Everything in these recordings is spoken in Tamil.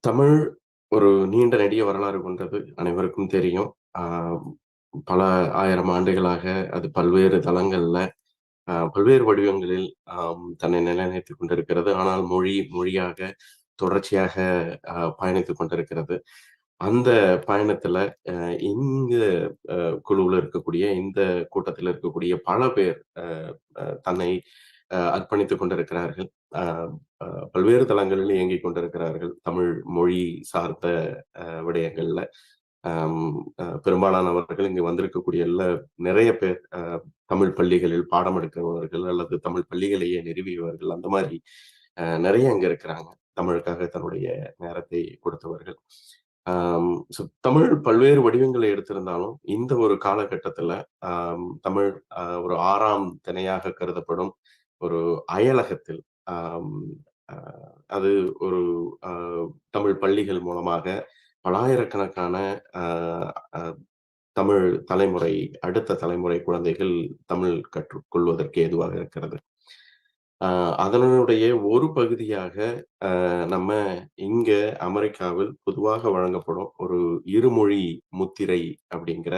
தமிழ் ஒரு நீண்ட நெடிய வரலாறு கொண்டது. அனைவருக்கும் தெரியும். ஆ பல 1000 ஆண்டுகளாக அது பல்வேறு தளங்கள்ல, பல்வேறு வடிவங்களில் தன்னை நிலைநிறுத்திக் கொண்டிருக்கிறது. ஆனால் மொழியாக தொடர்ச்சியாக பயணித்துக் கொண்டிருக்கிறது. அந்த பயணத்துல அ இந்த குழுவுல இருக்கக்கூடிய, இந்த கூட்டத்தில இருக்கக்கூடிய பல பேர் தன்னை அர்ப்பணித்துக் கொண்டிருக்கிறார்கள். அ அ பல்வேறு தளங்களில் இயங்கிக் கொண்டிருக்கிறார்கள். தமிழ் மொழி சார்ந்த விடயங்கள்ல. அம் பெரும்பாலானவர்கள் இங்கு வந்திருக்கக்கூடிய நிறைய பேர் தமிழ் பள்ளிகளில் பாடம் எடுக்கிறவர்கள் அல்லது தமிழ் பள்ளிகளையே நிறுவியவர்கள். அந்த மாரி நெறைய இங்க இருக்கிறாங்க. தமிழுக்காக தன்னுடைய நேரத்தை கொடுத்தவர்கள். தமிழ் பல்வேறு வடிவங்களை எடுத்திருந்தாலும், இந்த ஒரு காலகட்டத்தில தமிழ் ஒரு 6ஆம் திணையாக கருதப்படும் ஒரு அயலகத்தில் ஆம் அ அது ஒரு அ தமிழ் பள்ளிகள் மூலமாக பலாயிரக்கணக்கான அ அ தமிழ் தலைமுறை, அடுத்த தலைமுறை குழந்தைகள் தமிழ் கற்றுக்கொள்வதற்கு ஏதுவாக இருக்கிறது. அ அதனுடைய ஒரு பகுதியாக நம்ம இங்க அமெரிக்காவில் பொதுவாக வழங்கப்படும் ஒரு இருமொழி முத்திரை அப்படிங்கிற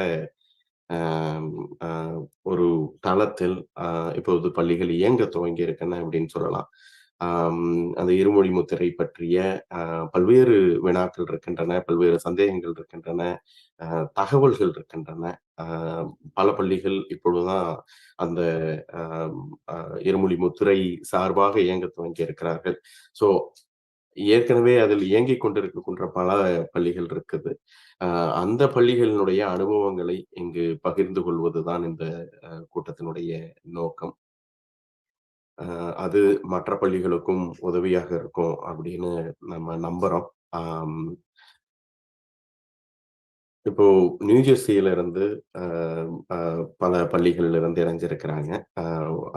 அம் அ ஒரு தளத்தில் இப்பொழுது பள்ளிகள் இயங்கத் துவங்கியிருக்கின்றன அப்படின்னு சொல்லலாம். ஆம் அந்த இருமொழி முத்திரை பற்றிய பல்வேறு வினாக்கள் இருக்கின்றன, பல்வேறு சந்தேகங்கள் இருக்கின்றன, தகவல்கள் இருக்கின்றன. அ பல பள்ளிகள் இப்பொழுதுதான் அந்த அம் அ இருமொழி முத்திரை சார்பாக இயங்கத் துவங்கியிருக்கிறார்கள். ஸோ ஏற்கனவே அதில் இயங்கிக் கொண்டிருக்கின்ற பல பள்ளிகள் இருக்குது. அ அந்த பள்ளிகளினுடைய அனுபவங்களை இங்கு பகிர்ந்து கொள்வதுதான் இந்த கூட்டத்தினுடைய நோக்கம். அது மற்ற பள்ளிகளுக்கும் உதவியாக இருக்கும் அப்படின்னு நம்ம நம்புறோம். ஆம். இப்போ நியூஜெர்சியில இருந்து அ அ பல பள்ளிகள்ல இருந்து இணைஞ்சிருக்கிறாங்க. அ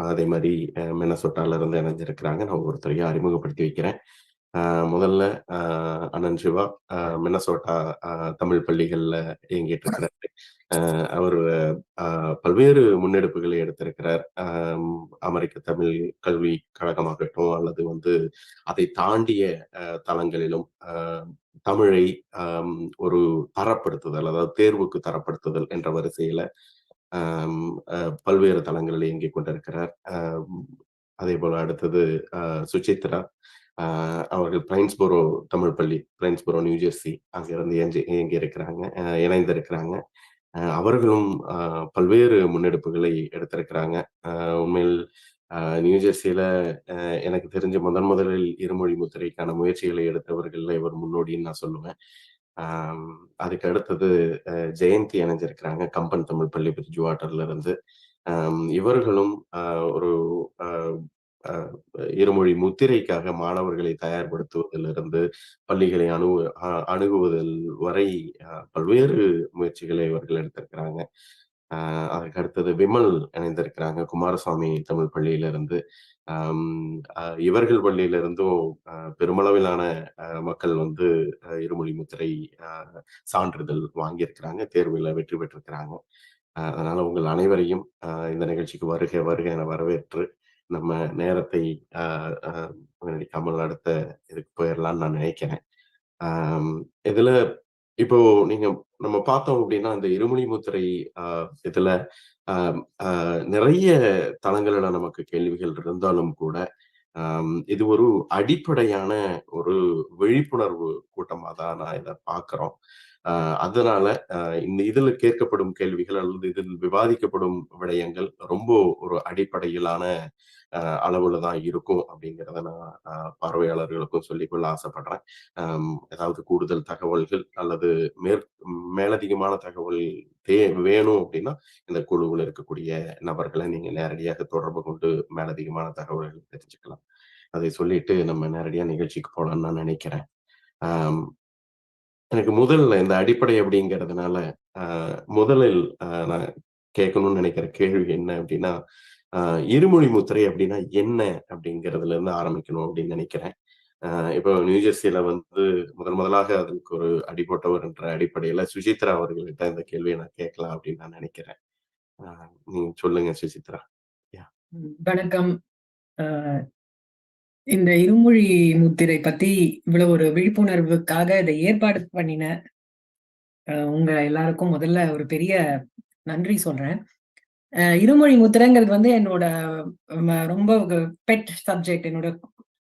அதே மாரி மின்னசோட்டால இருந்து இணைஞ்சிருக்கிறாங்க. நான் ஒவ்வொருத்தரையும் அறிமுகப்படுத்தி வைக்கிறேன். அ முதல்ல அ அண்ணன் சிவா மின்னசோட்டா அ தமிழ் பள்ளிகள்ல இயங்கிட்டு இருக்கிறாரு. அவரு பல்வேறு முன்னெடுப்புகளை எடுத்திருக்கிறார். அமெரிக்க தமிழ் கல்விக் கழகமாகட்டும், அல்லது வந்து அதை தாண்டிய தளங்களிலும் தமிழை அம் ஒரு தரப்படுத்துதல், அதாவது தேர்வுக்கு தரப்படுத்துதல் என்ற வரிசையில அம் அ பல்வேறு தளங்களில் இயங்கிக் கொண்டிருக்கிறார். அதேபோல அடுத்தது சுசித்ரா. அ அவர்கள் பிரைன்ஸ்போரோ தமிழ் பள்ளி, பிரைன்ஸ்போரோ, நியூஜெர்சி அங்கிருந்து இயங்கி இருக்கிறாங்க, இணைந்திருக்கிறாங்க. அவர்களும் பல்வேறு முன்னெடுப்புகளை எடுத்திருக்கிறாங்க. உண்மையில் நியூஜெர்சியில எனக்கு தெரிஞ்சு முதலில் இருமொழி முத்திரைக்கான முயற்சிகளை எடுத்தவர்கள்ல இவர் முன்னோடின்னு நான் சொல்லுவேன். ஆம், அதுக்கு அடுத்தது ஜெயந்தி இணைஞ்சிருக்கிறாங்க. கம்பன் தமிழ் பள்ளி பிரிட்ஜ்வாட்டர்ல இருந்து. இவர்களும் ஒரு அ அ இருமொழி முத்திரைக்காக மாணவர்களை தயார்படுத்துவதிலிருந்து, பள்ளிகளை அணுகுவதில் வரை பல்வேறு முயற்சிகளை இவர்கள் எடுத்திருக்கிறாங்க. அதுக்கு அடுத்தது விமல் இணைந்திருக்கிறாங்க. குமாரசுவாமி தமிழ் பள்ளியிலிருந்து. அம் அ இவர்கள் பள்ளியிலிருந்தும் பெருமளவிலான மக்கள் வந்து இருமொழி முத்திரை அ சான்றிதழ் வாங்கியிருக்கிறாங்க. தேர்வுல வெற்றி பெற்றிருக்கிறாங்க. அதனால உங்கள் அனைவரையும் இந்த நிகழ்ச்சிக்கு வருக வருக என வரவேற்று, நம்ம நேரத்தை அ அ வீணடிக்காமல் அடுத்த இதுக்கு போயிரலான்னு நான் நினைக்கிறேன். ஆம் இதுல இப்போ நீங்க நம்ம பார்த்தோம் அப்படின்னா, இந்த இருமொழி முத்திரை அ இதுல அ அ நிறைய தளங்கள்ல நமக்கு கேள்விகள் இருந்தாலும் கூட, இது ஒரு அடிப்படையான ஒரு விழிப்புணர்வு கூட்டமா தான் நான் இத பார்க்கிறோம். அ அதனால இந்த இதுல கேட்கப்படும் கேள்விகள் அல்லது இதில் விவாதிக்கப்படும் விடயங்கள் ரொம்ப ஒரு அடிப்படையிலான அளவுல தான் இருக்கும் அப்படிங்கிறத நான் பார்வையாளர்களுக்கும் சொல்லிக்கொள்ள ஆசைப்படுறேன். ஏதாவது கூடுதல் தகவல்கள் அல்லது மேலதிகமான தகவல் வேணும் அப்படின்னா, இந்த குழுவுல இருக்கக்கூடிய நபர்கள நீங்க நேரடியாக தொடர்பு கொண்டு மேலதிகமான தகவல்கள் தெரிஞ்சுக்கலாம். அதை சொல்லிட்டு நம்ம நேரடியா நிகழ்ச்சிக்கு போலாம்னு நான் நினைக்கிறேன். ஆம். எனக்கு முதல்ல இந்த அடிப்படை அப்படிங்கிறதுனால, அ முதலில் நான் கேட்கணும்னு நினைக்கிற கேள்வி என்ன அப்படின்னா, அ இருமொழி முத்திரை அப்படின்னா என்ன? அப்படிங்கிறதுலருந்து ஆரம்பிக்கணும் அப்படின்னு நினைக்கிறேன். இப்போ நியூஜெர்சியில வந்து முதலாக அதுக்கு ஒரு அடி போட்டவர் என்ற அடிப்படையில சுசித்ரா அவர்கள்ட்ட இந்த கேள்விய நான் கேட்கலாம் அப்படின்னு நான் நினைக்கிறேன். அ நீங்க சொல்லுங்க சுசித்ரா. யா. வணக்கம். அ இந்த இருமொழி முத்திரை பத்தி இவ்வளவு ஒரு விழிப்புணர்வுக்காக இதை ஏற்பாடு பண்ணின உங்க எல்லாருக்கும் முதல்ல ஒரு பெரிய நன்றி சொல்றேன். இருமொழி முத்திரைங்கிறது வந்து என்னோட ரொம்ப பெட் சப்ஜெக்ட், என்னோட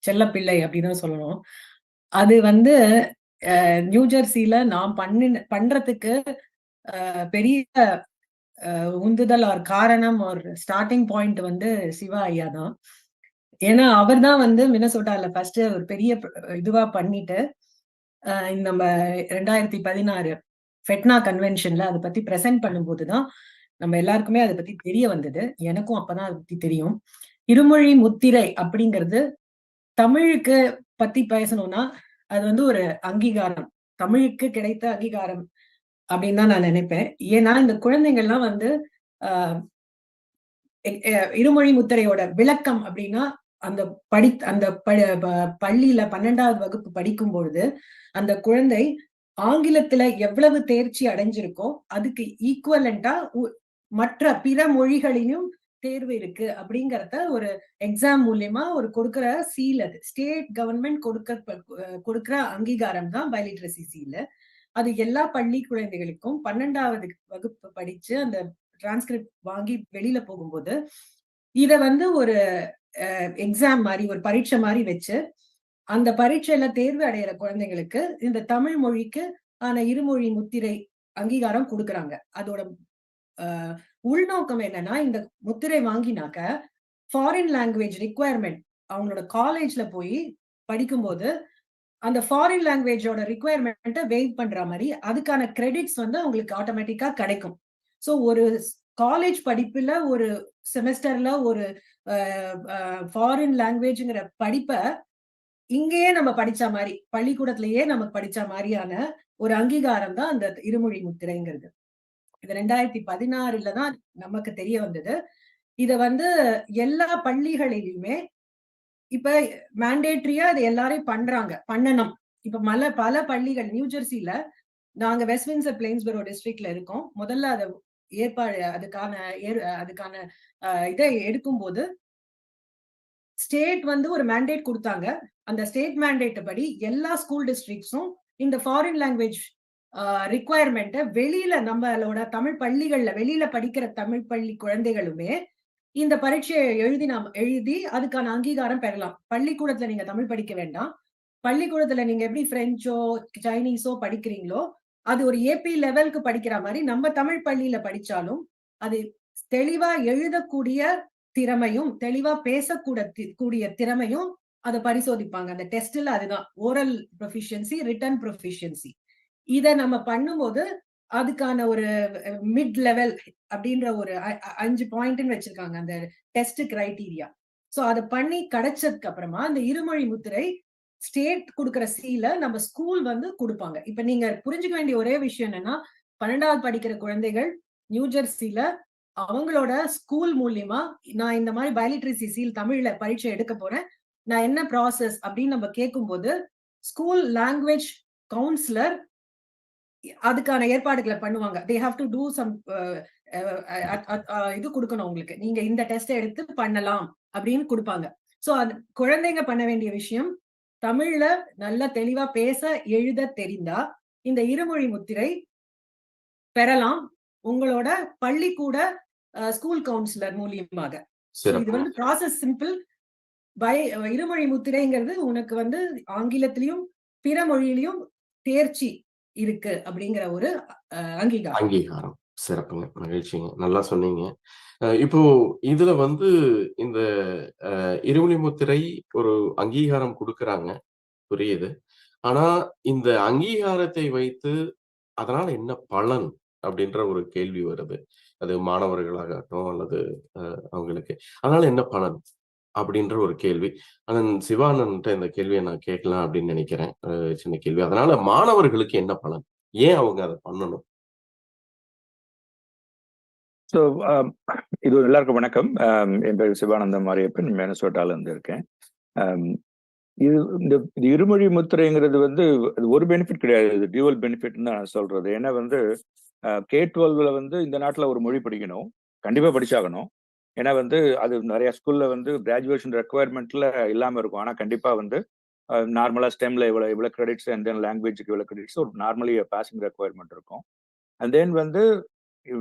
செல்ல பிள்ளை அப்படின்னு சொல்லணும். அது வந்து நியூ ஜெர்சியில நான் பண்றதுக்கு பெரிய உந்துதல் ஒரு காரணம் ஒரு ஸ்டார்டிங் பாயிண்ட் வந்து சிவா ஐயா தான். ஏன்னா அவர் தான் வந்து மினசோட்டால ஃபர்ஸ்ட் ஒரு பெரிய இதுவா பண்ணிட்டு நம்ம 2016 ஃபெட்னா கன்வென்ஷன்ல அதை பத்தி பிரசன்ட் பண்ணும்போதுதான் நம்ம எல்லாருக்குமே அதை பத்தி தெரிய வந்தது. எனக்கும் அப்பதான் அதை பத்தி தெரியும். இருமொழி முத்திரை அப்படிங்கிறது தமிழுக்கு பத்தி பேசணும்னா அது வந்து ஒரு அங்கீகாரம், தமிழுக்கு கிடைத்த அங்கீகாரம் அப்படின்னு தான் நான் நினைப்பேன். ஏன்னா இந்த குழந்தைங்கள்லாம் வந்து ஆஹ் இருமொழி முத்திரையோட விளக்கம் அப்படின்னா அந்த அந்த பள்ளியில 12வது வகுப்பு படிக்கும் பொழுது அந்த குழந்தை ஆங்கிலத்துல எவ்வளவு தேர்ச்சி அடைஞ்சிருக்கோ அதுக்கு ஈக்குவலண்டா மற்ற பிற மொழிகளிலும் தேர்வு இருக்கு அப்படிங்கறத ஒரு எக்ஸாம் மூலியமா ஒரு கொடுக்கிற சீல். அது ஸ்டேட் கவர்மெண்ட் கொடுக்கிற அங்கீகாரம் தான் பைலிட்ரசி சீல். அது எல்லா பள்ளி குழந்தைகளுக்கும் 12வது வகுப்பு படிச்சு அந்த டிரான்ஸ்கிரிப்ட் வாங்கி வெளியில போகும்போது இத வந்து ஒரு எக்ஸாம் மாதிரி, ஒரு பரீட்சை மாதிரி வச்சு அந்த பரீட்சையில தேர்வு அடையிற குழந்தைங்களுக்கு இந்த தமிழ் மொழிக்கு ஆன இருமொழி முத்திரை அங்கீகாரம் கொடுக்கறாங்க. அதோட உள்நோக்கம் என்னன்னா, இந்த முத்திரை வாங்கினாக்க ஃபாரின் லாங்குவேஜ் ரிக்வயர்மெண்ட் அவங்களோட காலேஜ்ல போய் படிக்கும்போது அந்த ஃபாரின் லாங்குவேஜோட ரிக்வயர்மெண்ட்டை வெயிட் பண்ற மாதிரி அதுக்கான கிரெடிட்ஸ் வந்து அவங்களுக்கு ஆட்டோமேட்டிக்கா கிடைக்கும். ஸோ ஒரு காலேஜ் படிப்புல ஒரு செமஸ்டர்ல ஒரு ஃபாரின் லாங்குவேஜ்ங்கிற படிப்பை இங்கேயே நம்ம படிச்ச மாதிரி, பள்ளிக்கூடத்திலேயே நம்ம படிச்ச மாதிரியான ஒரு அங்கீகாரம் தான் அந்த இருமொழி முத்திரைங்கிறது. இது 2016 தான் நமக்கு தெரிய வந்தது. இத வந்து எல்லா பள்ளிகளிலுமே இப்ப மேண்டேட்டரியா அது எல்லாரும் பண்றாங்க, பண்ணணும். இப்ப பல பள்ளிகள் நியூ ஜெர்சில, நாங்க வெஸ்ட்மின்ஸ்டர் பிளைன்ஸ்பரோ டிஸ்ட்ரிக்ட்ல இருக்கோம். முதல்ல அதை ஏற்பாடு அதுக்கான இதை எடுக்கும்போது ஸ்டேட் வந்து ஒரு மேண்டேட் கொடுத்தாங்க. அந்த ஸ்டேட் மேண்டேட் படி எல்லா ஸ்கூல் டிஸ்ட்ரிக்ட்ஸும் இந்த ஃபாரின் லாங்குவேஜ் ரிக்வயர்மெண்ட்டை வெளியில நம்மளோட தமிழ் பள்ளிகள்ல வெளியில படிக்கிற தமிழ் பள்ளி குழந்தைகளுமே இந்த பரீட்சையை எழுதி அதுக்கான அங்கீகாரம் பெறலாம். பள்ளிக்கூடத்துல நீங்க தமிழ் படிக்க வேண்டாம். பள்ளிக்கூடத்துல நீங்க எப்படி பிரெஞ்சோ சைனீஸோ படிக்கிறீங்களோ அது ஒரு ஏபி லெவலுக்கு படிக்கிற மாதிரி நம்ம தமிழ் பள்ளியில படிச்சாலும் அது தெளிவா எழுதக்கூடிய திறமையும் தெளிவா பேசக்கூடிய திறமையும் அதை பரிசோதிப்பாங்க. அந்த டெஸ்ட்ல அதுதான் ஓரல் ப்ரொஃபிஷியன்சி, ரிட்டன் ப்ரொஃபிஷியன்சி. இத நம்ம பண்ணும்போது அதுக்கான ஒரு மிட் லெவல் அப்படின்ற ஒரு 5 பாயிண்ட் வச்சிருக்காங்க அந்த டெஸ்ட் கிரைட்டீரியா. சோ அதை பண்ணி கிடைச்சதுக்கு அப்புறமா அந்த இருமொழி முத்திரை ஸ்டேட் கொடுக்கிற சீல நம்ம ஸ்கூல் வந்து கொடுப்பாங்க. இப்ப நீங்க புரிஞ்சுக்க வேண்டிய ஒரே விஷயம் என்னன்னா, 12வது படிக்கிற குழந்தைகள் நியூ ஜெர்சில அவங்களோட ஸ்கூல் மூலியமா நான் இந்த மாதிரி பைலிட்ரசி சீல் தமிழ்ல பரீட்சை எடுக்க போறேன், நான் என்ன ப்ராசஸ் அப்படின்னு நம்ம கேட்கும்போது ஸ்கூல் லாங்குவேஜ் கவுன்சிலர் அதுக்கான ஏற்பாடுகளை பண்ணுவாங்க. They have to do some இது கொடுக்கணும் உங்களுக்கு, நீங்க இந்த டெஸ்ட் எடுத்து பண்ணலாம் அப்படின்னு கொடுப்பாங்க. சோ அது குழந்தைங்க பண்ண வேண்டிய விஷயம், தமிழ்ல நல்லா தெளிவா பேச எழுத தெரிந்தா இந்த இருமொழி முத்திரை பெறலாம் உங்களோட பள்ளிக்கூட ஸ்கூல் கவுன்சிலர் மூலியமாக. இது வந்து ப்ராசஸ் சிம்பிள். இருமொழி முத்திரைங்கிறது உனக்கு வந்து ஆங்கிலத்திலையும் பிற மொழியிலையும் தேர்ச்சி இருக்கு அப்படிங்கிற ஒரு அங்கீகாரம். சிறப்புங்க, மகிழ்ச்சிங்க, நல்லா சொன்னீங்க. இப்போ இதுல வந்து இந்த இருமொழி முத்திரை ஒரு அங்கீகாரம் கொடுக்கறாங்க, புரியுது. ஆனா இந்த அங்கீகாரத்தை வைத்து அதனால என்ன பலன் அப்படின்ற ஒரு கேள்வி வருது. அது மாணவர்களாகட்டும் அல்லது அவங்களுக்கு அதனால என்ன பலன் அப்படின்ற ஒரு கேள்வி. சிவானன்ட்ட இந்த கேள்வியை நான் கேட்கலாம் அப்படின்னு நினைக்கிறேன். சின்ன கேள்வி. அதனால மாணவர்களுக்கு என்ன பலன், ஏன் அவங்க அதை பண்ணணும்? ஸோ இது எல்லாருக்கும் வணக்கம். என் பேர் சிவானந்தம் மாரியப்பன், மினசோட்டால இருந்து இருக்கேன். இந்த இருமொழி முத்திரைங்கிறது வந்து ஒரு பெனிஃபிட் கிடையாது, இது டியூவல் பெனிஃபிட்னு தான் நான் சொல்றது. ஏன்னா வந்து K-12ல வந்து இந்த நாட்டில் ஒரு மொழி படிக்கணும், கண்டிப்பா படிச்சாகணும். ஏன்னா வந்து அது நிறைய ஸ்கூல்ல வந்து கிராஜுவேஷன் ரெக்குவயர்மெண்ட்ல இல்லாம இருக்கும். ஆனா கண்டிப்பா வந்து நார்மலா ஸ்டெம்ல இவ்வளவு கிரெடிட்ஸ் அண்ட் தென் லாங்குவேஜுக்கு இவ்வளவு கிரெடிட்ஸ் ஒரு நார்மலி பாசிங் ரெக்குவயர்மெண்ட் இருக்கும். அண்ட் தென் வந்து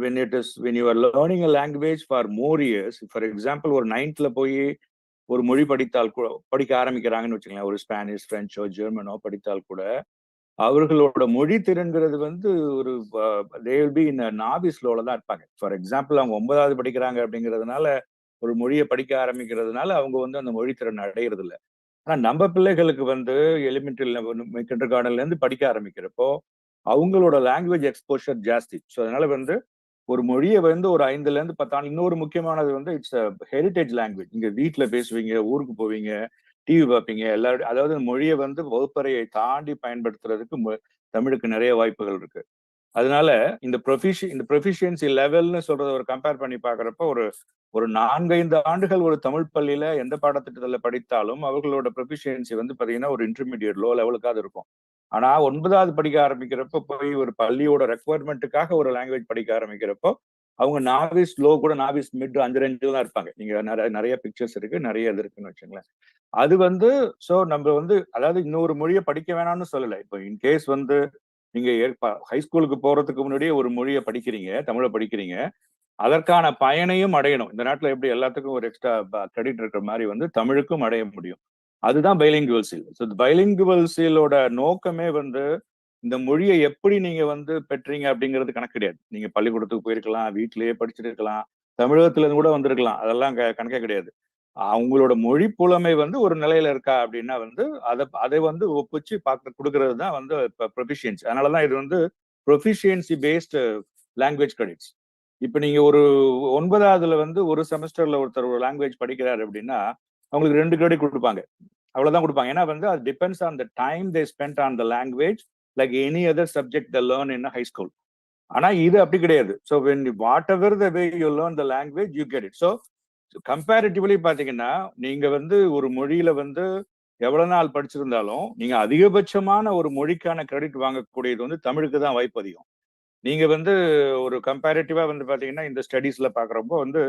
when you are learning a language for more years, for example ஒரு 9th போய் ஒரு மொழி படிக்க ஆரம்பிக்கிறாங்கன்னு வச்சுக்கலாம், ஒரு ஸ்பானிஷ், பிரெஞ்சோ, ஜெர்மனோ படித்தால் கூட அவர்களோட மொழி திறன்கிறது வந்து ஒரு they will be in a novice level தான் இருப்பாங்க. ஃபார் எக்ஸாம்பிள் அவங்க 9வது படிக்கிறாங்க அப்படிங்கிறதுனால ஒரு மொழியை படிக்க ஆரம்பிக்கிறதுனால அவங்க வந்து அந்த மொழி திறன் அடையிறது இல்லை. ஆனா நம்ம பிள்ளைகளுக்கு வந்து எலிமெண்டரி கிண்டர் கார்டன்ல இருந்து படிக்க ஆரம்பிக்கிறப்போ அவங்களோட லாங்குவேஜ் எக்ஸ்போஷர் ஜாஸ்தி. ஸோ அதனால வந்து ஒரு மொழியை வந்து ஒரு 5ல இருந்து 10 ஆண்டு. இன்னொரு முக்கியமானது வந்து இட்ஸ் ஹெரிட்டேஜ் லாங்குவேஜ். நீங்க வீட்டுல பேசுவீங்க, ஊருக்கு போவீங்க, டிவி பார்ப்பீங்க, எல்லாரும் அதாவது மொழியை வந்து வகுப்பறையை தாண்டி பயன்படுத்துறதுக்கு தமிழுக்கு நிறைய வாய்ப்புகள் இருக்கு. அதனால இந்த ப்ரொஃபிஷியன்சி லெவல்னு சொல்றத ஒரு கம்பேர் பண்ணி பாக்குறப்ப ஒரு ஒரு 4-5 ஆண்டுகள் ஒரு தமிழ் பள்ளியில எந்த பாடத்திட்டத்துல படித்தாலும் அவர்களோட ப்ரொஃபிஷியன்சி வந்து பாத்தீங்கன்னா ஒரு இன்டர்மீடியட் லோ லெவலுக்காக இருக்கும். ஆனா 9வது படிக்க ஆரம்பிக்கிறப்ப போய் ஒரு பள்ளியோட ரெக்குவயர்மெண்ட்டுக்காக ஒரு லாங்குவேஜ் படிக்க ஆரம்பிக்கிறப்போ அவங்க நாவிஸ் லோ கூட நாவிஸ் மிட் 5 ரேஞ்சில் தான் இருப்பாங்க. நீங்க நிறைய பிக்சர்ஸ் இருக்கு, நிறைய இது இருக்குன்னு வச்சுங்களேன். அது வந்து சோ நம்ம வந்து அதாவது இன்னொரு மொழியை படிக்க வேணாம்னு சொல்லலை. இப்போ இன்கேஸ் வந்து நீங்க ஹைஸ்கூலுக்கு போறதுக்கு முன்னாடியே ஒரு மொழியை படிக்கிறீங்க, தமிழை படிக்கிறீங்க, அதற்கான பயனையும் அடையணும். இந்த நாட்டுல எப்படி எல்லாத்துக்கும் ஒரு எக்ஸ்ட்ரா கிரெடிட் இருக்கிற மாதிரி வந்து தமிழுக்கும் அடைய முடியும். அதுதான் பைலிங்குவல் சீல். ஸோ பைலிங்குவல் சீலோட நோக்கமே வந்து இந்த மொழியை எப்படி நீங்க வந்து பெற்றீங்க அப்படிங்கிறது கணக்கு கிடையாது. நீங்க பள்ளிக்கூடத்துக்கு போயிருக்கலாம், வீட்டிலேயே படிச்சுட்டு இருக்கலாம், தமிழகத்துல இருந்து கூட வந்திருக்கலாம், அதெல்லாம் கணக்கே கிடையாது. அவங்களோட மொழி புலமை வந்து ஒரு நிலையில இருக்கா அப்படின்னா வந்து அதை வந்து ஒப்பிச்சு கொடுக்கறது தான் வந்து ப்ரொஃபிஷியன்சி. அதனாலதான் இது வந்து ப்ரொஃபிஷியன்சி பேஸ்ட் லாங்குவேஜ் கிரெடிட்ஸ். இப்ப நீங்க ஒரு 9வதுல வந்து ஒரு செமஸ்டர்ல ஒருத்தர் ஒரு லாங்குவேஜ் படிக்கிறாரு அப்படின்னா அவங்களுக்கு 2 கிரெடிட் கொடுப்பாங்க, அவ்வளவுதான் கொடுப்பாங்க. ஏன்னா வந்து அது depends on the time they spend on the language like any other subject the learn in high school. ஆனா இது அப்படி கிடையாது. So when what ever the way you learn the language you get it. So comparatively பாத்தீங்கன்னா நீங்க வந்து ஒரு மொழியில வந்து எவ்வளவு நாள் படிச்சிருந்தாலும் நீங்க அதிகபட்சமான ஒரு மொழிக்கான கிரெடிட் வாங்கக்கூடியது வந்து தமிழுக்கு தான் வாய்ப்பு அதிகம். நீங்க வந்து ஒரு கம்பேரிட்டிவா வந்து பாத்தீங்கன்னா இந்த ஸ்டடீஸ்ல பாக்குறப்போ வந்து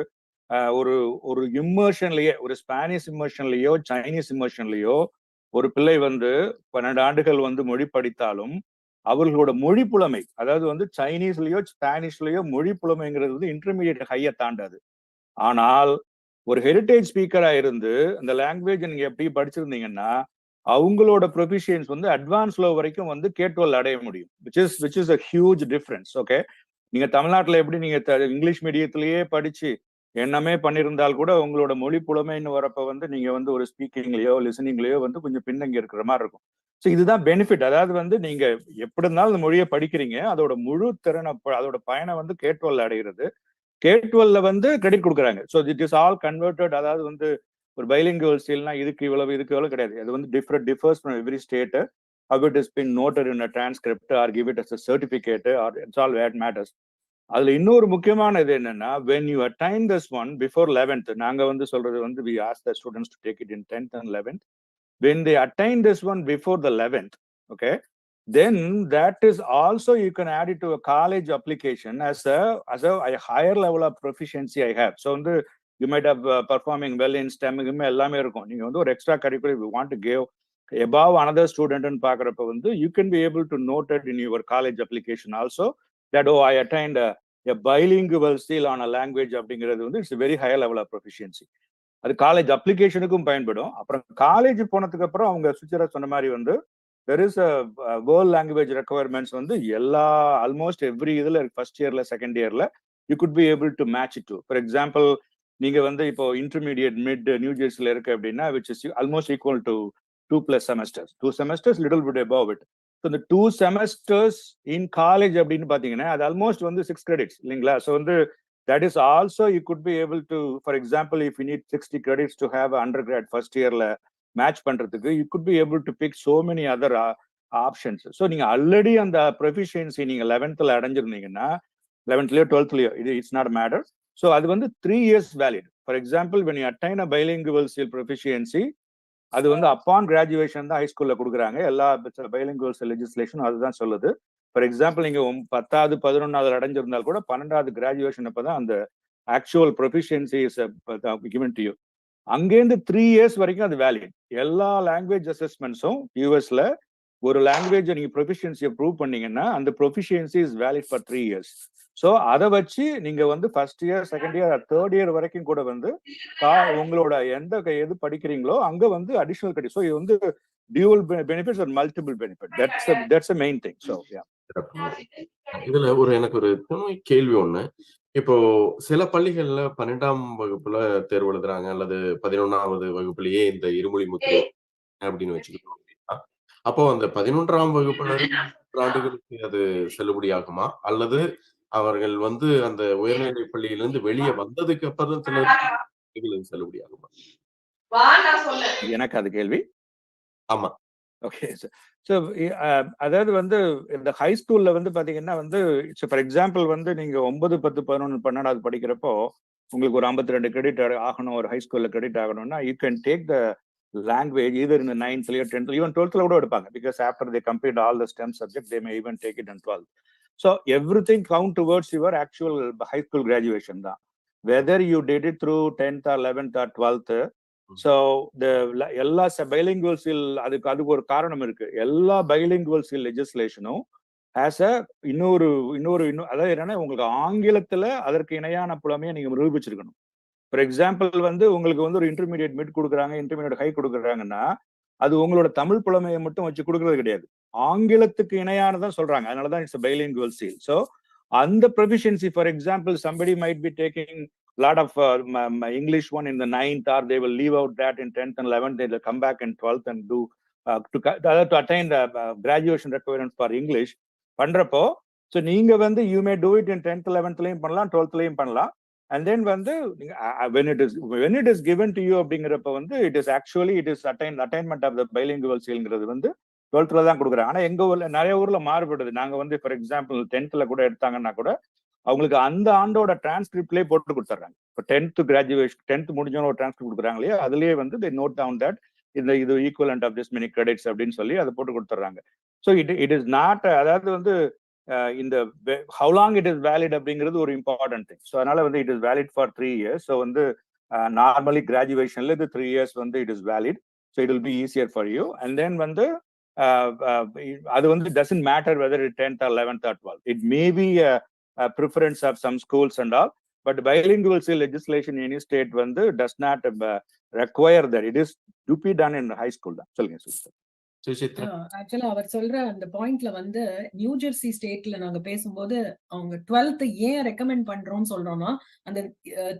ஒரு ஒரு இம்மர்ஷன்லயே ஒரு ஸ்பானிஷ் இம்மர்ஷன்லயோ சைனீஸ் இம்மர்ஷன்லயோ ஒரு பிள்ளை வந்து 12 ஆண்டுகள் வந்து மொழி படித்தாலும் அவர்களோட மொழி புலமை, அதாவது வந்து சைனீஸ்லயோ ஸ்பானிஷ்லயோ மொழி புலமைங்கிறது வந்து இன்டர்மீடியட் ஹையை தாண்டாது. ஆனால் ஒரு ஹெரிட்டேஜ் ஸ்பீக்கரா இருந்து அந்த லாங்குவேஜ் நீங்க எப்படி படிச்சிருந்தீங்கன்னா அவங்களோட ப்ரொஃபிஷியன்ஸ் வந்து அட்வான்ஸ் லோ வரைக்கும் வந்து K12 அடைய முடியும், which is a huge difference. Okay, நீங்க தமிழ்நாட்டுல எப்படி நீங்க இங்கிலீஷ் மீடியத்திலேயே படிச்சு என்னமே பண்ணியிருந்தால் கூட உங்களோட மொழி புலமைன்னு வரப்ப வந்து நீங்க வந்து ஒரு ஸ்பீக்கிங்லயோ லிசனிங்லயோ வந்து கொஞ்சம் பின்னங்கி இருக்கிற மாதிரி இருக்கும். ஸோ இதுதான் பெனிஃபிட். அதாவது வந்து நீங்க எப்படி இருந்தாலும் அந்த மொழியை படிக்கிறீங்க, அதோட முழு திறனை அதோட பயனை வந்து K12 அடைகிறது. K12 வந்து கிரெடிட் கொடுக்குறாங்க. So it is all converted. அதாவது வந்து ஒரு பைலிங்குவல் ஸ்டீல்னா இதுக்கு இவ்வளவு கிடையாது. அது வந்து differs from every state. How it has been noted in a transcript or give it as a certificate or it's all that matters. அதுல இன்னொரு முக்கியமான இது என்னன்னா when you attain this one before 11th, நாங்க வந்து சொல்றது வந்து we ask the students to take it in 10th and 11th. When they attain this one before the 11th, okay, then that is also you can add it to a college application as a higher level of proficiency I have. So வந்து you might have performing well in STEM எல்லாமே இருக்கும். நீங்க வந்து ஒரு extra curricular you want to give above another student ன்னு பாக்குறப்ப வந்து you can be able to note it in your college application also that oh I attained a bilingual seal on a language அப்படிங்கிறது வந்து it's very higher level of proficiency. அது காலேஜ் அப்ளிகேஷனுக்கும் பயன்படும். அப்புறம் காலேஜ் போனதுக்கு அப்புறம் அவங்க சுவிட்சரா சொன்ன மாதிரி வந்து there is a world language requirements வந்து எல்லா ஆல்மோஸ்ட் எவ்ரி இதுல ஃபர்ஸ்ட் இயர்ல செகண்ட் இயர்ல you could be able to match it to. For example நீங்க வந்து இப்போ இன்டர்மீடியட் மிட் நியூ ஜெர்சில இருக்கு அப்படின்னா which is almost equal to 2+ semesters. 2 semesters little bit above it. So the 2 semesters in college அப்படின்னு பாத்தீங்கன்னா அது ஆல்மோஸ்ட் வந்து 6 credits இல்லைங்களா? ஸோ வந்து that is also you could be able to, for example, if you need 60 credits to have an undergrad first yearல மேட்ச் பண்றதுக்கு you could be able to pick so many other options. So நீங்க ஆல்ரெடி அந்த ப்ரொஃபிஷியன்சி நீங்க 11th அடைஞ்சிருந்தீங்கன்னா 11th 12th it's not a matter. So அது வந்து 3 years valid. For example, when you attain a bilingual seal proficiency, அது வந்து அப்பான் கிராஜுவேஷன் தான் ஹைஸ்கூல்ல கொடுக்குறாங்க. எல்லா பைலிங்குவல் லெஜிஸ்லேஷன் அதுதான் சொல்லுது. ஃபார் எக்ஸாம்பிள் நீங்க 10வது 11வது அடைஞ்சிருந்தால் கூட 12வது கிராஜுவேஷன் அப்பதான் அந்த actual proficiency is given to you. அங்கேருந்து 3 years வரைக்கும் அது வேலிட். எல்லா லாங்குவேஜ் அசஸ்மெண்ட்ஸும் யூஎஸ்ல ஒரு லாங்குவேஜ் நீங்க ப்ரொஃபிஷியன்சியை ப்ரூவ் பண்ணீங்கன்னா அந்த proficiency is valid for 3 years. So அதை வச்சு நீங்க வந்து first year, second year, third year வரைக்கும் கூட வந்து உங்களோட எது படிக்கிறீங்களோ அங்க வந்து அடிஷனல் கிடைக்கும். ஸோ இது வந்து dual benefits or multiple benefit. That's a main thing. So இதுல எனக்கு ஒரு துணை கேள்வி ஒண்ணு. இப்போ சில பள்ளிகள்ல 12ஆம் வகுப்புல தேர்வு எழுதுறாங்க, அல்லது 11வது வகுப்புலயே இந்த இருமொழி முத்திரை அப்படின்னு வச்சுக்கிட்டோம் அப்படின்னா, அப்போ அந்த 11ஆம் வகுப்புல ஆண்டுகளுக்கு அது செல்லுபடியாகுமா, அல்லது அவர்கள் வந்து அந்த உயர்நிலை பள்ளியிலிருந்து வெளியே வந்ததுக்கு அப்புறம் சில செல்லுபடியாகுமா? எனக்கு அது கேள்வி. ஆமா. ஓகே. ஸோ அதாவது வந்து இந்த ஹை ஸ்கூல்ல வந்து பாத்தீங்கன்னா வந்து ஃபார் எக்ஸாம்பிள் வந்து நீங்க 9, 10, 11, 12வது படிக்கிறப்போ உங்களுக்கு ஒரு 52 கிரெடிட் ஆகணும், ஒரு ஹை ஸ்கூல்ல கிரெடிட் ஆகணும்னா you can take the language either in the 9th or 10th, even 12th கூட எடுப்பாங்க. Because after they complete all the STEM subject they may even take it in 12th. So everything count towards your actual high school graduation தான். Whether you did it through 10th or 11th or 12th. So எல்லா பைலிங்குவல் ஸ்கில் அதுக்கு ஒரு காரணம் இருக்கு. எல்லா பைலிங்குவல் ஸ்கில் லெஜிஸ்லேஷனும் ஆஸ் அ இன்னொரு அதாவது என்னன்னா உங்களுக்கு ஆங்கிலத்துல அதற்கு இணையான புலமையை நீங்க நிரூபிச்சிருக்கணும். ஃபார் எக்ஸாம்பிள் வந்து உங்களுக்கு வந்து ஒரு இன்டர்மீடியட் மிட் கொடுக்குறாங்க, இன்டர்மீடியட் ஹை கொடுக்குறாங்கன்னா அது உங்களோட தமிழ் புலமையை மட்டும் வச்சு கொடுக்கறது கிடையாது, ஆங்கிலத்துக்கு இணையானதான் சொல்றாங்க. அதனாலதான் இட்ஸ் பைலிங்குவல் ஸ்கில். ஸோ அந்த proficiency, for example somebody might be taking lot of English one in the 9th, or they will leave out that in 10th and 11th, they will come back in 12th and do to attain the graduation requirements for English பண்றப்போ, so நீங்க வந்து you may do it in 10th 11th லயும் பண்ணலாம், 12th லயும் பண்ணலாம். And then வந்து when it is given to you அப்படிங்கிறப்ப வந்து it is attainment of the bilingual skillங்கிறது வந்து 12th தான் கொடுக்குறாங்க. ஆனா எங்க ஊர்ல நிறைய ஊர்ல மாறுபடுது. நாங்க வந்து ஃபார் எக்ஸாம்பிள் 10th கூட எடுத்தாங்கன்னா கூட அவங்களுக்கு அந்த ஆண்டோட டிரான்ஸ்கிரிப்ட்லயே போட்டு கொடுத்துறாங்க. இப்போ 10th கிராஜுவேஷன் 10th முடிஞ்சவங்க ஒரு டிரான்ஸ்கிரிப்ட் கொடுக்குறாங்க இல்லையா, அதுலயே வந்து they note down that இது equivalent of this many credits அப்படின்னு சொல்லி அதை போட்டு கொடுத்துறாங்க. ஸோ இட் இஸ் நாட், அதாவது வந்து இந்த how long it is valid அப்படிங்கிறது ஒரு இம்பார்ட்டன்ட் திங். ஸோ அதனால வந்து it is valid for 3 years. So வந்து நார்மலி கிராஜுவேஷன்ல இது 3 years வந்து it is valid. So it will be easier for you. And then வந்து அது வந்து doesn't matter whether it 10th or 11th or 12th. It may be a preference of some schools and all, but bilingual legislation in any state வந்து does not require that. It is to be done in high school தான். சொல்லுங்க சிஸ்டர். ஆக்சுவலா அவர் சொல்ற அந்த பாயிண்ட்ல வந்து நியூ ஜெர்சி ஸ்டேட்ல நாங்க பேசும்போது அவங்க 12th ஏன் ரெக்கமெண்ட் பண்றோம்னு சொல்றோம்னா, அந்த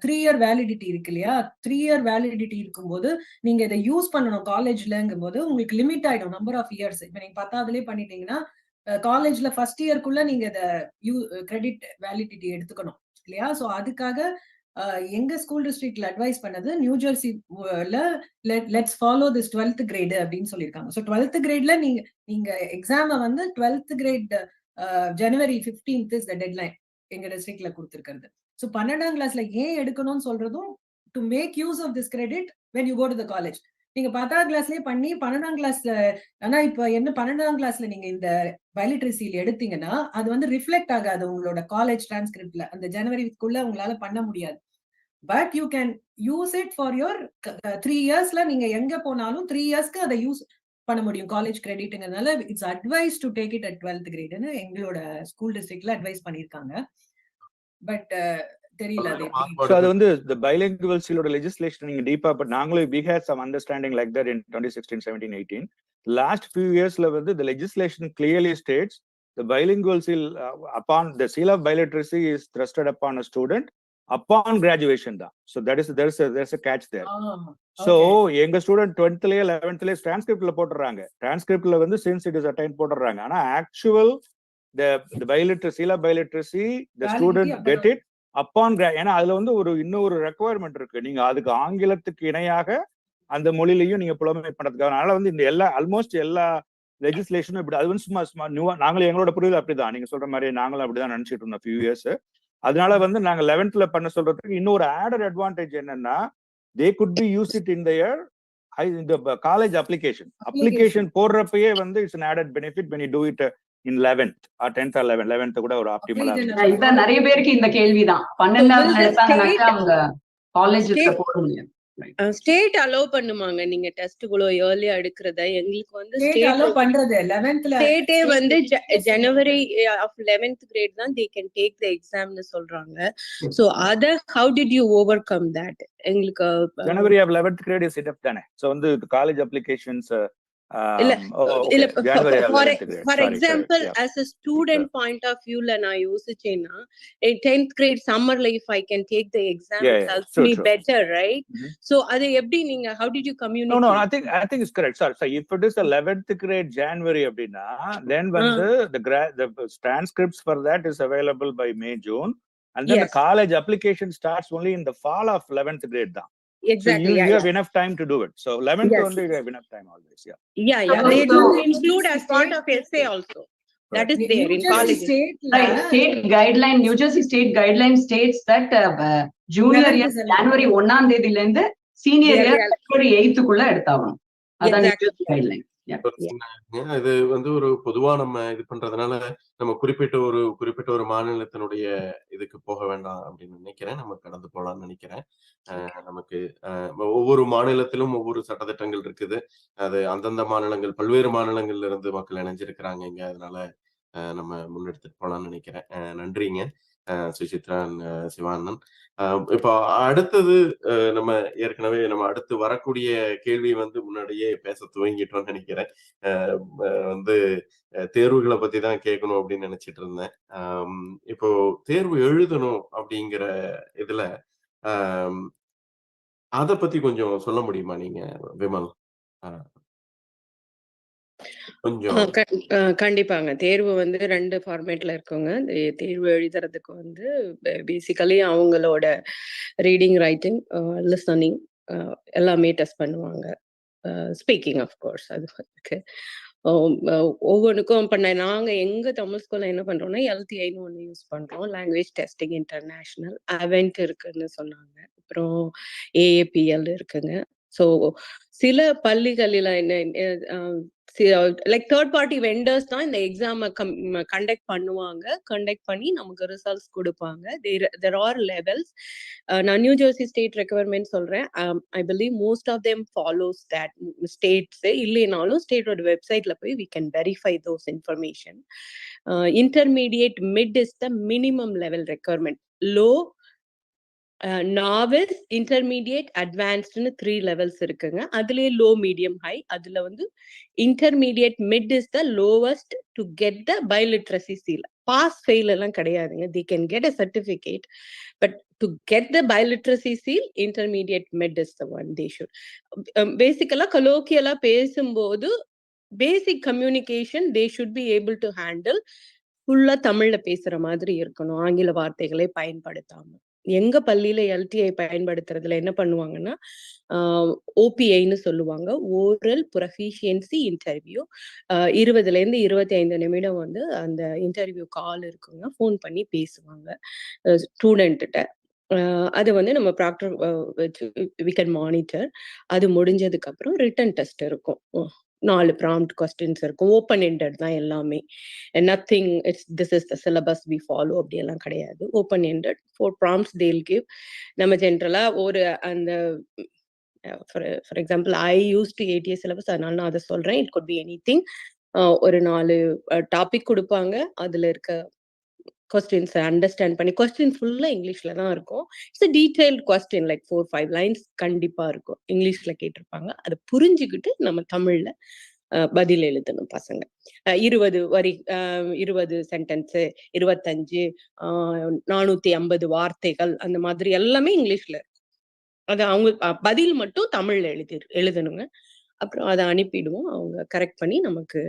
3 year வேலிடிட்டி இருக்கு இல்லையா, 3 year வேலிடிட்டி இருக்கும்போது நீங்க இதை யூஸ் பண்ணணும் காலேஜ்லங்கும் போது உங்களுக்கு லிமிட் ஆயிடும் நம்பர் ஆஃப் இயர்ஸ். இப்ப நீங்க 10வதுலயே பண்ணிட்டீங்கன்னா காலேஜ்ல ஃபர்ஸ்ட் இயர்க்குள்ள நீங்க இதை கிரெடிட் வேலிடிட்டி எடுத்துக்கணும் இல்லையா. சோ அதுக்காக எங்க ஸ்கூல் டிஸ்ட்ரிக்ட்ல அட்வைஸ் பண்ணது நியூ ஜெர்சில let's follow this 12th grade அப்படின்னு சொல்லியிருக்காங்க. ஸோ 12th கிரேட்ல நீங்க எக்ஸாம வந்து 12th grade January 15th is the deadline எங்க டிஸ்ட்ரிக்ட்ல கொடுத்துருக்கிறது. ஸோ 12ஆம் கிளாஸ்ல ஏன் எடுக்கணும்னு சொல்றதும் to make use of this credit when you go to the college. நீங்க 10ஆம் கிளாஸ்லயே பண்ணி 12ஆம் கிளாஸ்ல, ஆனா இப்ப என்ன 12ஆம் கிளாஸ்ல நீங்க இந்த பைலிட்ரசியில் எடுத்தீங்கன்னா அது வந்து ரிஃப்ளெக்ட் ஆகாது உங்களோட காலேஜ் டிரான்ஸ்கிரிப்ட்ல. அந்த ஜனவரிக்குள்ள உங்களால பண்ண முடியாது. But you can use it for your 3 yearsல நீங்க எங்க போனாலும் 3 yearsக்கு அதை யூஸ் பண்ண முடியும் காலேஜ் கிரெடிட்ங்கிறதுனால it's advice to take it at 12th கிரேட்னு எங்களோட ஸ்கூல் டிஸ்ட்ரிக்ட்ல அட்வைஸ் பண்ணிருக்காங்க. பட் தெரியல அது எப்படி. அது வந்து the bilingual skillோட legislation நீங்க டீப்பா, பட் நாங்களும் we had some understanding like that in 2016, 17, 18. Last few yearsல வந்து the legislation clearly states the bilingual skill upon the seal of biliteracy is thrusted upon a student upon graduation தான். So there's a catch there. So எங்க ஸ்டூடெண்ட் 12thலயே 11thலயே டிரான்ஸ்கிரிப்ட்ல போட்டுறாங்க. டிரான்ஸ்கிரிப்ட்ல வந்து since it is attained போட்டுறாங்க. ஆனா actual the biliteracy seal of biliteracy the student get it upon ஏன்னா அதுல வந்து இன்னொரு ரெக்குவயர்மெண்ட் இருக்கு. நீங்க அதுக்கு ஆங்கிலத்துக்கு இணையாக அந்த மொழியிலையும் நீங்க புலமை பண்றதுக்காக. அதனால வந்து இந்த ஆல்மோஸ்ட் எல்லா லெஜிஸ்லேஷனும் இப்படி அது வந்து சும்மா நியூவா நாங்களும் எங்களோட புரிதல் அப்படிதான். நீங்க சொல்ற மாதிரி நாங்களும் அப்படிதான் நினைச்சிட்டு இருந்தோம் ஃபியூ இயர்ஸ். அதனால வந்து நாங்க 11th பண்ண சொல்றதுக்கு இன்னொரு ஆடட் அட்வான்டேஜ் என்னன்னா they could be use it in their இந்த காலேஜ் அப்ளிகேஷன் போடுறப்பயே வந்து it's an added benefit when you do it in 11th or 10th or 11th கூட ஒரு ஆப்டிமலா இதை இதான் நிறைய பேருக்கு இந்த கேள்விதான். 12வது எடுத்தாங்கன்னாக்கா அவங்க காலேஜ்ல போட முடியும். ஸ்டேட் அலோ பண்ணுவாங்க நீங்க டெஸ்ட்குள்ள ஏர்லியா எடுக்கிறத. எங்களுக்கு வந்து ஸ்டேட் அலோ பண்றது 11th ஸ்டேட்டே வந்து ஜனவரி ஆஃப் 11th கிரேட் தான் they can take the examனு சொல்றாங்க. So other how did you overcome that? எங்களுக்கு ஜனவரி of 11th grade is it தானே. சோ வந்து college applications for example as a student point of view la na yosichena 10th grade summer la if I can take the exam it helps me better, right? So adu eppadi neenga how did you communicate? No I think it's correct. Sorry if it is 11th grade January abdina then when the transcripts for that is available by May June and then the college application starts only in the fall of 11th grade da. Exactly. So you have enough time to do it. So 11th only you have enough time always. They do include as part of essay also. That is there in college. State guideline, New Jersey state guideline states that junior year January 1ஆம் தேதியில இருந்து senior year February 8th குள்ள எடுத்தாகணும். அதான் New Jersey guideline. இது வந்து ஒரு பொதுவா நம்ம இது பண்றதுனால நம்ம குறிப்பிட்ட ஒரு மாநிலத்தினுடைய இதுக்கு போக வேண்டாம் அப்படின்னு நினைக்கிறேன். நம்ம கடந்து போலாம்னு நினைக்கிறேன். நமக்கு ஒவ்வொரு மாநிலத்திலும் ஒவ்வொரு சட்டத்திட்டங்கள் இருக்குது. அது அந்தந்த மாநிலங்கள் பல்வேறு மாநிலங்கள்ல இருந்து மக்கள் இணைஞ்சிருக்கிறாங்க இங்க. அதனால நம்ம முன்னெடுத்துட்டு போலாம்னு நினைக்கிறேன். நன்றிங்க சுசித்ரா சிவானந்தன். இப்போ அடுத்தது நம்ம ஏற்கனவே நம்ம அடுத்து வரக்கூடிய கேள்வி வந்து முன்னாடியே பேச துவங்கிட்டோம்னு நினைக்கிறேன். வந்து தேர்வுகளை பத்தி தான் கேட்கணும் அப்படின்னு நினைச்சிட்டு இருந்தேன். இப்போ தேர்வு எழுதணும் அப்படிங்கிற இதுல அத பத்தி கொஞ்சம் சொல்ல முடியுமா நீங்க விமல்? கண்டிப்பாங்க. தேர்வு வந்து 2 ஃபார்மேட்ல இருக்குங்க. தேர்வு எழுதுறதுக்கு வந்து பேசிக்கலி அவங்களோட ரீடிங், ரைட்டிங், லிசனிங் எல்லாமே டெஸ்ட் பண்ணுவாங்க. ஸ்பீக்கிங் ஆஃப்கோர்ஸ் அது இருக்கு. ஒவ்வொன்றுக்கும் பண்ண நாங்க எங்க தமிழ் ஸ்கூல்ல என்ன பண்றோம்னா LTIன்னு ஒன்று யூஸ் பண்றோம். லாங்குவேஜ் டெஸ்டிங் இன்டர்நேஷனல் அவென்ட் இருக்குன்னு சொன்னாங்க. அப்புறம் AAPL இருக்குங்க. ஸோ சில பள்ளிகளில் என்ன லைக் தேர்ட் பார்ட்டி வெண்டர்ஸ் தான் இந்த எக்ஸாமை கண்டக்ட் பண்ணுவாங்க. கண்டக்ட் பண்ணி நமக்கு ரிசல்ட்ஸ் கொடுப்பாங்க. There are levels. நான் நியூ ஜெர்சி ஸ்டேட் ரெக்வயர்மெண்ட் சொல்றேன். I believe most of them follows that. States இல்லைனாலும் ஸ்டேட்டோட வெப்சைட்ல போய் we can verify those information. Intermediate mid is the minimum level requirement. Low, novice, intermediate, அட்வான்ஸ்ட்னு 3 லெவல்ஸ் இருக்குங்க. அதுலயே லோ, மீடியம், ஹை. அதுல வந்து intermediate mid is the lowest to get the biliteracy seal. Pass fail எல்லாம் கிடையாதுங்க. they can get a certificate but to get the biliteracy seal intermediate mid is the one they should basically colloquially பேசும்போது basic communication they should be able to handle. ஃபுல்லா தமிழ்ல பேசுற மாதிரி இருக்கணும். ஆங்கில வார்த்தைகளை பயன்படுத்தாம. எங்க பள்ளியில LTI பயன்படுத்துறதுல என்ன பண்ணுவாங்கன்னா OPIன்னு சொல்லுவாங்க, ஓரல் ப்ரொஃபிஷியன்சி இன்டர்வியூ. 20ல இருந்து 25 நிமிடம் வந்து அந்த இன்டர்வியூ கால் இருக்குங்க. ஃபோன் பண்ணி பேசுவாங்க ஸ்டூடெண்ட்ட. அது வந்து நம்ம ப்ராக்டர் வி கேன் மானிட்டர். அது முடிஞ்சதுக்கு அப்புறம் ரிட்டன் டெஸ்ட் இருக்கும். 4 ப்ராம்ப்ட் கொஸ்டின்ஸ் இருக்கும். ஓப்பன் எண்டட் தான் எல்லாமே. Nothing this is the syllabus we follow அப்படியெல்லாம் கிடையாது. Open ended 4 prompts they'll give. நம்ம ஜென்ரலா ஒரு அந்த for example I use to ATA syllabus, அதனால நான் அதை சொல்றேன். It could be anything. ஒரு 4 டாபிக் கொடுப்பாங்க. அதுல இருக்க கொஸ்டின்ஸ் அண்டர்ஸ்டாண்ட் பண்ணி, கொஸ்டின் ஃபுல்லா இங்கிலீஷ்ல தான் இருக்கும். It's detailed question like 4-5 lines கண்டிப்பா இருக்கும். இங்கிலீஷ்ல கேட்டிருப்பாங்க. அதை புரிஞ்சுக்கிட்டு நம்ம தமிழ்ல பதில் எழுதணும் பசங்க. 20 வரி, 20 சென்டென்ஸ், 25, 450 வார்த்தைகள், அந்த மாதிரி எல்லாமே இங்கிலீஷ்ல இருக்கும். அது அவங்க பதில் மட்டும் தமிழ்ல எழுதணுங்க. அப்புறம் அதை அனுப்பிடுவோம். அவங்க கரெக்ட் பண்ணி நமக்கு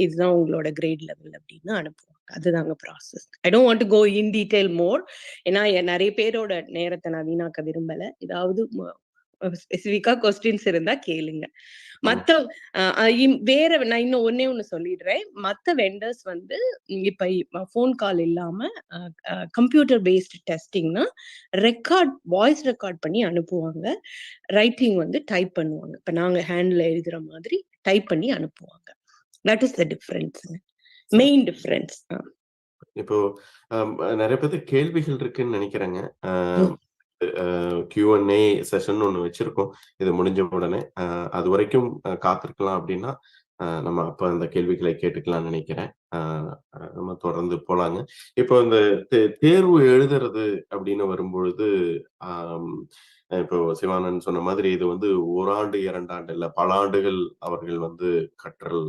இதுதான் உங்களோட கிரேட் லெவல் அப்படின்னு அனுப்புவாங்க. அதுதாங்க process. I don't want to go in detail more. ஏன்னா நிறைய பேரோட நேரத்தை நான் வீணாக்க விரும்பல. ஏதாவது ஸ்பெசிஃபிக்கா கொஸ்டின்ஸ் இருந்தா கேளுங்க. மத்த வேற நான் இன்னும் ஒண்ணு சொல்லிடுறேன். மத்த வெண்டர்ஸ் வந்து இப்ப போன் கால் இல்லாம கம்ப்யூட்டர் பேஸ்ட் டெஸ்டிங்னா வாய்ஸ் ரெக்கார்ட் பண்ணி அனுப்புவாங்க. ரைட்டிங் வந்து டைப் பண்ணுவாங்க. இப்ப நாங்க ஹேண்ட்ல எழுதுற மாதிரி டைப் பண்ணி அனுப்புவாங்க. That is the difference. Main difference. இப்போ நிறைய பேருக்கு கேள்விகள் இருக்குன்னு நினைக்கிறேங்க. Q&A செஷன் ஒன்று வச்சிருக்கோம். இது முடிஞ்ச உடனே அது வரைக்கும் காத்திருக்கலாம் அப்படின்னா நம்ம அப்ப அந்த கேள்விகளை கேட்டுக்கலாம்னு நினைக்கிறேன். நம்ம தொடர்ந்து போலாங்க. இப்போ இந்த தேர்வு எழுதுறது அப்படின்னு வரும்பொழுது இப்போ சிவானந்த் சொன்ன மாதிரி இது வந்து 1 ஆண்டு 2 ஆண்டு இல்ல, பல ஆண்டுகள் அவர்கள் வந்து கற்றல்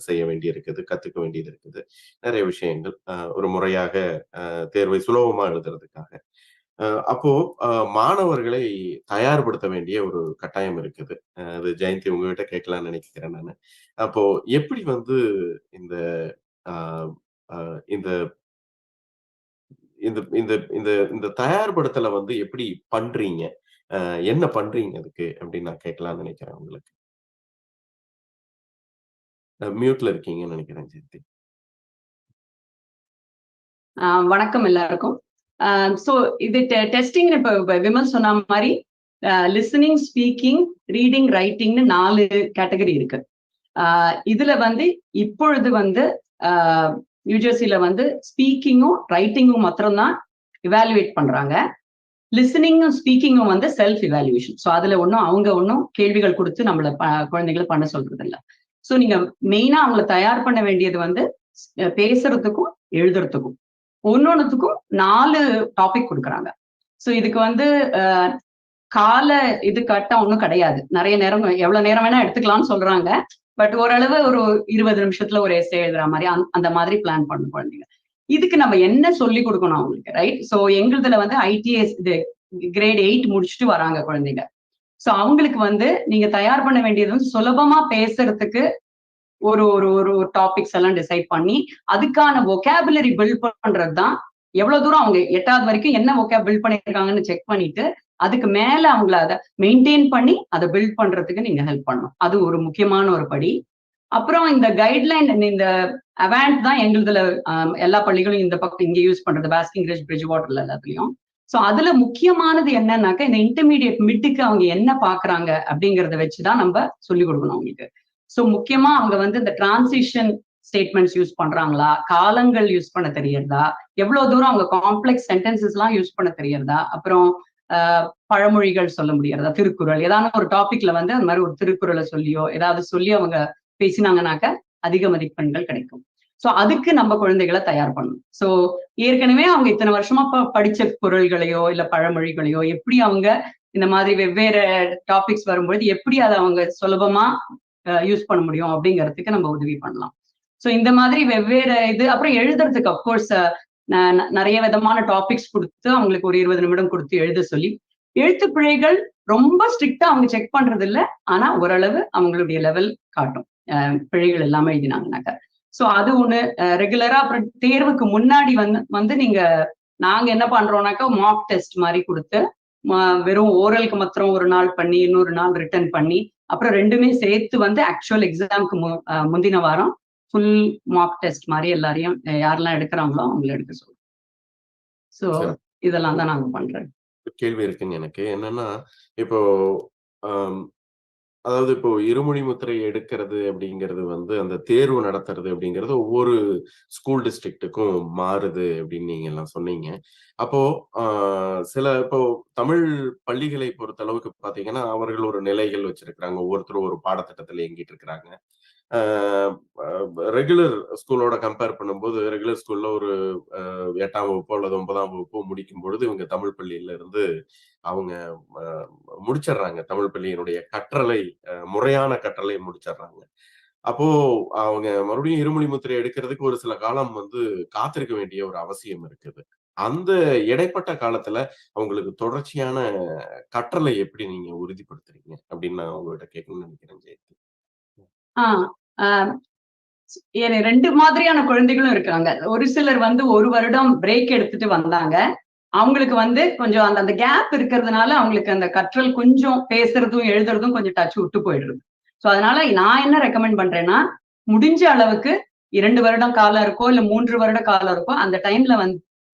செய்ய வேண்டி இருக்குது, கத்துக்க வேண்டியது இருக்குது. நிறைய விஷயங்கள் ஒரு முறையாக தேர்வை சுலபமா எழுதுறதுக்காக. அப்போ மாணவர்களை தயார்படுத்த வேண்டிய ஒரு கட்டாயம் இருக்குது. அது ஜெயந்தி உங்ககிட்ட கேட்கலாம்னு நினைக்கிறேன் நானு. அப்போ எப்படி வந்து இந்த இந்த இந்த இந்த இந்த இந்த தயார்படுத்தலை வந்து எப்படி பண்றீங்க? என்ன பண்றீங்க அதுக்கு அப்படின்னு நான் கேட்கலாம்னு நினைக்கிறேன் உங்களுக்கு. மியூட்ல இருக்கீங்கன்னு நினைக்கிறேன் ஜெயந்தி. வணக்கம் எல்லாருக்கும். ஸோ இது டெஸ்டிங் இப்போ விமல் சொன்ன மாதிரி லிசனிங், ஸ்பீக்கிங், ரீடிங், ரைட்டிங்னு 4 கேட்டகரி இருக்கு. இதுல வந்து இப்பொழுது வந்து நியூஜெர்சில வந்து ஸ்பீக்கிங்கும் ரைட்டிங்கும் மாத்திரம்தான் இவாலுவேட் பண்றாங்க. லிசனிங்கும் ஸ்பீக்கிங்கும் வந்து செல்ஃப் இவாலுவேஷன். ஸோ அதுல அவங்க ஒன்றும் கேள்விகள் கொடுத்து நம்மள குழந்தைகளை பண்ண சொல்றது இல்லை. ஸோ நீங்க மெயினா அவங்கள தயார் பண்ண வேண்டியது வந்து பேசுறதுக்கும் எழுதுறதுக்கும் ஒன்னொன்னுத்துக்கும் 4 டாபிக் கொடுக்குறாங்க. ஸோ இதுக்கு வந்து கால இது கட்டா ஒன்றும் கிடையாது. நிறைய நேரம் எவ்வளவு நேரம் வேணா எடுத்துக்கலாம்னு சொல்றாங்க. பட் ஓரளவு ஒரு 20 நிமிஷத்துல ஒரு எஸ்ஸே எழுதுற மாதிரி அந்த மாதிரி பிளான் பண்ணணும் குழந்தைங்க. இதுக்கு நம்ம என்ன சொல்லி கொடுக்கணும் அவங்களுக்கு, ரைட்? ஸோ எங்களுதுல வந்து ITS இது கிரேட் 8 முடிச்சுட்டு வராங்க குழந்தைங்க. ஸோ அவங்களுக்கு வந்து நீங்க தயார் பண்ண வேண்டியது வந்து சுலபமா பேசுறதுக்கு ஒரு ஒரு ஒரு டாபிக்ஸ் எல்லாம் டிசைட் பண்ணி அதுக்கான வொக்காபுலரி பில்ட் பண்றதுதான். எவ்வளவு தூரம் அவங்க 8வது வரைக்கும் என்ன வொக்கா பில்ட் பண்ணிருக்காங்கன்னு செக் பண்ணிட்டு அதுக்கு மேல அவங்கள அதை மெயின்டைன் பண்ணி அதை பில்ட் பண்றதுக்கு நீங்க ஹெல்ப் பண்ணணும். அது ஒரு முக்கியமான ஒரு படி. அப்புறம் இந்த கைட்லைன், இந்த அவாண்ட் தான் எங்களுதுல எல்லா பள்ளிகளும் இந்த பக்கம் இங்க யூஸ் பண்றது, பாஸ்கிங் ரிட்ஜ், பிரிட்ஜ் வாட்டர்ல எல்லாத்துலயும். ஸோ அதுல முக்கியமானது என்னன்னாக்கா இந்த இன்டர்மீடியட் மிட்டுக்கு அவங்க என்ன பாக்குறாங்க அப்படிங்கறத வச்சுதான் நம்ம சொல்லிக் கொடுக்கணும் அவங்களுக்கு. ஸோ முக்கியமா அவங்க வந்து இந்த டிரான்சிஷன் ஸ்டேட்மெண்ட்ஸ் யூஸ் பண்றாங்களா, காலங்கள் யூஸ் பண்ண தெரியறதா, எவ்வளவு தூரம் அவங்க காம்ப்ளெக்ஸ் சென்டென்சஸ் எல்லாம் யூஸ் பண்ண தெரியறதா, அப்புறம் பழமொழிகள் சொல்ல முடியறதா, திருக்குறள் ஏதாவது ஒரு டாபிக்ல வந்து அந்த மாதிரி ஒரு திருக்குறளை சொல்லியோ ஏதாவது சொல்லி அவங்க பேசினாங்கனாக்க அதிக மதிப்பெண்கள் கிடைக்கும். ஸோ அதுக்கு நம்ம குழந்தைகளை தயார் பண்ணணும். ஸோ ஏற்கனவே அவங்க இத்தனை வருஷமா படிச்ச குறள்களையோ இல்ல பழமொழிகளையோ எப்படி அவங்க இந்த மாதிரி வெவ்வேறு டாபிக்ஸ் வரும்பொழுது எப்படி அதை அவங்க சுலபமா யூஸ் பண்ண முடியும் அப்படிங்கிறதுக்கு நம்ம உதவி பண்ணலாம். ஸோ இந்த மாதிரி வெவ்வேறு இது. அப்புறம் எழுதுறதுக்கு அப்கோர்ஸ் நிறைய விதமான டாபிக்ஸ் கொடுத்து அவங்களுக்கு ஒரு 20 நிமிடம் கொடுத்து எழுத சொல்லி, எழுத்து பிழைகள் ரொம்ப ஸ்ட்ரிக்டா அவங்க செக் பண்றது இல்லை, ஆனா ஓரளவு அவங்களுடைய லெவல் காட்டும் பிழைகள் எல்லாமே எழுதினாங்கனாக்க. ஸோ அது ஒண்ணு ரெகுலரா. அப்புறம் தேர்வுக்கு முன்னாடி வந்து நீங்க நாங்க என்ன பண்றோம்னாக்கா மார்க் டெஸ்ட் மாதிரி கொடுத்து வெறும் ஓரலுக்கு மாத்திரம் ஒரு நாள் பண்ணி இன்னொரு நாள் ரிட்டர்ன் பண்ணி அப்புறம் 2மே சேர்த்து வந்து ஆக்சுவல் எக்ஸாமுக்கு முந்தின வாரம் ஃபுல் மார்க் டெஸ்ட் மாதிரி எல்லாரையும் யாரெல்லாம் எடுக்கிறாங்களோ அவங்கள எடுக்க சொல்லுவோம். ஸோ இதெல்லாம் தான் நாங்க பண்றோம். கேள்வி இருக்குங்க எனக்கு. என்னன்னா இப்போ அதாவது இப்போ இருமொழி முத்திரை எடுக்கிறது அப்படிங்கிறது வந்து அந்த தேர்வு நடத்துறது அப்படிங்கிறது ஒவ்வொரு ஸ்கூல் டிஸ்ட்ரிக்ட்டுக்கும் மாறுது அப்படின்னு நீங்க எல்லாம் சொன்னீங்க. அப்போ இப்போ தமிழ் பள்ளிகளை பொறுத்த அளவுக்கு பாத்தீங்கன்னா அவர்கள் ஒரு நிலைகள் வச்சிருக்கிறாங்க. ஒவ்வொருத்தரும் ஒரு பாடத்திட்டத்துல இயங்கிட்டு இருக்கிறாங்க. ரெகுலர் ஸ்கூலோட கம்பேர் பண்ணும்போது ரெகுலர் ஸ்கூல்ல ஒரு 8ஆம் வகுப்போ அல்லது 9ஆம் வகுப்போ முடிக்கும் பொழுது இவங்க தமிழ் பள்ளியில இருந்து அவங்க முடிச்சிடுறாங்க. தமிழ் பள்ளியினுடைய கற்றலை, முறையான கற்றலை முடிச்சிடுறாங்க. அப்போ அவங்க மறுபடியும் இருமொழி முத்திரை எடுக்கிறதுக்கு ஒரு சில காலம் வந்து காத்திருக்க வேண்டிய ஒரு அவசியம் இருக்குது. அந்த இடைப்பட்ட காலத்துல அவங்களுக்கு தொடர்ச்சியான கற்றலை எப்படி நீங்க உறுதிப்படுத்துறீங்க அப்படின்னு நான் உங்ககிட்ட கேட்கணும்னு நினைக்கிறேன் ஜெயந்தி. 2 மாதிரியான குழந்தைகளும் இருக்காங்க. ஒரு சிலர் வந்து 1 வருடம் பிரேக் எடுத்துட்டு வந்தாங்க. அவங்களுக்கு வந்து கொஞ்சம் அந்த கேப் இருக்கிறதுனால அவங்களுக்கு அந்த கற்றல் கொஞ்சம் பேசுறதும் எழுதுறதும் கொஞ்சம் டச் விட்டு போயிடுறது. ஸோ அதனால நான் என்ன ரெக்கமெண்ட் பண்றேன்னா, முடிஞ்ச அளவுக்கு 2 வருடம் காலம் இருக்கோ இல்ல 3 வருட காலம் இருக்கோ அந்த டைம்ல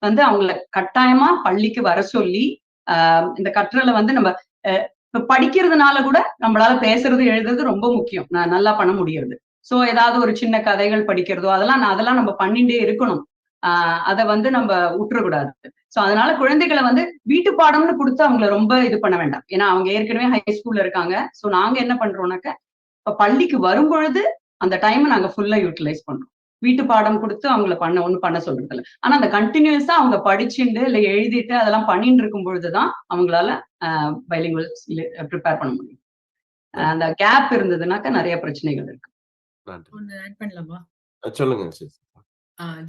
வந்து அவங்கள கட்டாயமா பள்ளிக்கு வர சொல்லி இந்த கற்றலை வந்து நம்ம இப்ப படிக்கிறதுனால கூட நம்மளால பேசுறது எழுதுறது ரொம்ப முக்கியம். நல்லா பண்ண முடியாது. சோ ஏதாவது ஒரு சின்ன கதைகள் படிக்கிறதோ அதெல்லாம் நம்ம பண்ணிட்டே இருக்கணும். அதை வந்து நம்ம விட்டுறக்கூடாது. சோ அதனால குழந்தைகளை வந்து வீட்டு பாடம்னு கொடுத்து அவங்கள ரொம்ப இது பண்ண வேண்டாம். ஏன்னா அவங்க ஏற்கனவே ஹை ஸ்கூல்ல இருக்காங்க. சோ நாங்க என்ன பண்றோம்னாக்க இப்ப பள்ளிக்கு வரும் பொழுது அந்த டைம் நாங்க ஃபுல்லா யூட்டிலைஸ் பண்றோம். வீட்டு பாடம் கொடுத்து அவங்களை ஒண்ணும் பண்ண சொல்றது இல்லை. ஆனா அந்த கண்டினியூஸா அவங்க படிச்சுட்டு இல்ல எழுதிட்டு அதெல்லாம் பண்ணிட்டு இருக்கும் பொழுதுதான் அவங்களால பைலிங்குவல் ப்ரிப்பேர் பண்ண முடியும். அந்த கேப் இருந்ததுனாக்கா நிறைய பிரச்சனைகள் இருக்கு. ஒன்னு ஆட் பண்ணலாமா? சொல்லுங்க.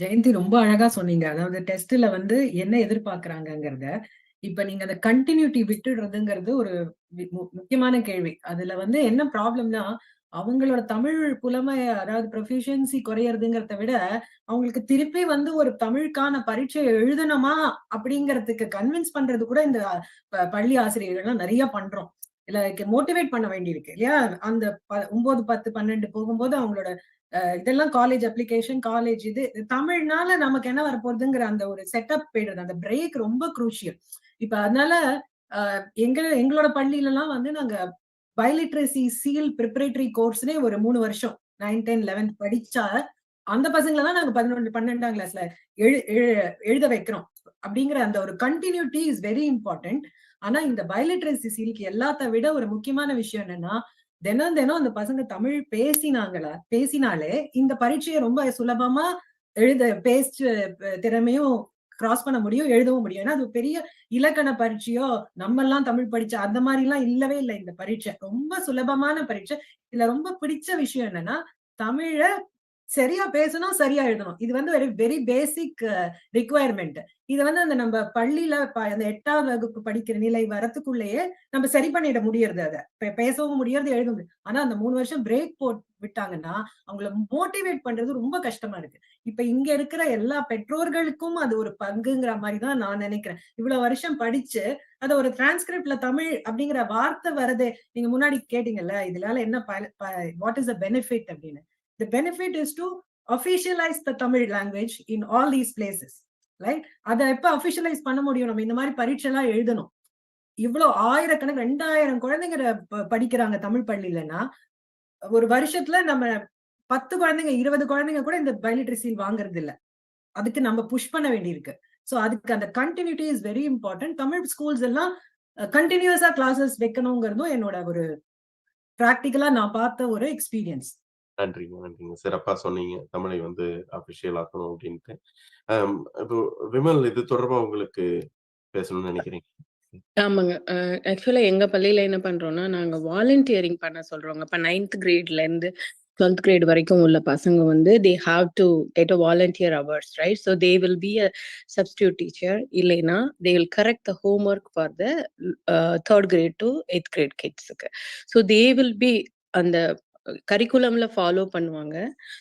ஜெயந்தி ரொம்ப அழகா சொன்னீங்க. அதாவது டெஸ்ட்ல வந்து என்ன எதிர்பார்க்கறாங்கங்கிறத. இப்ப நீங்க அந்த கண்டினியூட்டி விட்டுடுறதுங்கிறது ஒரு முக்கியமான கேள்வி. அதுல வந்து என்ன ப்ராப்ளம்னா, அவங்களோட தமிழ் புலமை, அதாவது ப்ரொஃபிஷியன்சி குறையறதுங்கிறத விட, அவங்களுக்கு திருப்பி வந்து ஒரு தமிழுக்கான பரீட்சை எழுதணுமா அப்படிங்கறதுக்கு கன்வின்ஸ் பண்றது கூட இந்த பள்ளி ஆசிரியர்கள்லாம் நிறைய பண்றோம். இல்ல மோட்டிவேட் பண்ண வேண்டியிருக்கு இல்லையா? அந்த 9, 10, 12 போகும்போது அவங்களோட இதெல்லாம் காலேஜ் அப்ளிகேஷன், காலேஜ் இது தமிழ்னால நமக்கு என்ன வரப்போகுதுங்கிற அந்த ஒரு செட்டப் போயிடுது. அந்த பிரேக் ரொம்ப குரூஷியல். இப்ப அதனால எங்களோட பள்ளியில எல்லாம் வந்து நாங்க பைலிட்ரசி சீல் ப்ரிப்பரேட்டரி கோர்ஸ்னே ஒரு 3 வருஷம் 9, 10, 11 படிச்சா அந்த பசங்களை தான் நாங்க 11, 12ஆம் கிளாஸ்ல எழுத வைக்கிறோம். அப்படிங்கிற அந்த ஒரு கண்டினியூட்டி இஸ் வெரி இம்பார்ட்டன்ட். ஆனா இந்த பைலிட்ரசி சீலுக்கு எல்லாத்த விட ஒரு முக்கியமான விஷயம் என்னன்னா, தினம் தினம் அந்த பசங்க தமிழ் பேசினாலே இந்த பரீட்சையை ரொம்ப சுலபமா பேச்சு திறமையும் கிராஸ் பண்ண முடியும், எழுதவும் முடியும். ஏன்னா அது பெரிய இலக்கண பரீட்சையோ, நம்ம எல்லாம் தமிழ் படிச்ச அந்த மாதிரி எல்லாம் இல்லவே இல்லை. இந்த பரீட்சை ரொம்ப சுலபமான பரீட்சை. இதுல ரொம்ப பிடிச்ச விஷயம் என்னன்னா, தமிழ சரியா பேசணும், சரியா எழுதணும். இது வந்து ஒரு வெரி பேசிக் ரிக்வயர்மெண்ட். இது வந்து அந்த நம்ம பள்ளியில அந்த 8ஆம் வகுப்பு படிக்கிற நிலை வரத்துக்குள்ளேயே நம்ம சரி பண்ணிட முடியறது. அதை பேசவும் முடியறது, எழுத முடியும். ஆனா அந்த 3 வருஷம் பிரேக் விட்டாங்கன்னா அவங்கள மோட்டிவேட் பண்றது ரொம்ப கஷ்டமா இருக்கு. இப்ப இங்க இருக்கிற எல்லா பெற்றோர்களுக்கும் அது ஒரு பங்குங்கிற மாதிரிதான் நான் நினைக்கிறேன். இவ்வளவு வருஷம் படிச்சு அத ஒரு டிரான்ஸ்கிரிப்ட்ல தமிழ் அப்படிங்கிற வார்த்தை வரதே. நீங்க முன்னாடி கேட்டீங்கல்ல, இதனால என்ன வாட் இஸ் த பெனிஃபிட் அப்படின்னு. The benefit is to officialize the Tamil language in all these places. Right? அதை எப்ப officialize பண்ண முடியும்? நம்ம இந்த மாதிரி பரீட்சை எல்லாம் எழுதணும். இவ்வளவு ஆயிரக்கணக்கு 2000 குழந்தைங்க படிக்கிறாங்க தமிழ் பள்ளியிலன்னா, ஒரு வருஷத்துல நம்ம 10 குழந்தைங்க 20 குழந்தைங்க கூட இந்த பைலிட்ரசி வாங்குறது இல்ல. அதுக்கு நம்ம புஷ் பண்ண வேண்டியிருக்கு. சோ அதுக்கு அந்த continuity is very important. Tamil schools எல்லாம் கண்டினியூஸா கிளாஸஸ் வைக்கணுங்கிறதும் என்னோட ஒரு பிராக்டிக்கலா நான் பார்த்த ஒரு எக்ஸ்பீரியன்ஸ். நன்றிங்க. சிறப்பா சொன்னீங்க. தமிழை வந்து அபிஷியல் ஆக்கணும் அப்படின்ட்டு. இப்போ விமல், இது தொடர்பா உங்களுக்கு பேசணும்னு நினைக்கிறீங்க? ஆமாங்க. ஆக்சுவலா எங்க பள்ளியில என்ன பண்றோம்னா, நாங்க வாலண்டியரிங் பண்ண சொல்றோங்க. இப்ப 9th கிரேட்ல இருந்து 12th கிரேட் வரைக்கும் உள்ள பசங்க வந்து they have to get a volunteer hours, right? So they will be a substitute teacher. இல்லைன்னா they will correct the homework for the 3rd grade to 8th grade kids. So they will be அந்த கரிக்குலம்ல ஃபாலோ பண்ணுவாங்க.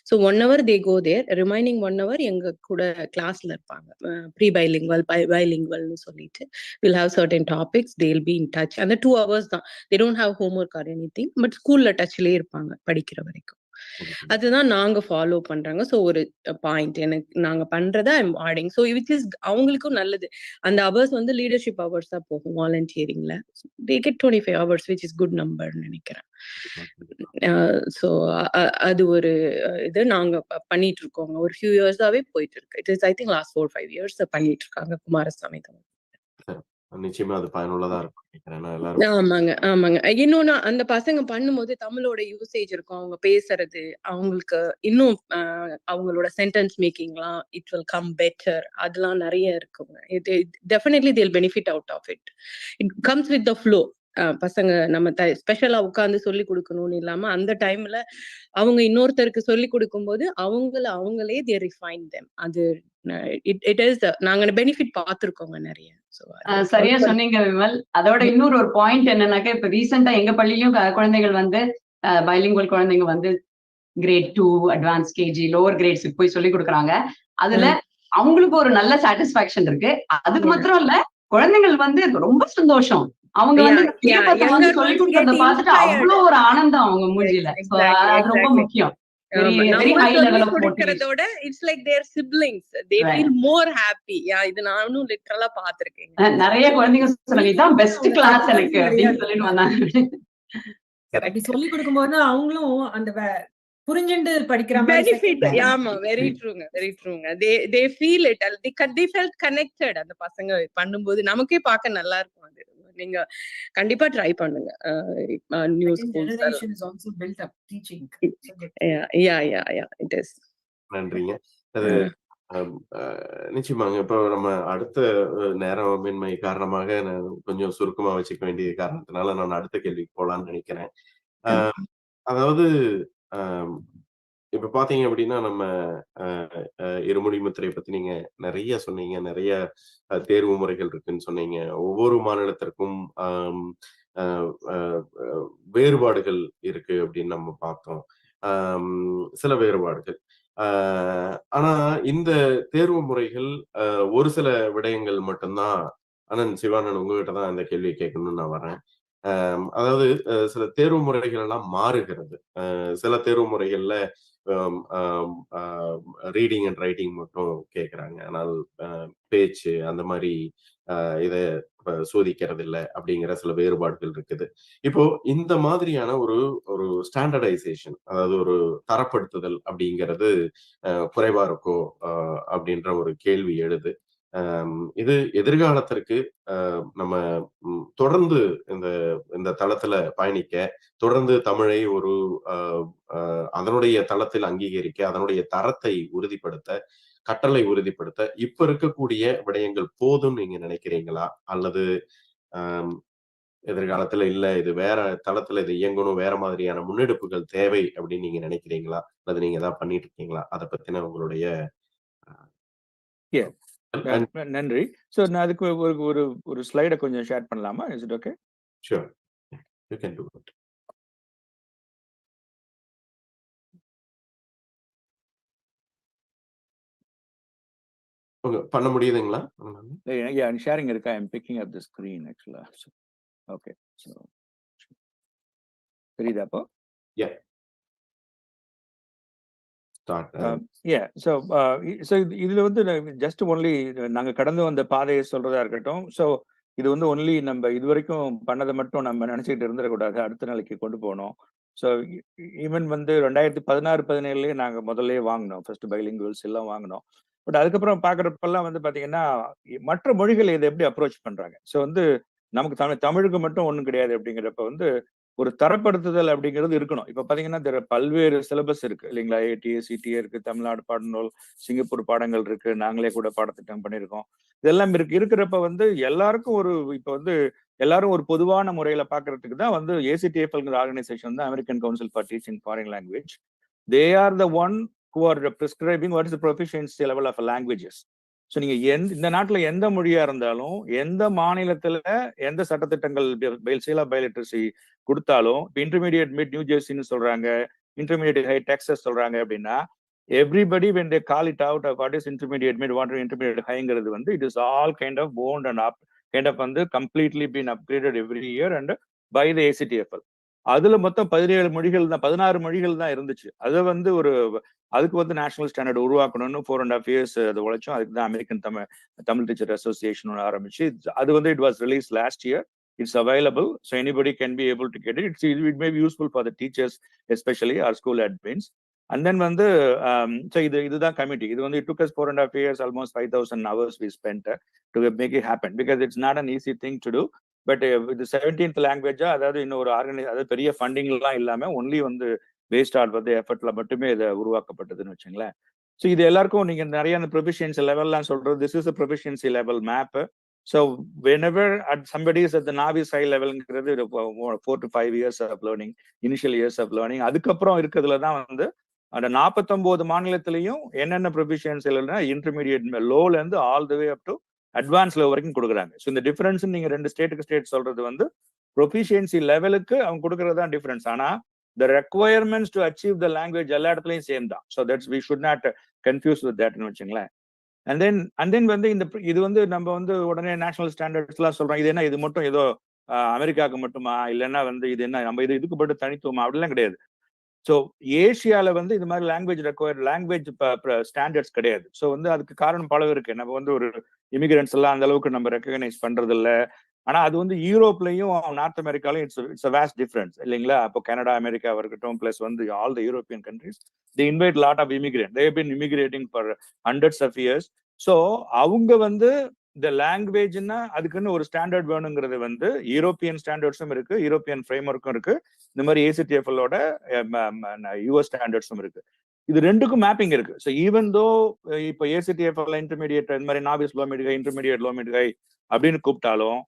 ஸோ 1 hour தே கோ தேர். ரிமைனிங் 1 hour எங்க கூட கிளாஸ்ல இருப்பாங்க. ப்ரீ பைலிங்குவல், பைலிங்குவல்னு சொல்லிட்டு will have certain topics. They will be in touch. அந்த 2 hours தான். They don't have homework or anything. But ஸ்கூல்ல டச்லயே இருப்பாங்க படிக்கிற வரைக்கும். அதுதான் நாங்க ஃபாலோ பண்றாங்க. ஸோ ஒரு பாயிண்ட் எனக்கு நாங்க பண்றத I'm adding. So which is அவங்களுக்கும் நல்லது. அந்த ஹவர்ஸ் வந்து லீடர்ஷிப் ஹவர்ஸா போகும் வாலண்டியரிங்ல. They get 25 hours which is good number நினைக்கிறேன். ஸோ அது ஒரு இது நாங்க பண்ணிட்டு இருக்கோங்க. ஒரு ஃபியூ இயர்ஸாவே போயிட்டு இருக்கு. It is I think last 4-5 years பண்ணிட்டு இருக்காங்க குமாரசாமி தான். நிச்சயமா அது பயனுள்ளதா இருக்கும் நினைக்கிறேன். ஆமாங்க. இன்னொன்னு அந்த பசங்க பண்ணும்போது தமிழோட யூசேஜ் இருக்கும். அவங்க பேசுறது, அவங்களுக்கு இன்னும் அவங்களோட சென்டென்ஸ் மேக்கிங்லாம் இட் வில் கம் பெட்டர். அதெல்லாம் நிறைய இருக்குங்க. It definitely they will benefit out of it. It comes with the flow. பசங்க நம்ம ஸ்பெஷலா உட்கார்ந்து சொல்லி கொடுக்கணும்னு இல்லாம அந்த டைம்ல அவங்க இன்னொருத்தருக்கு சொல்லி கொடுக்கும்போது அவங்களே தே ரிஃபைன் தெம். அது இட் இஸ் நாங்க பெனிஃபிட் பார்த்திருக்கோங்க நிறைய. சரியா சொன்னீங்க விமல். அதோட இன்னொரு ஒரு பாயிண்ட் என்னன்னாக்கா, இப்ப ரீசெண்டா எங்க பள்ளியிலும் குழந்தைகள் வந்து பைலிங்குவல் குழந்தைங்க வந்து கிரேட் 2 அட்வான்ஸ் கேஜி லோவர் கிரேட்ஸுக்கு போய் சொல்லி கொடுக்குறாங்க. அதுல அவங்களுக்கு ஒரு நல்ல சாட்டிஸ்பாக்சன் இருக்கு. அதுக்கு மாத்திரம் இல்ல, குழந்தைகள் வந்து ரொம்ப சந்தோஷம். அவங்க வந்து சொல்லி கொடுக்கறத பார்த்துட்டு அவ்வளவு ஒரு ஆனந்தம் அவங்க மூஞ்சில. அது ரொம்ப முக்கியம். கொடுக்கறதோட it's like their siblings. They feel more happy. இது நானும் லிட்டரலா பாத்திருக்கேன். நிறைய குழந்தைங்க சொன்னாங்க இதான் பெஸ்ட் கிளாஸ் எனக்கு அப்படின்னு சொல்லிட்டு வந்தாங்க. அப்படி சொல்லி கொடுக்கும்போது அவங்களும் அந்த புரிஞ்சுண்டு படிக்கிற மாதிரி பெனிஃபிட். ஆமா, வெரி ட்ரூங்க, வெரி ட்ரூங்க. they feel it, they felt connected. அந்த பசங்க பண்ணும்போது நமக்கே பார்க்க நல்லா இருக்கும். அது நீங்க கண்டிப்பா ட்ரை பண்ணுங்க. New schools generation is also built up teaching. yeah it is. நன்றிங்க. அது நிச்சயமாங்க. இப்போ நம்ம அடுத்த நேரமின்மை காரணமாக நான் கொஞ்சம் சுருக்கமா வச்சுக்க வேண்டிய காரணத்தினால நான் அடுத்த கேள்விக்கு போலான்னு நினைக்கிறேன். அதாவது இப்ப பாத்தீங்க அப்படின்னா நம்ம இருமொழி முத்திரை பத்தி நீங்க நிறைய சொன்னீங்க. நிறைய தேர்வு முறைகள் இருக்குன்னு சொன்னீங்க. ஒவ்வொரு மாநிலத்திற்கும் வேறுபாடுகள் இருக்கு அப்படின்னு நம்ம பார்த்தோம். சில வேறுபாடுகள். ஆனா இந்த தேர்வு முறைகள் ஒரு சில விடயங்கள் மட்டும்தான். அண்ணன் சிவானன் உங்ககிட்ட தான் இந்த கேள்வியை கேட்கணும்னு நான் வரேன். அதாவது சில தேர்வு முறைகள் எல்லாம் மாறுகிறது. சில தேர்வு முறைகள்ல ரீடிங் அண்ட் ரைட்டிங் மட்டும் கேட்குறாங்க. ஆனால் பேச்சு அந்த மாதிரி இதை சோதிக்கிறது இல்லை அப்படிங்கிற சில வேறுபாடுகள் இருக்குது. இப்போ இந்த மாதிரியான ஒரு ஸ்டாண்டர்டைசேஷன், அதாவது ஒரு தரப்படுத்துதல் அப்படிங்கிறது குறைவா இருக்கோ அப்படின்ற ஒரு கேள்வி எழுது. இது எதிர்காலத்திற்கு நம்ம தொடர்ந்து இந்த தளத்துல பயணிக்க, தொடர்ந்து தமிழை ஒரு அதனுடைய தளத்தில் அங்கீகரிக்க, அதனுடைய தரத்தை உறுதிப்படுத்த, கற்றலை உறுதிப்படுத்த இப்ப இருக்கக்கூடிய விடயங்கள் போதும் நீங்க நினைக்கிறீங்களா? அல்லது எதிர்காலத்துல இல்ல இது வேற தளத்துல இது இயங்கணும், வேற மாதிரியான முன்னெடுப்புகள் தேவை அப்படின்னு நீங்க நினைக்கிறீங்களா? அல்லது நீங்க ஏதாவது பண்ணிட்டு இருக்கீங்களா? அதை பத்தின உங்களுடைய நன்றி. சோ நான் அதுக்கு ஒரு ஸ்லைடை கொஞ்சம் ஷேர் பண்ணலாமா? Is it okay? Sure, you can to it. பண்ண முடியுதுங்களா? ஷேரிங் இருக்கா? ஐ அம் பிக்கிங் அப் தி ஸ்கிரீன் ஆக்சுவலா. ஓகே, சோ தெரியுதா அப்போ? இதுல வந்து ஜஸ்ட் ஒன்லி நாங்க கடந்து வந்த பாதையை சொல்றதா இருக்கட்டும். ஸோ இது வந்து ஒன்லி நம்ம இது வரைக்கும் பண்ணதை மட்டும் நம்ம நினைச்சிட்டு இருந்துடக்கூடாது, அடுத்த நிலைக்கு கொண்டு போகணும். ஸோ ஈவன் வந்து 2016-17 நாங்க முதல்ல வாங்கினோம், ஃபர்ஸ்ட் பைலிங்குவல்ஸ் எல்லாம் வாங்கினோம். பட் அதுக்கப்புறம் பாக்குறப்பெல்லாம் வந்து பாத்தீங்கன்னா மற்ற மொழிகள் இதை எப்படி அப்ரோச் பண்றாங்க. ஸோ வந்து நமக்கு தமிழுக்கு மட்டும் ஒண்ணும் கிடையாது அப்படிங்கிறப்ப வந்து ஒரு தரப்படுத்துதல் அப்படிங்கிறது இருக்கணும். இப்ப பாத்தீங்கன்னா பல்வேறு சிலபஸ் இருக்கு இல்லைங்களா? ATA CTA இருக்கு, தமிழ்நாடு பாடநூல், சிங்கப்பூர் பாடங்கள் இருக்கு, நாங்களே கூட பாடத்திட்டம் பண்ணியிருக்கோம். இதெல்லாம் இருக்கிறப்ப வந்து எல்லாருக்கும் இப்ப வந்து எல்லாரும் ஒரு பொதுவான முறையில பாக்குறதுக்கு தான் வந்து ACTFL ஆர்கனைசேஷன் தான், American council for teaching foreign language. They are the one who are prescribing what is the proficiency level of languages. So நீங்க இந்த நாட்டுல எந்த மொழியா இருந்தாலும், எந்த மாநிலத்துல எந்த சட்டத்திட்டங்கள் பைலிட்ரசி கொடுத்தாலும், இன்டர்மீடியட் மிட் நியூ ஜெர்சின்னு சொல்றாங்க, இன்டர்மீடியட் ஹை டெக்ஸஸ் சொல்றாங்க அப்படின்னா, everybody when they call it out of what is intermediate mid, what is intermediate highங்கிறது வந்து it is all kind of boned and up kind of வந்து completely been upgraded every year and by the ACTFL. அதுல மொத்தம் 17 மொழிகள் தான், 16 மொழிகள் தான் இருந்துச்சு. அதை வந்து அதுக்கு வந்து நேஷனல் ஸ்டாண்டர்ட் உருவாக்கணும்னு 4.5 years அது உழைச்சோம். அதுக்கு தான் அமெரிக்கன் தமிழ் டீச்சர் அசோசியேஷன் ஆரம்பிச்சு. அது வந்து it was release last year. It's available, so anybody can be able to get it. It may be useful for the teachers, especially our school admins. And then வந்து so இதுதான் கமிட்டி. இது வந்து it took us 4.5 years, almost 5,000 hours we spent to make it happen, because it's not an easy thing to do. But இது 17th லாங்குவேஜா, அதாவது இன்னொரு அதாவது பெரிய ஃபண்டிங்லாம் இல்லாம ஒன்லி வந்து வேஸ்ட் ஆட் வந்து எஃபர்ட்ல மட்டுமே இதை உருவாக்கப்பட்டதுன்னு வச்சுங்களேன். ஸோ இது எல்லாருக்கும் நீங்க நிறைய அந்த ப்ரொஃபிஷியன்சி லெவல்லாம் சொல்றது, this is proficiency level map. So whenever somebody is at the novice high levelங்கிறது 4 to 5 years of learning, initial years of learning. அதுக்கப்புறம் இருக்கிறதுல தான் வந்து அந்த 49 மாநிலத்திலையும் என்னென்ன ப்ரொஃபிஷியன்சி இல்லைன்னா இன்டர்மீடியட் லோல இருந்து all the way up to advance level வரைக்கும் கொடுக்குறாங்க. ஸோ இந்த டிஃபரன்ஸ் நீங்க ரெண்டு ஸ்டேட் சொல்றது வந்து ப்ரொஃபிஷியன்சி லெவலுக்கு அவங்க கொடுக்கறது தான் டிஃபரன்ஸ். ஆனா the requirements to achieve the language எல்லா இடத்துலயும் சேம் தான். So that's we should not confuse with that ன்னு வச்சுங்களேன். And then வந்து இது வந்து நம்ம வந்து உடனே நேஷனல் ஸ்டாண்டர்ட்ஸ் எல்லாம் சொல்றோம். இது என்ன, இது மட்டும் ஏதோ அமெரிக்காவுக்கு மட்டுமா, இல்லைன்னா வந்து இது என்ன நம்ம இதுக்கு மட்டும் தனித்துவமா, அப்படிலாம் கிடையாது. ஸோ ஏஷியால வந்து இது மாதிரி லாங்குவேஜ் ஸ்டாண்டர்ட்ஸ் கிடையாது. ஸோ வந்து அதுக்கு காரணம் பல இருக்கு. நம்ம வந்து ஒரு இமிகிரண்ட்ஸ் எல்லாம் அந்த அளவுக்கு நம்ம ரெக்கக்னைஸ் பண்றது இல்லை. ஆனா அது வந்து யூரோப்லயும் நார்த் அமெரிக்காலையும் இட்ஸ் வேஸ்ட் டிஃபரன்ஸ் இல்லைங்களா? அப்போ கனடா அமெரிக்கா இருக்கட்டும், பிளஸ் வந்து all the European countries they invite lot of immigrants. They have been immigrating for hundreds of years. So அவங்க வந்து இந்த லாங்குவேஜ்னா அதுக்குன்னு ஒரு ஸ்டாண்டர்ட் வேணுங்கிறது வந்து யூரோப்பியன் ஸ்டாண்டர்ட்ஸும் இருக்கு, யூரோப்பியன் ஃப்ரேம் ஒர்க்கும் இருக்கு, இந்த மாதிரி ஏசிடிஎஃப்எலோட யூஎஸ் ஸ்டாண்டர்ட்ஸும் இருக்கு. இது ரெண்டுக்கும் மேப்பிங் இருக்கு. ஸோ ஈவன் தோ இப்போ ஏசிடிஎஃப்எல் இன்டர்மீடியேட் இந்த மாதிரி novice low mid high, intermediate low mid high அப்படின்னு கூப்பிட்டாலும்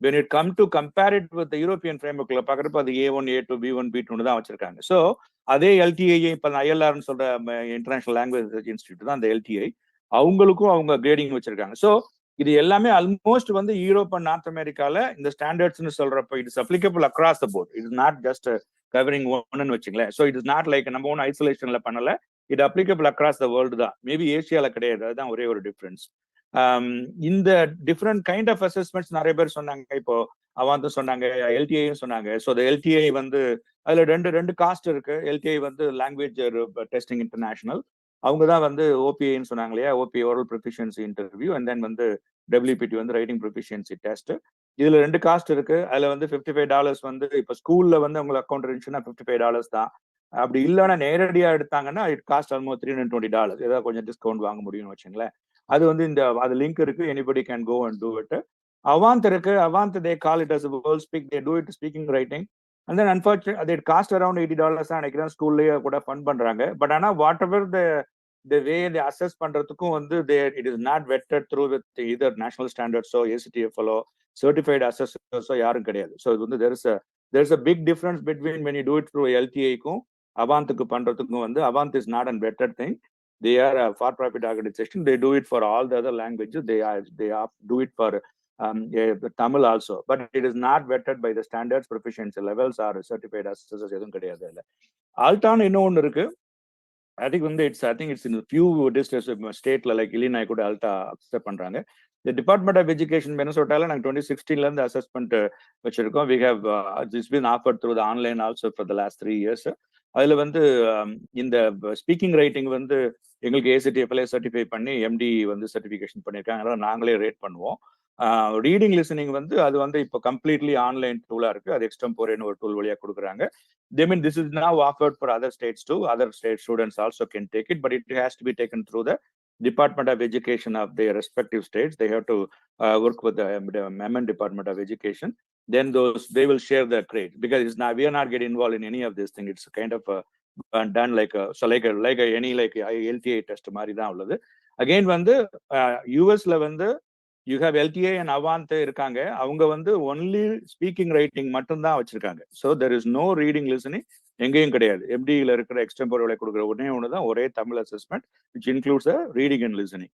when it come to compare it with the European framework பாக்குறப்ப அது A1, A2, B1, B2 தான் வச்சிருக்காங்க. ஸோ அதே எல்டிஐ இப்ப ஐஎல்ஆர்னு சொல்ற இன்டர்நேஷனல் லாங்குவேஜ் இன்ஸ்டிடியூட் தான் அந்த எல்டிஐ, அவங்களுக்கும் அவங்க கிரேடிங் வச்சிருக்காங்க. ஸோ இது எல்லாமே ஆல்மோஸ்ட் வந்து யூரோப் அண்ட் நார்த் அமெரிக்கால இந்த ஸ்டாண்டர்ட்ஸ்னு சொல்றப்ப it's applicable across the board. It's not just covering ஒன்னு வச்சுங்களேன். ஸோ இட்ஸ் நாட் லைக் நம்ம ஒன்றும் ஐசோலேஷன்ல பண்ணல, இது அப்ளிகபிள் அக்ராஸ் த வேர்ல்டு தான். மேபி ஏசியால கிடையாது, அதுதான் ஒரே ஒரு டிஃபரன்ஸ். இந்த டிஃப்ரெண்ட் கைண்ட் ஆஃப் அசஸ்மெண்ட்ஸ் நிறைய பேர் சொன்னாங்க. இப்போ அவங்க சொன்னாங்க, எல்டிஐயும் சொன்னாங்க. ஸோ எல்டிஐ வந்து அதுல ரெண்டு காஸ்ட் இருக்கு. எல்டிஐ வந்து லாங்குவேஜ் டெஸ்டிங் இன்டர்நேஷனல், அவங்க தான் வந்து ஓபிஐன்னு சொன்னாங்க இல்லையா, OPI oral proficiency interview, and then வந்து டபிள்யூபிடி வந்து ரைட்டிங் ப்ரொஃபிஷியன்சி டெஸ்ட். இதுல ரெண்டு காஸ்ட் இருக்கு. அதுல வந்து $55 வந்து இப்போ ஸ்கூல்ல வந்து உங்களுக்கு அக்கௌண்ட் இருந்துச்சுன்னா $55 தான். அப்படி இல்லைன்னா நேரடியா எடுத்தாங்கன்னா இட் காஸ்ட் ஆல்மோஸ்ட் $320. ஏதாவது கொஞ்சம் டிஸ்கவுண்ட் வாங்க முடியும்னு வச்சுங்களேன். அது வந்து இந்த அது லிங்க் இருக்கு, anybody can go and do it. Avant இருக்கு, Avant they call it as world speak, they do it speaking writing, and then unfortunate அது காஸ்ட் அரௌண்ட் $80 தான் நினைக்கிறேன். ஸ்கூல்லயே கூட ஃபண்ட் பண்றாங்க. பட் ஆனா whatever the way they assess பண்றதுக்கும் வந்து it is not vetted through with either national standards or ACTFL or certified assessors யாரும் கிடையாது. So இது வந்து there is a big difference between when you do it through LTA-க்கும் அவாந்துக்கு பண்றதுக்கும் வந்து அவாந்த் is not a vetted thing. They are a for-profit organization. They do it for all the other languages. They do it for Tamil also. But it is not vetted by the standards, proficiency levels or certified assessors எதுவும் கிடையாது. இல்லை ஆல்டான் இன்னொன்று இருக்கு. I think it's in a few districts stateல like Illinois கூட Alta accept பண்றாங்க. The Department of Education Minnesotaல நாங்க 2016ல இருந்து அசஸ்மெண்ட் வச்சிருக்கோம். We have it's been offered through the online also for the last 3 years. அதுல வந்து இந்த ஸ்பீக்கிங் ரைட்டிங் வந்து எங்களுக்கு ஏசிடிஎஃப்எல்ஏ சர்டிஃபை பண்ணி எம்டி வந்து சர்டிஃபிகேஷன் பண்ணியிருக்காங்க. அதனால நாங்களே ரேட் பண்ணுவோம். ரீடிங் லிசனிங் வந்து அது வந்து இப்போ கம்ப்ளீட்லி ஆன்லைன் டூலா இருக்கு. அது எக்ஸ்டம்போரேன்னு ஒரு டூல் வழியா கொடுக்குறாங்க. They mean this is now offered for other states too. Other state students also can take it, but it has to be taken through the Department of Education of their respective states. They have to work with the MN Department of Education. Then they will share the grade, because it's not, we are not getting involved in any of this thing. It's kind of done like any LTA test மாதிரி தான் உள்ளது. Again வந்து USல வந்து you have LTA and Avanth இருக்காங்க. அவங்க வந்து only speaking writing மட்டும் தான் வச்சிருக்காங்க. So there is no reading listening எங்கேயும் கிடையாது. எம்டியில் இருக்கிற எக்ஸ்டெம்போரேல கொடுக்குற ஒண்ணுதான் ஒரே Tamil assessment, which includes a reading and listening.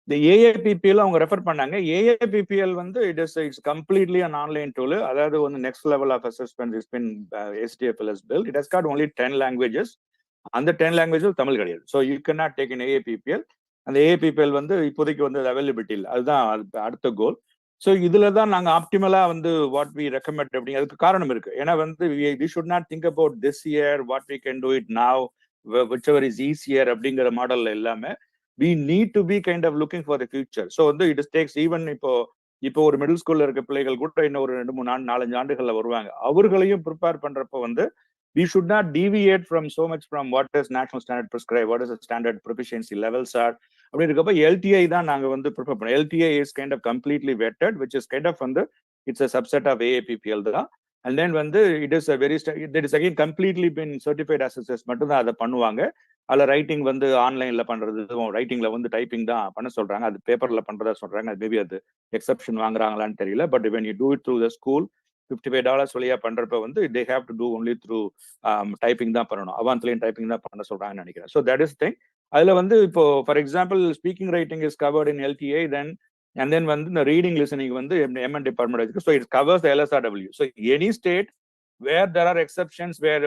இந்த ஏஏபிபிஎல் அவங்க ரெஃபர் பண்ணாங்க. ஏஏபிபிஎல் வந்து it's completely an online tool. அதாவது வந்து next level of assessment is been STFL has built. It has got only 10 languages. அந்த 10 languages தமிழ் கிடையாது. So you can not take in AAPPL. அந்த ஏஏபிபிஎல் வந்து இப்போதைக்கு வந்து அவைலபிலிட்டி இல்லை. அதுதான் அடுத்த கோல். ஸோ இதுல தான் நாங்கள் ஆப்டிமலா வந்து வாட் வி ரெக்கமெண்ட் அப்படி. அதுக்கு காரணம் இருக்கு. ஏன்னா வந்து we should not think about this year, what we can do it now, whichever is easier அப்படிங்கிற மாடல்ல எல்லாமே we need to be kind of looking for the future. So வந்து it takes even இப்போ ஒரு மிடில் ஸ்கூல்ல இருக்க பிள்ளைகள் கூட இன்னும் ஒரு 2-3-4-5 ஆண்டுகள்ல வருவாங்க. அவர்களையும் ப்ரிப்பேர் பண்றப்ப வந்து we should not deviate from so much from what is national standard prescribed, what is the standard proficiency levels are. அப்படி இருக்கப்ப LTI தான் நாங்க வந்து ப்ரிப்பேர் பண்ணோம். LTI is kind of completely vetted, which is kind of வந்து it's a subset of AAPPL தான். And then வந்து it is a very that is again completely been certified assessors மட்டும் தான் அதை பண்ணுவாங்க. அதில் ரைட்டிங் வந்து ஆன்லைன்ல பண்றது, ரைட்டிங்ல வந்து டைப்பிங் தான் பண்ண சொல்றாங்க. அது பேப்பர்ல பண்றதா சொல்றாங்க. அது மேபி அது எக்ஸப்ஷன் வாங்குறாங்களான்னு தெரியல. But when you do it through the school $55 வழியா பண்றப்ப வந்து they have to do only through typing தான் பண்ணணும். அவாந்த்லையும் டைப்பிங் தான் பண்ண சொல்றாங்கன்னு நினைக்கிறேன். So that is thing. அதுல வந்து இப்போ for example speaking writing is covered in LTA, then and then வந்து இந்த ரீடிங் லிசனிங் வந்து MN டிபார்ட்மெண்ட் இருக்கு. So it covers the LSRW. So any state where there are exceptions, where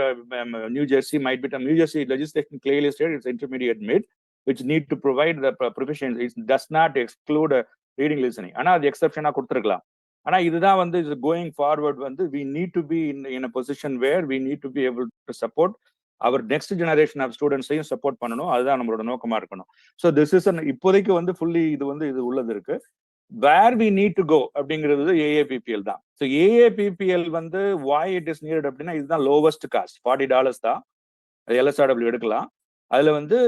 New Jersey might be, New Jersey legislation clearly stated it's intermediate mid, which need to provide the proficiency. It does not exclude reading listening. ஆனா அது எக்ஸப்ஷனா கொடுத்துருக்கலாம். ஆனா இதுதான் வந்து கோயிங் ஃபார்வர்ட் வந்து we need to be in a position where we need to be able to support our next generation of students-ஐயும் சப்போர்ட் பண்ணணும். அதுதான் நம்மளோட நோக்கமா இருக்கணும். ஸோ திஸ் இஸ் இப்போதைக்கு வந்து ஃபுல்லி இது உள்ளது இருக்கு. Where we need to go அப்படிங்கிறது ஏஏபிபிஎல் தான். ஸோ ஏஏபிபிஎல் வந்து why it is needed அப்படின்னா இதுதான் லோவஸ்ட் காஸ்ட், $40 தான். அது LSRW எடுக்கலாம். அதுல வந்து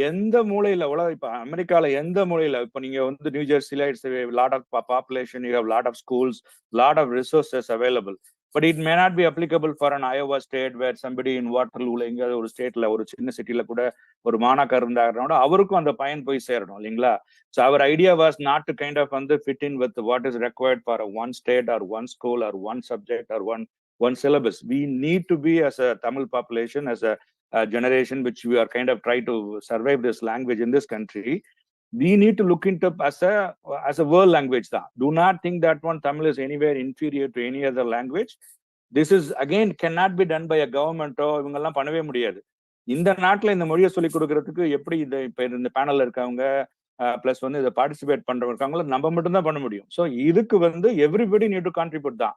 எந்த மூலையில இப்ப அமெரிக்கால எந்த மூலையில இப்ப நீங்க வந்து நியூ ஜெர்சில it's lot of population, you have lot of schools, lot of resources available. But it may not be applicable for an Iowa state where somebody in வாட்டர்லூல எங்கேயாவது ஒரு ஸ்டேட்ல ஒரு சின்ன சிட்டில கூட ஒரு மாணாக்கர் இருந்தாருன்னா அவருக்கும் அந்த பயன் போய் சேரணும் இல்லைங்களா. So our idea was not to kind of வந்து fit in with what is required for one state or one school or one subject or one syllabus. We need to be as a Tamil population, as a generation which we are kind of try to survive this language in this country. We need to look into as a world language. Do not think that one Tamil is anywhere inferior to any other language. This is again cannot be done by a government. இவங்கெல்லாம் பண்ணவே முடியாது. இந்த நாட்டில் இந்த மொழியை சொல்லிக் கொடுக்கறதுக்கு எப்படி இப்ப இந்த பேனல்ல இருக்கவங்க பிளஸ் வந்து இதை பார்ட்டிசிபேட் பண்றவங்க இருக்காங்களோ நம்ம மட்டும் தான் பண்ண முடியும். ஸோ இதுக்கு வந்து எவ்ரிபடி நீட் டு கான்ட்ரிபியூட் தான்.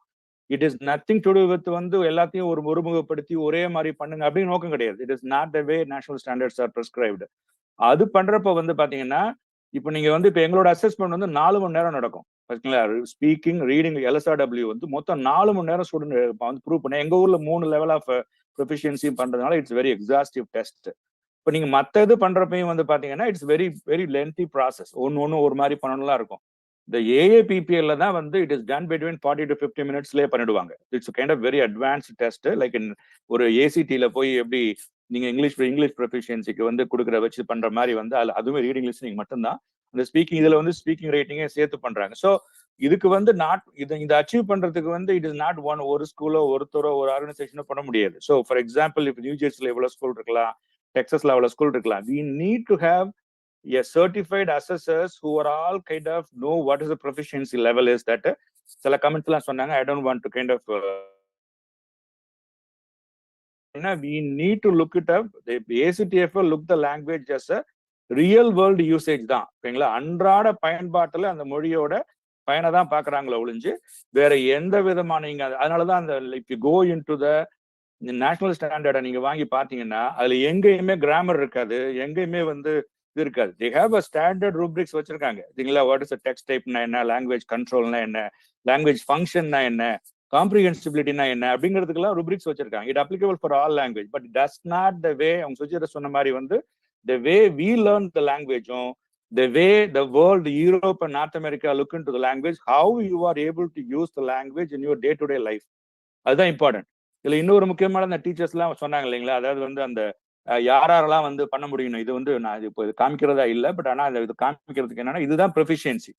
It is nothing to do with வந்து எல்லாத்தையும் ஒருமுகப்படுத்தி ஒரே மாதிரி பண்ணுங்க அப்படின்னு நோக்கம் கிடையாது. It is not the way national standards are prescribed. அது பண்றப்ப வந்து பாத்தீங்கன்னா இப்போ நீங்க வந்து இப்போ எங்களோட அசஸ்மெண்ட் வந்து 4 மணி நேரம் நடக்கும். ஸ்பீக்கிங், ரீடிங், LSRW வந்து மொத்தம் 4 மணி நேரம் ஸ்டூடெண்ட் வந்து ப்ரூவ் பண்ண. எங்க ஊர்ல 3 லெவல் ஆஃப் ப்ரொஃபிஷியன்சி பண்றதுனால இட்ஸ் வெரி எக்ஸாஸ்டிவ் டெஸ்ட். இப்போ நீங்க மற்ற இது பண்றப்பையும் வந்து பாத்தீங்கன்னா it's very very lengthy process. ஒன்னு ஒரு மாதிரி பண்ணணும்லாம் இருக்கும். இந்த ஏஏபிபிஎல்ல தான் வந்து it is done between 40 to 50 மினிட்ஸ்லேயே பண்ணிடுவாங்க. It's kind of very advanced test. Like ஒரு ஏசிடில போய் எப்படி நீங்க இங்கிலீஷ் ப்ரொஃபிஷியன்சிக்கு வந்து கொடுக்குற வச்சு பண்ற மாதிரி வந்து அதுவுமே ரீடிங் லிசனிங் மட்டும்தான். இந்த ஸ்பீக்கிங் இதுல வந்து ஸ்பீக்கிங் ரேட்டிங்கே சேர்த்து பண்றாங்க. ஸோ இதுக்கு வந்து இதை அச்சீவ் பண்றதுக்கு வந்து இட் இஸ் நாட் ஒரு ஸ்கூலோ ஒருத்தரோ ஒரு ஆர்கனைசேஷனோ பண்ண முடியாது. ஸோ ஃபார் எக்ஸாம்பிள் இப்போ நியூ ஜெர்சில எவ்வளவு ஸ்கூல் இருக்கலாம், டெக்ஸஸ்ல எவ்வளவு ஸ்கூல் இருக்கலாம். We need to have a certified assessors who are all kind of know what is the proficiency level is that சில comments எல்லாம் சொன்னாங்க. I don't want to kind of we need to look it up. The ACTF look the language as a real world usage தான். ஓகேங்களா, அன்றாட பயன்பாட்டுல அந்த மொழியோட பயனை தான் பாக்குறாங்களோ ஒழிஞ்சு வேற எந்த விதமான நீங்க அதனாலதான் அந்த if you go into the national ஸ்டாண்டர்டை நீங்க வாங்கி பாத்தீங்கன்னா அதுல எங்கேயுமே கிராமர் இருக்காது, எங்கேயுமே வந்து இது இருக்காது. they have a standard rubrics வச்சிருக்காங்க. சரிங்களா, வாட் இஸ் டெக்ஸ்ட் டைப்னா என்ன, லாங்குவேஜ் கண்ட்ரோல்னா என்ன, லாங்குவேஜ் ஃபங்க்ஷன்னா என்ன, காம்ப்ரிஹென்சிபிலிட்டினா என்ன அப்படிங்கிறதுக்கெல்லாம் rubrics வச்சிருக்காங்க. It applicable for all language. But does not the way அவங்க சுஜிர சொன்ன மாதிரி வந்து the way we learn the லாங்குவேஜும் the way the world, Europe and North America look into the language, how you are able to use the language in your day-to-day life. அதுதான் இம்பார்ட்டன்ட். இதுல இன்னொரு முக்கியமான அந்த டீச்சர்ஸ் எல்லாம் சொன்னாங்க இல்லைங்களா, அதாவது வந்து அந்த யாரெல்லாம் வந்து பண்ண முடியும். இது வந்து நான் இப்போ இது காமிக்கிறதா இல்லை, பட் ஆனா இது காமிக்கிறதுக்கு என்னன்னா இதுதான் ப்ரொஃபிஷியன்சி.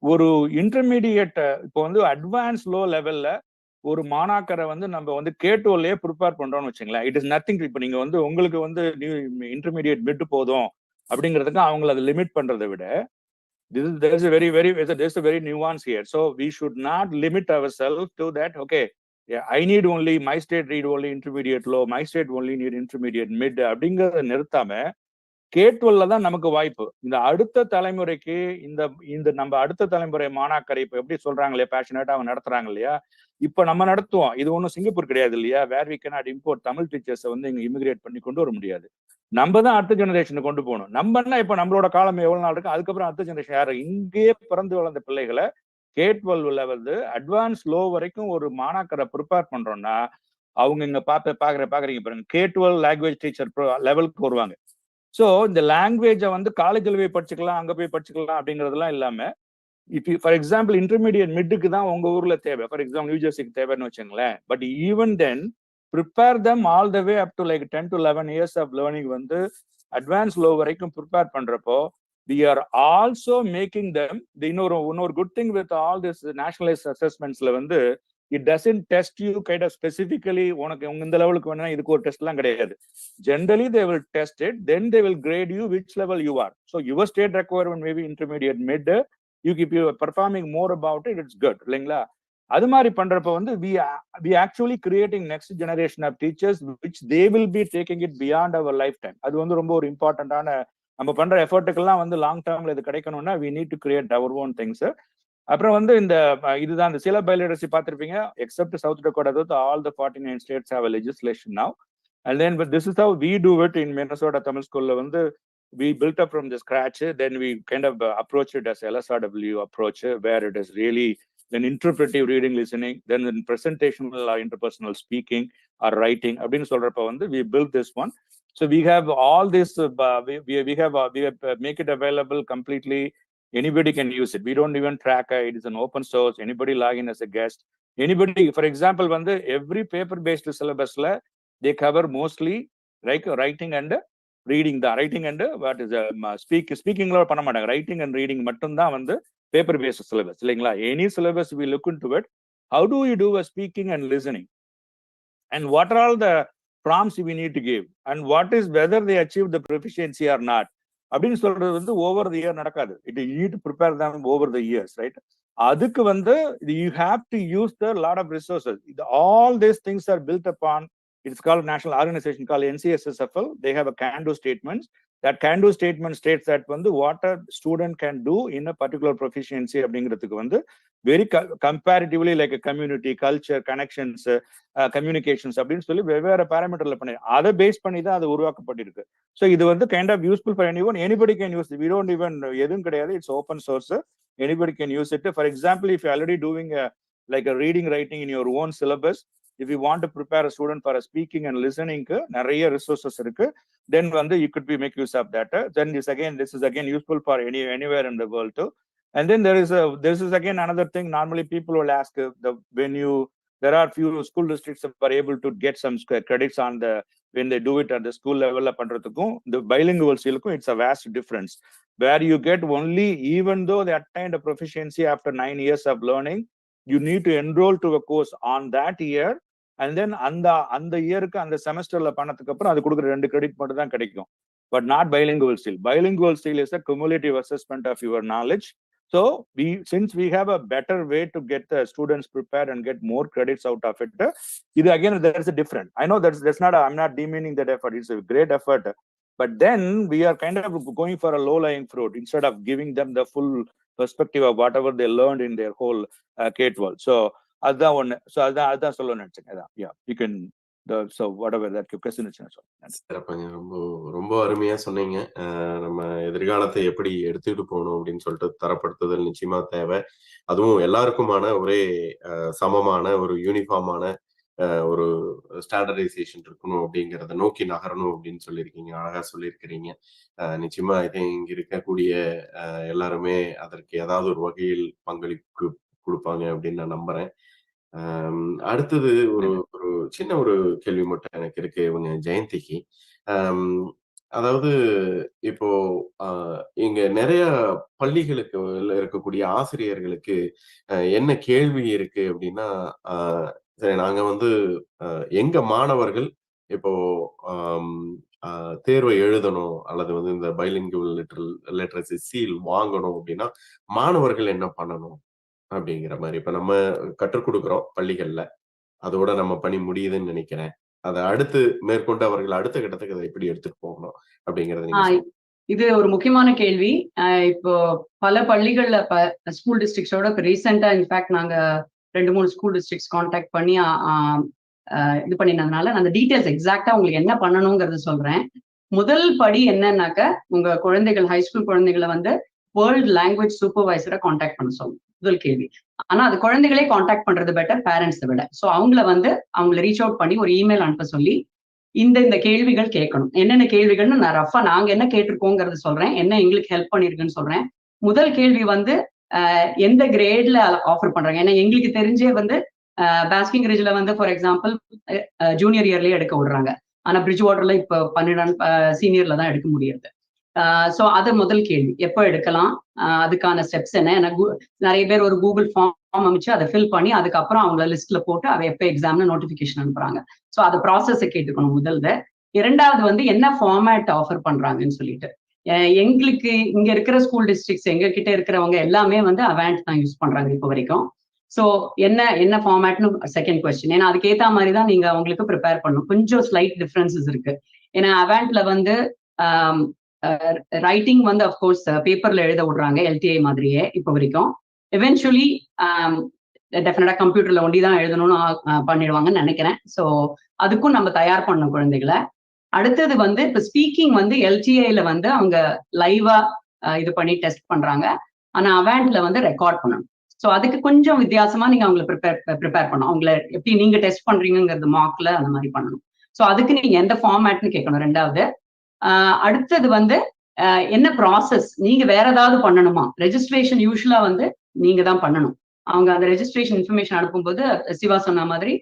ஒரு இன்டர்மீடியட் இப்போ வந்து அட்வான்ஸ் லோ லெவல்ல ஒரு மாணாக்கரை வந்து நம்ம வந்து கேட்டோலே ப்ரிப்பேர் பண்றோம்னு வச்சுங்களேன். It is nothing. இப்போ நீங்க வந்து உங்களுக்கு வந்து இன்டர்மீடியட் மிட் போதும் அப்படிங்கிறதுக்கு அவங்களை அதை லிமிட் பண்றதை விட there's a very nuance here. So we should not limit ourselves to that. Okay, yeah, I need only my state read only intermediate low, my state only need intermediate mid அப்படிங்கறத நிறுத்தாம கேட்டுவல்ல தான் நமக்கு வாய்ப்பு. இந்த அடுத்த தலைமுறைக்கு இந்த நம்ம அடுத்த தலைமுறை மாணாக்கரை இப்ப எப்படி சொல்றாங்களே பேஷனேட்டா அவங்க நடத்துறாங்க இல்லையா, இப்ப நம்ம நடத்துவோம். இது ஒன்றும் சிங்கப்பூர் கிடையாது இல்லையா, where we cannot import Tamil டீச்சர்ஸை வந்து இங்க இமிகிரேட் பண்ணி கொண்டு வர முடியாது. நம்ம தான் அடுத்த ஜெனரேஷனுக்கு கொண்டு போகணும். நம்மன்னா இப்ப நம்மளோட காலம் எவ்வளவு நாள் இருக்கு, அதுக்கப்புறம் அடுத்த ஜெனரேஷன் யாரு, இங்கேயே பிறந்து வளர்ந்த பிள்ளைகளை K-12 லெவல் அட்வான்ஸ் லோ வரைக்கும் ஒரு மாணாக்கரை ப்ரிப்பேர் பண்றோம்னா அவங்க இங்க பாக்குறீங்க பாருங்க, K-12 லாங்குவேஜ் டீச்சர் லெவலுக்கு வருவாங்க. ஸோ இந்த லாங்குவேஜை வந்து காலேஜில் போய் படிச்சுக்கலாம், அங்க போய் படிச்சுக்கலாம் அப்படிங்கிறதுலாம் இல்லாம இப்போ ஃபார் எக்ஸாம்பிள் இன்டர்மீடியட் மிட்டுக்கு தான் உங்க ஊர்ல தேவை, ஃபார் எக்ஸாம்பிள் நியூ ஜெர்சிக்கு தேவைன்னு வச்சுங்களேன். But even then prepare them all the way up to like 10 to 11 years of learning வந்து அட்வான்ஸ் லோ வரைக்கும் ப்ரிப்பேர் பண்றப்போ we are also making them இன்னொரு good thing with all this nationalised அசஸ்மெண்ட்ஸ்ல வந்து it doesn't test you kind of specifically உனக்கு இந்த லெவலுக்கு வேணா இதுக்கு ஒரு டெஸ்ட் எல்லாம் கிடையாது. Generally they will test it, then they will grade you which level you are. So your state requirement maybe intermediate mid, you keep you performing more about it, it's good இல்லைங்களா. அது மாதிரி பண்றப்ப வந்து we actually creating next generation of teachers which they will be taking it beyond our lifetime. அது வந்து ரொம்ப ஒரு இம்பார்ட்டன்டான நம்ம பண்ற எஃபர்ட்டுக்கெல்லாம் வந்து லாங் டேர்ம்ல இது கிடைக்கணும்னா we need to create our own things. அப்புறம் வந்து இதுதான் இந்த சில பைலிட்டரசி பார்த்திருப்பீங்க, accept south Dakota, all the 49 states have a legislation now. And then but this is how we do it in Minnesota Tamil ஸ்கூல்ல வந்து we built up from the scratch. Then we kind of approached it as LSRW approach, where it is really an interpretive reading, listening, then in presentational or interpersonal speaking or writing. We built this one. So we have all this. We have make it available completely. Anybody can use it. We don't even track it. It is an open source. Anybody log in as a guest. Anybody, for example, every paper-based syllabus they cover mostly like writing and reading. The writing and what is speaking பண்ண மாட்டாங்க. Writing and reading மட்டும்தான் paper-based syllabus. Any syllabus we look into it. How do you do a speaking and listening? And what are all the prompts we need to give? And what is whether they achieve the proficiency or not? அப்படின்னு சொல்றது over the year நடக்காது. You need to prepare them over the years, right? அதுக்கு you have to use the lot of resources. All these things are built upon. It's called national organization called NCSSFL. They have a can-do statements. That can-do statement states that what a student can do in a particular proficiency அப்படிங்கிறதுக்கு very comparatively like a community, culture, connections, communications அப்படின்னு சொல்லி வெவ்வேறு parameterல பண்ணி அதை பேஸ் பண்ணி தான் அது உருவாக்கப்பட்டிருக்கு. So இது kind of useful for anyone. Anybody can use it. We don't even எதுவும் கிடையாது. It's open source. Anybody can use it. For example, if you're already doing like a reading, writing in your own syllabus, if you want to prepare a student for a speaking and listening, நிறைய resources இருக்கு. Then you could make use of that. Then this is again useful for anywhere in the world too. And then this is again another thing. Normally people will ask there are few school districts that are able to get some credits on when they do it at the school level. The bilingual silkum, it's a vast difference. Where you get only, even though they attained a proficiency after 9 years of learning, you need to enroll to a course on that year. And then அந்த இயருக்கு அந்த செமஸ்டர்ல பண்ணதுக்கு அப்புறம் அது கொடுக்குற 2 credit மட்டும் தான் கிடைக்கும். But not bilingual seal. Bilingual seal is a cumulative assessment of your knowledge. So since we have a better way to get the students prepared and get more credits out of it, again there's a different. I know that's not I'm not demeaning that effort. It's a great effort. But then we are kind of going for a low-lying fruit instead of giving them the full perspective of whatever they learned in their whole K-12. So அதான் ஒண்ணு. ஸோ அதான் சொல்ல நினைச்சேன். Yeah, you can so whatever that question is. சிறப்புங்க. ரொம்ப ரொம்ப அருமையா சொன்னீங்க. நம்ம எதிர்காலத்தை எப்படி எடுத்துக்கிட்டு போகணும் அப்படின்னு சொல்லிட்டு தரப்படுத்துதல் நிச்சயமா தேவை. அதுவும் எல்லாருக்குமான ஒரே சமமான ஒரு யூனிஃபார்மான ஒரு ஸ்டாண்டர்டைசேஷன் இருக்கணும் அப்படிங்கிறத நோக்கி நகரணும் அப்படின்னு சொல்லியிருக்கீங்க. அழகா சொல்லியிருக்கிறீங்க. நிச்சயமா இங்க இருக்கக்கூடிய எல்லாருமே அதற்கு ஏதாவது ஒரு வகையில் பங்களிப்பு கொடுப்பாங்க அப்படின்னு நான் நம்புறேன். அடுத்தது ஒரு சின்ன ஒரு கேள்வி மட்டும் எனக்கு இருக்கு இவங்க ஜெயந்திக்கு. அதாவது இப்போ இங்க நிறைய பள்ளிகளுக்கு இருக்கக்கூடிய ஆசிரியர்களுக்கு என்ன கேள்வி இருக்கு அப்படின்னா, சரி நாங்க எங்க மாணவர்கள் இப்போ தேர்வை எழுதணும் அல்லது இந்த பைலிங்குவல் லிட்ரசி சீல் வாங்கணும் அப்படின்னா மாணவர்கள் என்ன பண்ணணும் அப்படிங்கிற மாதிரி இப்ப நம்ம கற்றுக் கொடுக்கிறோம் பள்ளிகள்ல, அதோட நம்ம பணி முடியுதுன்னு நினைக்கிறேன். அதை அடுத்து மேற்கொண்டு அவர்கள் அடுத்த கட்டத்துக்கு அதை எப்படி எடுத்துட்டு போகணும் அப்படிங்கறது. இது ஒரு முக்கியமான கேள்வி. இப்போ பல பள்ளிகள்ல ஸ்கூல் டிஸ்ட்ரிக்ட்ஸோட இப்போ ரீசெண்டா இன்ஃபேக்ட் நாங்க 2-3 ஸ்கூல் டிஸ்ட்ரிக்ட்ஸ் கான்டாக்ட் பண்ணி இது பண்ணினதுனால அந்த டீட்டெயில்ஸ் எக்ஸாக்டா உங்களுக்கு என்ன பண்ணணுங்கிறது சொல்றேன். முதல் படி என்னன்னாக்க உங்க குழந்தைகள் ஹைஸ்கூல் குழந்தைகளை வேர்ல்ட் லாங்குவேஜ் சூப்பர்வைசரை கான்டாக்ட் பண்ண சொல்லணும். முதல் கேள்வி. ஆனா அது குழந்தைகளே கான்டாக்ட் பண்றது பெட்டர் பேரண்ட்ஸை விட. ஸோ அவங்கள ரீச் அவுட் பண்ணி ஒரு இமெயில் அனுப்ப சொல்லி இந்த கேள்விகள் கேட்கணும். என்னென்ன கேள்விகள்னு நான் ரஃபா நாங்க என்ன கேட்டிருக்கோங்கிறது சொல்றேன், என்ன எங்களுக்கு ஹெல்ப் பண்ணிருக்குன்னு சொல்றேன். முதல் கேள்வி எந்த கிரேட்ல ஆஃபர் பண்றாங்க. ஏன்னா எங்களுக்கு தெரிஞ்சே பாஸ்கிங் ரிட்ஜ்ல ஃபார் எக்ஸாம்பிள் ஜூனியர் இயர்லயே எடுக்க விடுறாங்க. ஆனா பிரிட்ஜ் வாட்டர்ல இப்ப 12 சீனியர்ல தான் எடுக்க முடியுது. ஸோ அது முதல் கேள்வி, எப்போ எடுக்கலாம், அதுக்கான ஸ்டெப்ஸ் என்ன. நிறைய பேர் ஒரு கூகுள் ஃபார்ம் அமைச்சு அதை ஃபில் பண்ணி அதுக்கப்புறம் அவங்கள லிஸ்ட்ல போட்டு அதை எப்போ எக்ஸாம்னு நோட்டிபிகேஷன் அனுப்புறாங்க. ஸோ அது ப்ராசஸை கேட்டுக்கணும் முதல்ல. இரண்டாவது என்ன ஃபார்மேட் ஆஃபர் பண்றாங்கன்னு சொல்லிட்டு. எங்களுக்கு இங்க இருக்கிற ஸ்கூல் டிஸ்ட்ரிக்ட்ஸ் எங்க கிட்ட இருக்கிறவங்க எல்லாமே அவாண்ட் தான் யூஸ் பண்றாங்க இப்போ வரைக்கும். ஸோ என்ன ஃபார்மேட்னு செகண்ட் கொஸ்டின். ஏன்னா அதுக்கேற்ற மாதிரி தான் நீங்க அவங்களுக்கு ப்ரிப்பேர் பண்ணணும். கொஞ்சம் ஸ்லைட் டிஃபரன்சஸ் இருக்கு. ஏன்னா அவாண்ட்ல ரைட்டிங் அஃப்கோர்ஸ் பேப்பர்ல எழுத விடுறாங்க எல்டிஐ மாதிரியே இப்போ வரைக்கும். எவென்ச்சுவலி டெஃபினட்டா கம்ப்யூட்டர்ல ஒண்டி தான் எழுதணும்னு பண்ணிடுவாங்கன்னு நினைக்கிறேன். ஸோ அதுக்கும் நம்ம தயார் பண்ணணும் குழந்தைகளை. அடுத்தது வந்து இப்ப ஸ்பீக்கிங் வந்து எல்டிஐல வந்து அவங்க லைவா இது பண்ணி டெஸ்ட் பண்றாங்க. ஆனா அவாண்ட்ல வந்து ரெக்கார்ட் பண்ணணும். ஸோ அதுக்கு கொஞ்சம் வித்தியாசமா நீங்க அவங்களை ப்ரிப்பேர் பண்ணணும். அவங்களை எப்படி நீங்க டெஸ்ட் பண்றீங்கிறது மார்க்ல அந்த மாதிரி பண்ணணும். ஸோ அதுக்கு நீங்க எந்த ஃபார்மேட்னு கேட்கணும். ரெண்டாவது அடுத்தது வந்து என்ன ப்ராசஸ், நீங்க வேற ஏதாவது பண்ணணுமா? ரெஜிஸ்ட்ரேஷன் யூஸ்வலா வந்து நீங்க தான் பண்ணணும். அவங்க அந்த ரெஜிஸ்ட்ரேஷன் இன்ஃபர்மேஷன் அனுப்பும்போது சிவா சொன்ன மாதிரி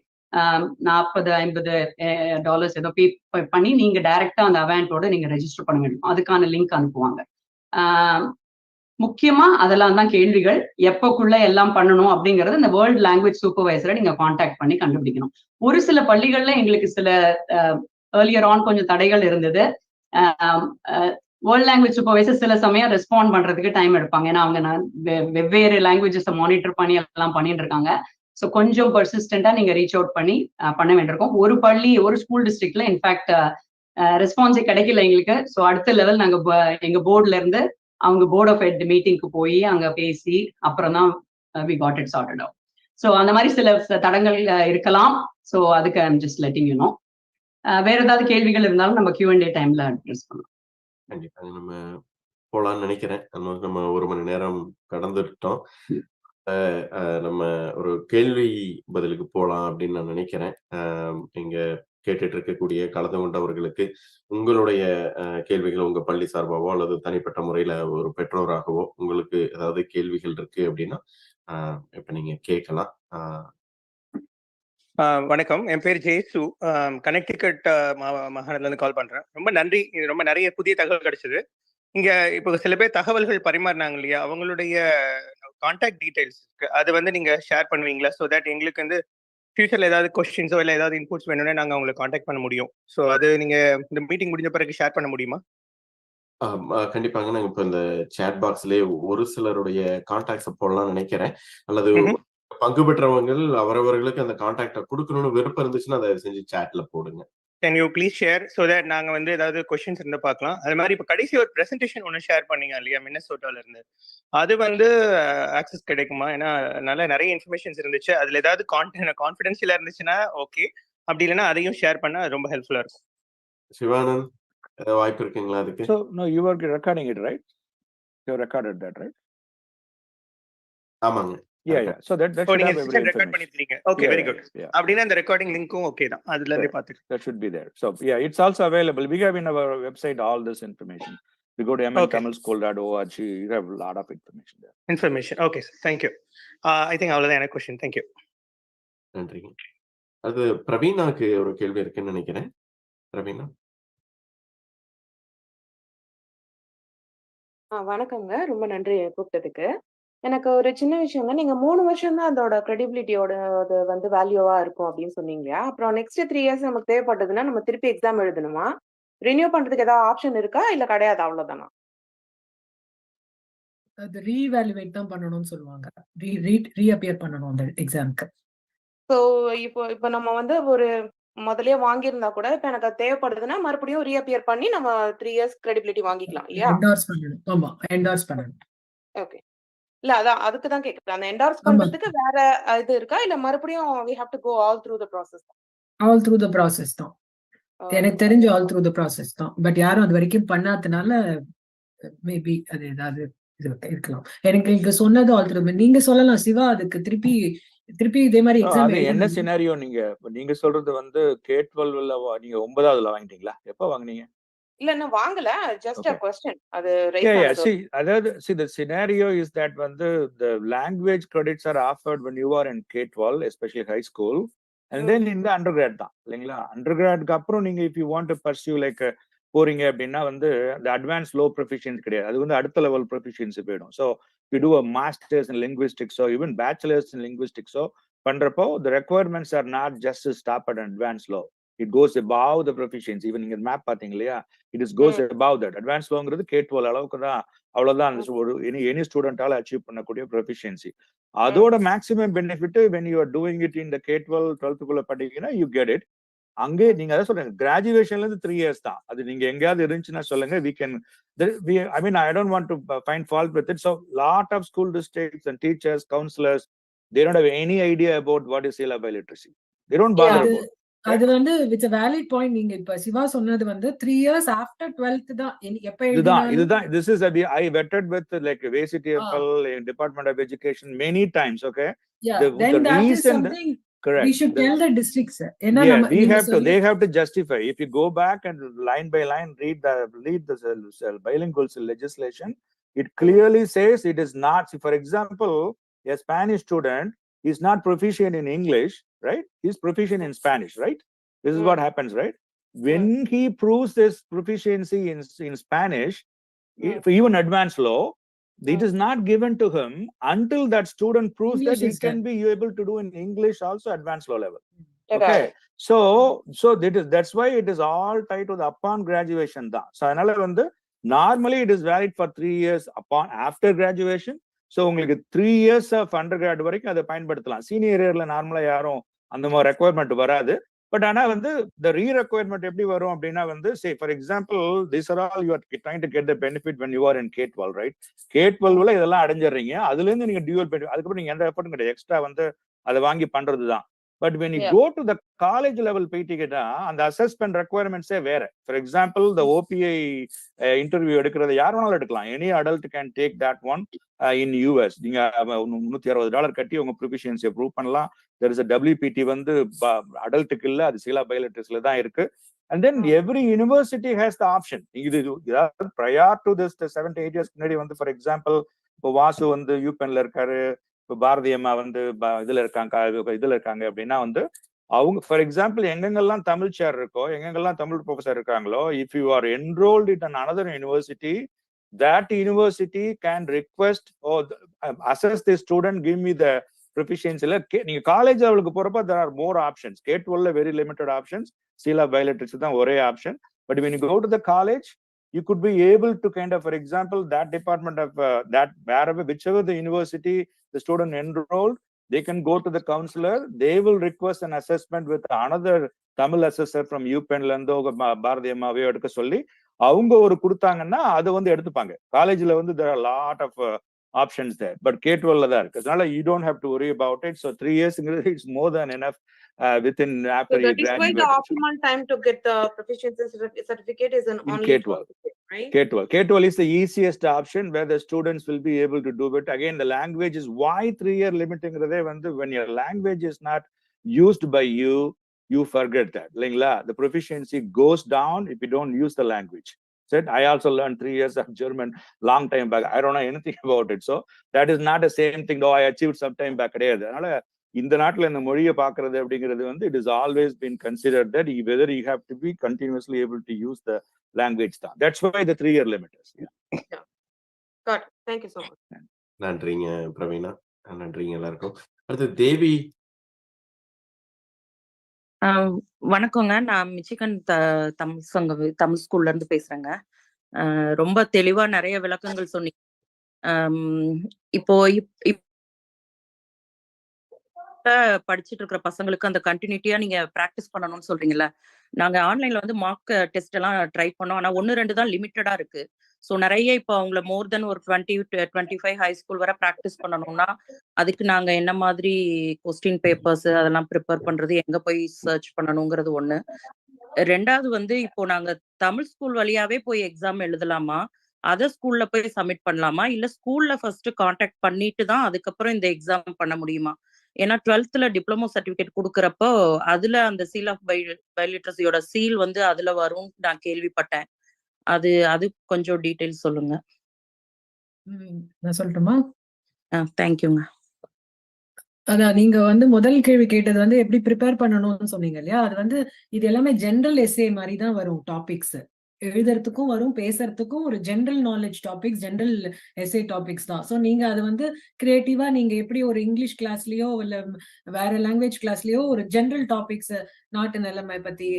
$40-50 ஏதோ பே பண்ணி நீங்க டைரக்டா அந்த அவாண்டோட நீங்க ரெஜிஸ்டர் பண்ண வேண்டும். அதுக்கான லிங்க் அனுப்புவாங்க. முக்கியமா அதெல்லாம் தான் கேள்விகள். எப்பக்குள்ள எல்லாம் பண்ணணும் அப்படிங்கறது இந்த வேர்ல்ட் லாங்குவேஜ் சூப்பர்வைசரை நீங்க கான்டாக்ட் பண்ணி கண்டுபிடிக்கணும். ஒரு சில பள்ளிகள்ல எங்களுக்கு சில ஏர்லியர் ஆன் கொஞ்சம் தடைகள் இருந்தது. வேர்ல்ட் லாங்குவேஜ் சூப்பர்வைசர் சில சமயம் ரெஸ்பாண்ட் பண்றதுக்கு டைம் எடுப்பாங்க. ஏன்னா அவங்க வெவ்வேறு லாங்குவேஜஸ் மானிட்டர் பண்ணி எல்லாம் பண்ணிட்டு இருக்காங்க. ஸோ கொஞ்சம் பர்சிஸ்டண்டா நீங்க ரீச் அவுட் பண்ணி பண்ண வேண்டியிருக்கும். ஒரு பள்ளி ஒரு ஸ்கூல் டிஸ்ட்ரிக்ட்ல இன்ஃபேக்ட் ரெஸ்பான்ஸே கிடைக்கல எங்களுக்கு. ஸோ அடுத்த லெவல் நாங்க எங்க போர்ட்ல இருந்து அவங்க போர்ட் ஆஃப் ஹெட் மீட்டிங்க்கு போய் அங்க பேசி அப்புறம் தான் we got it charted out. So அந்த மாதிரி சில தடங்கள் இருக்கலாம். ஸோ அதுக்கு I'm just letting you know. வேற ஏதாவது கேள்விகள் இருந்தாலும் நம்ம Q&A டைம்ல அட்ரஸ் பண்ணலாம். கண்டிப்பாக நம்ம போலான்னு நினைக்கிறேன். நம்ம 1 மணி நேரம் கடந்துட்டோம். நம்ம ஒரு கேள்வி பதிலுக்கு போலாம் அப்படின்னு நான் நினைக்கிறேன். இங்க கேட்டுட்டு இருக்கக்கூடிய கலந்து கொண்டவர்களுக்கு உங்களுடைய கேள்விகள் உங்க பள்ளி சார்பாவோ அல்லது தனிப்பட்ட முறையில ஒரு பெற்றோராகவோ உங்களுக்கு ஏதாவது கேள்விகள் இருக்கு அப்படின்னா இப்ப நீங்க கேட்கலாம். வணக்கம், என் பேர் ஜெயசு. கனெக்டிகட் மாகாணத்துல இருந்து கால் பண்றேன். ரொம்ப நன்றி. ரொம்ப நிறைய புதிய தகவல் கிடைச்சது. இங்க இப்போ சில பேர் தகவல்கள் பரிமாறினாங்க இல்லையா, அவங்களுடைய கான்டாக்ட் டீடைல்ஸ் அது வந்து நீங்க ஷேர் பண்ணுவீங்களா? ஸோ தட் எங்களுக்கு வந்து ஃபியூச்சர்ல ஏதாவது கொஸ்டின்ஸோ இல்லை ஏதாவது இன்புட்ஸ் வேணும்னா நாங்கள் அவங்களை கான்டாக்ட் பண்ண முடியும். ஸோ அது நீங்க இந்த மீட்டிங் முடிஞ்ச பிறகு ஷேர் பண்ண முடியுமா? கண்டிப்பாங்க. நாங்க இப்போ இந்த சேட் பாக்ஸ்லயே ஒரு சிலருடைய கான்டாக்ட்ஸை போடலாம்னு நினைக்கிறேன். அல்லது பங்கு பெற்றவங்கள் அவரவர்களுக்கு அந்த கான்டாக்டை கொடுக்கணும்னு விருப்பம் இருந்துச்சுன்னா அதை செஞ்சு சேட்ல போடுங்க. Can you please share so that நாங்கள் வந்து ஏதாவது கொஸ்டின்ஸ் இருந்தால் பார்க்கலாம். அது மாதிரி இப்போ கடைசி ஒரு ப்ரெசன்டேஷன் ஒன்று ஷேர் பண்ணீங்க இல்லையா மின்னசோட்டால இருந்து, அது வந்து ஆக்சஸ் கிடைக்குமா? ஏன்னா நிறைய இன்ஃபர்மேஷன்ஸ் இருந்துச்சு. அதுல ஏதாவது கான்ஃபிடென்ஷியலா இருந்துச்சுன்னா ஓகே, அப்படி இல்லைன்னா அதையும் ஷேர் பண்ணா ரொம்ப ஹெல்ப்ஃபுல்லா இருக்கும். சிவானந்த், ஏதாவது வாய்ப்பு இருக்குங்களா அதுக்கு? So no, you were recording it, right? You recorded that, right? ஆமாங்க. Yeah. So that should have every record பண்ணிட்டீங்க. Okay, very good. அப்படினா அந்த ரெக்கார்டிங் லிங்க்கும் ஓகே தான். அதுல இருந்து பாத்துட்டு. That should be there. So yeah, it's also available. We have in our website all this information. We go to mntamilschool.org. You have a lot of information there. Okay, sir. Thank you. I think அவ்வளவுதான் எனக்கு क्वेश्चन. Thank you. நன்றிங்க. அது பிரவீனாக்கு ஒரு கேள்வி இருக்குன்னு நினைக்கிறேன். பிரவீனா. வணக்கங்க. ரொம்ப நன்றி கூப்பிட்டதுக்கு. எனக்கு ஒரு சின்ன விஷயங்க. நீங்க 3 வருஷம் தான் அதோட கிரெடிபிலிட்டியோட அது வந்து வேல்யூவா இருக்கும் அப்படின்னு சொன்னீங்க இல்லையா? அப்புறம் நெக்ஸ்ட் 3 இயர்ஸ் நமக்கு தேவைப்பட்டதுன்னா நம்ம திருப்பி எக்ஸாம் எழுதணுமா? ரினியூ பண்றதுக்கு ஏதாவது ஆப்ஷன் இருக்கா? இல்ல கிடையாது அவ்வளவுதானா? அது ரீவேல்யூவேட் தான் பண்ணணும்னு சொல்லுவாங்க. ரீஅப்பியர் பண்ணணும் அந்த எக்ஸாம்க்கு. சோ இப்போ நம்ம வந்து ஒரு முதல்லயே வாங்கியிருந்தா கூட இப்ப எனக்கு அது தேவைப்படுதுன்னா மறுபடியும் ரீஅப்பியர் பண்ணி நம்ம 3 இயர்ஸ் கிரெடிபிலிட்டி வாங்கிக்கலாம் இல்லையா? என்டார்ஸ் பண்ணணும். ஆமா, என்டார்ஸ் பண்ணணும். ஓகே. இல்ல அதான் அதுக்கு தான் கேக்குறேன். அந்த என்டார்ஸ் பண்றதுக்கு வேற இது இருக்கா? இல்ல மறுபடியும் we have to go all through the process? All through the process தான். எனக்கு தெரிஞ்சு all through the process தான். பட் யாரும் அது வரைக்கும் பண்ணாதனால மேபி அது ஏதாவது இது இருக்கலாம். எனக்கு இங்க சொன்னது all through. நீங்க சொல்லலாம் சிவா, அதுக்கு திருப்பி இதே மாதிரி எக்ஸாம் அது என்ன சினாரியோ? நீங்க சொல்றது வந்து K12ல நீங்க 9வதுல வாங்கிட்டீங்களா? எப்ப வாங்குனீங்க? இல்ல நான் வாங்கல. just a question. அது see the scenario is that வந்து the language credits are offered when you are in K12, especially high school, and then in the undergrad தான் இல்லைங்களா? undergradக்கு அப்புறம் நீங்க if you want to pursue like போறீங்க அப்படின்னா வந்து the advanced low proficiency கிடையாது. அது வந்து அடுத்த level proficiency போயிடும். So if you do a master's in linguistics or even bachelor's in linguistics பண்றப்போ the requirements are not just to stop at advanced low. It goes above the proficiency. Even நீங்க மேப் பாத்தீங்க இல்லையா, it is goes above that. advanced lowங்கிறது K12 அளவுக்கு தான். அவ்வளவுதான் ஒரு எனி ஸ்டூடெண்டால அச்சீவ் பண்ணக்கூடிய ப்ரொஃபிஷியன்சி. அதோட maximum benefit when you are doing it in the K12 12th படிக்கிறீங்கன்னா you get it. அங்கே நீங்க அதான் சொல்றீங்க, கிராஜுவேஷன்ல இருந்து 3 இயர்ஸ் தான். அது நீங்க எங்கேயாவது இருந்துச்சுன்னா சொல்லுங்க. I mean I don't want to find fault with it. So lot of school districts and teachers, counselors, they don't have any idea about what is biliteracy. They don't bother about it. அது வந்து விட்ஸ் a valid point. நீங்க இப்ப சிவா சொன்னது வந்து 3 years after 12th தான் எப்ப இதுதான் எழுதினாலும் this is I vetted with like VCTFL Department of Education many times. Okay, yeah, the then that is reason something correct we should tell the districts. ஏன்னா yeah, நம்ம we நீங்க have to சொல்லி they have to justify. If you go back and line by line read the bilingual legislation, it clearly says it is not. See, for example, a Spanish student is not proficient in English, right? He's proficient in Spanish, right? This is what happens, right? When he proves this proficiency in Spanish, for even advanced law, it is not given to him until that student proves English that he is can done. be able to do in English also advanced law level. Right. Okay, so that's why it is all tied to the upon graduation da. So another one, normally it is valid for 3 years upon after graduation. So உங்களுக்கு 3 years of undergrad வரைக்கும் அதை பயன்படுத்தலாம். சீனியர் இயர்ல நார்மலா யாரும் அந்த மாதிரி ரெக்குவயர்மெண்ட் வராது. பட் ஆனா வந்து the re-requirement எப்படி வரும் அப்படின்னா வந்து say for example these are all you are trying to get the benefit when you are in K-12, right? K-12ல இதெல்லாம் அடைஞ்சிடுறீங்க. அதுல இருந்து நீங்க டியூவல் பெனிஃபிட், அதுக்கப்புறம் நீங்க எந்த எஃபர்ட்டும் கிடையாது, எக்ஸ்ட்ரா வந்து அதை வாங்கி பண்றதுதான். But when you go to the college level போயிட்டீங்கன்னா அந்த அசஸ்மெண்ட் ரெக்குவயர்மெண்ட்ஸே வேற. For example the OPI interview எடுக்கிறது யார் வேணாலும் எடுக்கலாம். Any adult can take that one in US. நீங்க $160 கட்டி உங்க ப்ரொஃபிஷியன்சியை ப்ரூவ் பண்ணலாம். there is a WPT வந்து அடல்ட்டுக்கு இல்ல, அது சில பைலட்டர்ஸ்ல தான் இருக்கு. And then every university has the option. இது prior to this 7 to 8 years முன்னாடி வந்து ஃபார் எக்ஸாம்பிள் இப்போ வாசு வந்து யூபென்ல இருக்காரு, இப்போ பாரதி அம்மா வந்து இதுல இருக்காங்க அப்படின்னா வந்து அவங்க ஃபார் எக்ஸாம்பிள் எங்கெங்கெல்லாம் தமிழ் சேர் இருக்கோ, எங்கெங்கெல்லாம் தமிழ் ப்ரொஃபசர் இருக்காங்களோ, if you are enrolled in another university, that university can request or assess the student, give me the proficiency. நீங்க காலேஜ் லெவலுக்கு போறப்ப there are more options. K-12ல very limited options, சில பைலட்டர்ஸ் தான் ஒரே option. But when you go to the college, you could be able to kind of, for example, that department of that wherever, whichever the university the student enrolled, they can go to the counselor. They will request an assessment with another Tamil assessor from UPenல இருந்து பாரதி அம்மாவே எடுக்க சொல்லி அவங்க ஒரு கொடுத்தாங்கன்னா அதை வந்து எடுத்துப்பாங்க. காலேஜ்ல வந்து there are a lot of options there, but K-12ல தான் இருக்கு. அதனால you don't have to worry about it. So 3 years is more than enough within after you graduate. That is why the optimal time to get the proficiency certificate is in only K-12, right? K-12 is the easiest option where the students will be able to do it. Again, the language is why 3-year limiting. When your language is not used by you, you forget that. The proficiency goes down if you don't use the language. Said I also learned 3 years of German long time back. I don't know anything about it. So that is not the same thing though I achieved some time back. இந்த நாட்டுல இந்த மொழியை பாக்குறது அப்படிங்கிறது வந்து it is always been considered that whether you have to be continuously able to use the language தான். That's why the 3-year limit is. Yeah. Got it. Thank you so much. நன்றிங்க பிரவீனா, நன்றிங்க எல்லாருக்கும். அடுத்து தேவி. வணக்கங்க, நான் மிச்சிகன் தமிழ் ஸ்கூல்ல இருந்து பேசுறேங்க. ரொம்ப தெளிவா நிறைய விளக்கங்கள் சொன்னீங்க. இப்போ படிச்சுட்டு இருக்கிற பசங்களுக்கு அந்த கண்டினியூட்டியா நீங்க பிராக்டிஸ் பண்ணணும்னு சொல்றீங்கல்ல. நாங்க ஆன்லைன்ல வந்து மார்க் டெஸ்ட் எல்லாம் ட்ரை பண்ணோம். ஆனா 1-2 தான் லிமிட்டடா இருக்கு. ஸோ நிறைய இப்போ அவங்கள மோர் தென் ஒரு 20 to 25 ஹை ஸ்கூல் வரை ப்ராக்டிஸ் பண்ணணும்னா அதுக்கு நாங்க என்ன மாதிரி கொஸ்டின் பேப்பர்ஸ் அதெல்லாம் ப்ரிப்பேர் பண்றது, எங்க போய் சர்ச் பண்ணணுங்கிறது ஒண்ணு. 2வது வந்து இப்போ நாங்க தமிழ் ஸ்கூல் வழியாவே போய் எக்ஸாம் எழுதலாமா, அதர் ஸ்கூல்ல போய் சப்மிட் பண்ணலாமா, இல்ல ஸ்கூல்ல ஃபர்ஸ்ட் கான்டாக்ட் பண்ணிட்டு தான் அதுக்கப்புறம் இந்த எக்ஸாம் பண்ண முடியுமா? ஏன்னா 12th டிப்ளமோ சர்டிபிகேட் கொடுக்கறப்போ அதுல அந்த சீல் ஆஃப் பைலிட்ரஸியோட சீல் வந்து அதுல வரும் நான் கேள்விப்பட்டேன். அது கொஞ்சம் டீடைல்ஸ் சொல்லுங்க. நான் சொல்லட்டுமா? தேங்க்யூங்க. அதான் நீங்க வந்து முதல் கேள்வி கேட்டது வந்து எப்படி ப்ரிப்பேர் பண்ணணும்னு சொன்னீங்க இல்லையா? அது வந்து இது எல்லாமே ஜெனரல் எஸ்ஏ மாதிரி தான் வரும். டாபிக்ஸ் எழுதுறதுக்கும் வரும், பேசுறதுக்கும் ஒரு general knowledge topics, general essay topics தான். ஸோ நீங்க அது வந்து கிரியேட்டிவா நீங்க எப்படி ஒரு இங்கிலீஷ் கிளாஸ்லயோ இல்ல வேற லாங்குவேஜ் கிளாஸ்லயோ ஒரு ஜெனரல் டாபிக்ஸ், நாட்டு நிலைமை பத்தி,